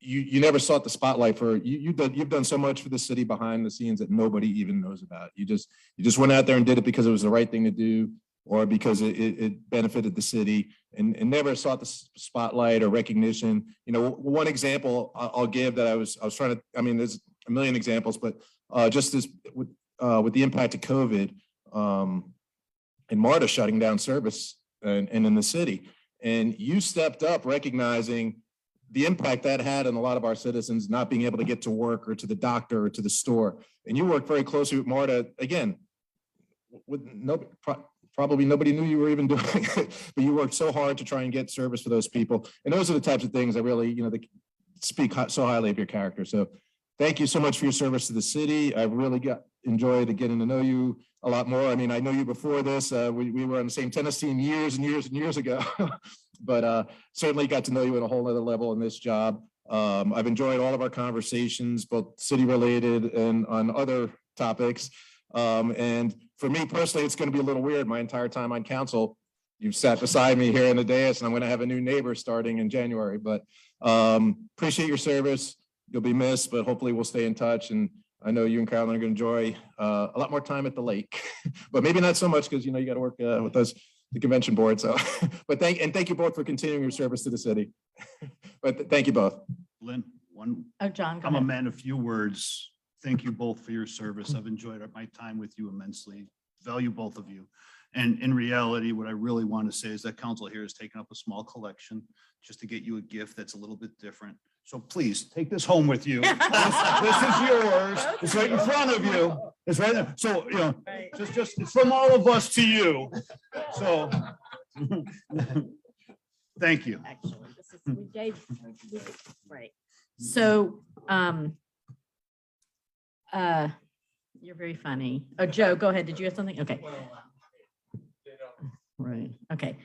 you never sought the spotlight for you've done so much for the city behind the scenes that nobody even knows about. You just went out there and did it because it was the right thing to do, or because it benefited the city, and never sought the spotlight or recognition. One example I'll give that I was trying to, I mean, there's a million examples, but just this with with the impact of COVID, and MARTA shutting down service and in the city. And you stepped up recognizing the impact that had on a lot of our citizens not being able to get to work or to the doctor or to the store. And you worked very closely with MARTA, again, with probably nobody knew you were even doing it, but you worked so hard to try and get service for those people. And those are the types of things that really, that speak so highly of your character. So thank you so much for your service to the city. I really enjoyed getting to know you a lot more. I mean, I know you before this. We were on the same tennis team years and years and years ago, but certainly got to know you at a whole other level in this job. I've enjoyed all of our conversations, both city related and on other topics. And for me personally, it's going to be a little weird. My entire time on council, you've sat beside me here in the dais, and I'm going to have a new neighbor starting in January. But appreciate your service. You'll be missed, but hopefully we'll stay in touch. And I know you and Carolyn are going to enjoy a lot more time at the lake, but maybe not so much because you got to work with us, the convention board. So, but thank you both for continuing your service to the city. But thank you both. Lynn, John, go I'm a ahead. man of few words. Thank you both for your service. I've enjoyed my time with you immensely. Value both of you. And in reality, what I really want to say is that council here has taken up a small collection just to get you a gift that's a little bit different. So please take this home with you. This is yours. It's right in front of you. It's right there. So, just it's from all of us to you. So thank you. Actually, we gave, right. So, you're very funny. Oh, Joe, go ahead. Did you have something? Okay. Right. Okay.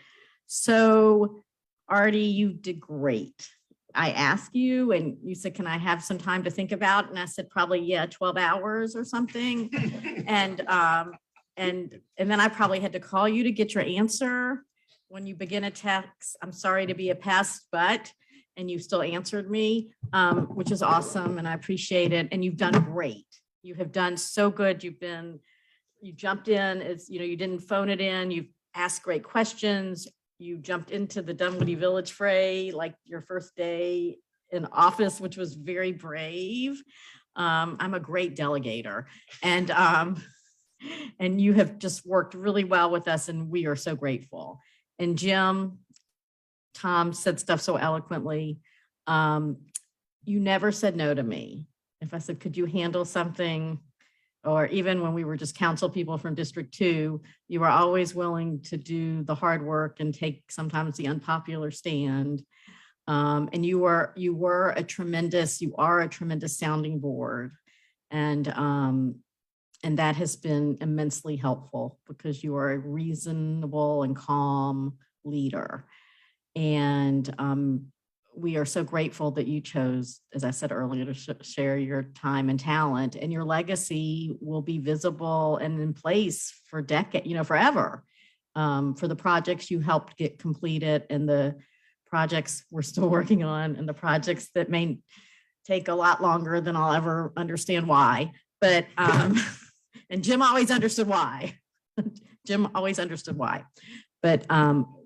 So Artie, you did great. I asked you and you said, can I have some time to think about it? And I said, probably, yeah, 12 hours or something. And then I probably had to call you to get your answer when you begin a text. I'm sorry to be a pest, but, and you still answered me, which is awesome. And I appreciate it. And you've done great. You have done so good. You jumped in as, you didn't phone it in. You've asked great questions. You jumped into the Dunwoody Village fray, like your first day in office, which was very brave. I'm a great delegator, and you have just worked really well with us, and we are so grateful. And Jim, Tom said stuff so eloquently. You never said no to me. If I said, could you handle something? Or even when we were just council people from District 2, you were always willing to do the hard work and take sometimes the unpopular stand. And you are a tremendous sounding board. And that has been immensely helpful because you are a reasonable and calm leader. And we are so grateful that you chose, as I said earlier, to share your time and talent, and your legacy will be visible and in place for decades, forever, for the projects you helped get completed and the projects we're still working on and the projects that may take a lot longer than I'll ever understand why. But, and Jim always understood why. Jim always understood why. But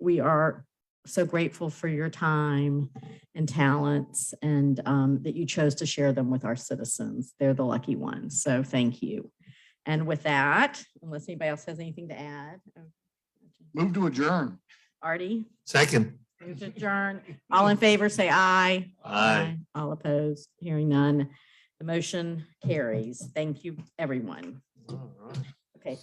we are so grateful for your time and talents, and that you chose to share them with our citizens. They're the lucky ones. So thank you. And with that, unless anybody else has anything to add. Move to adjourn. Artie? Second. Move to adjourn. All in favor, say aye. Aye. All opposed, hearing none. The motion carries. Thank you, everyone. Okay.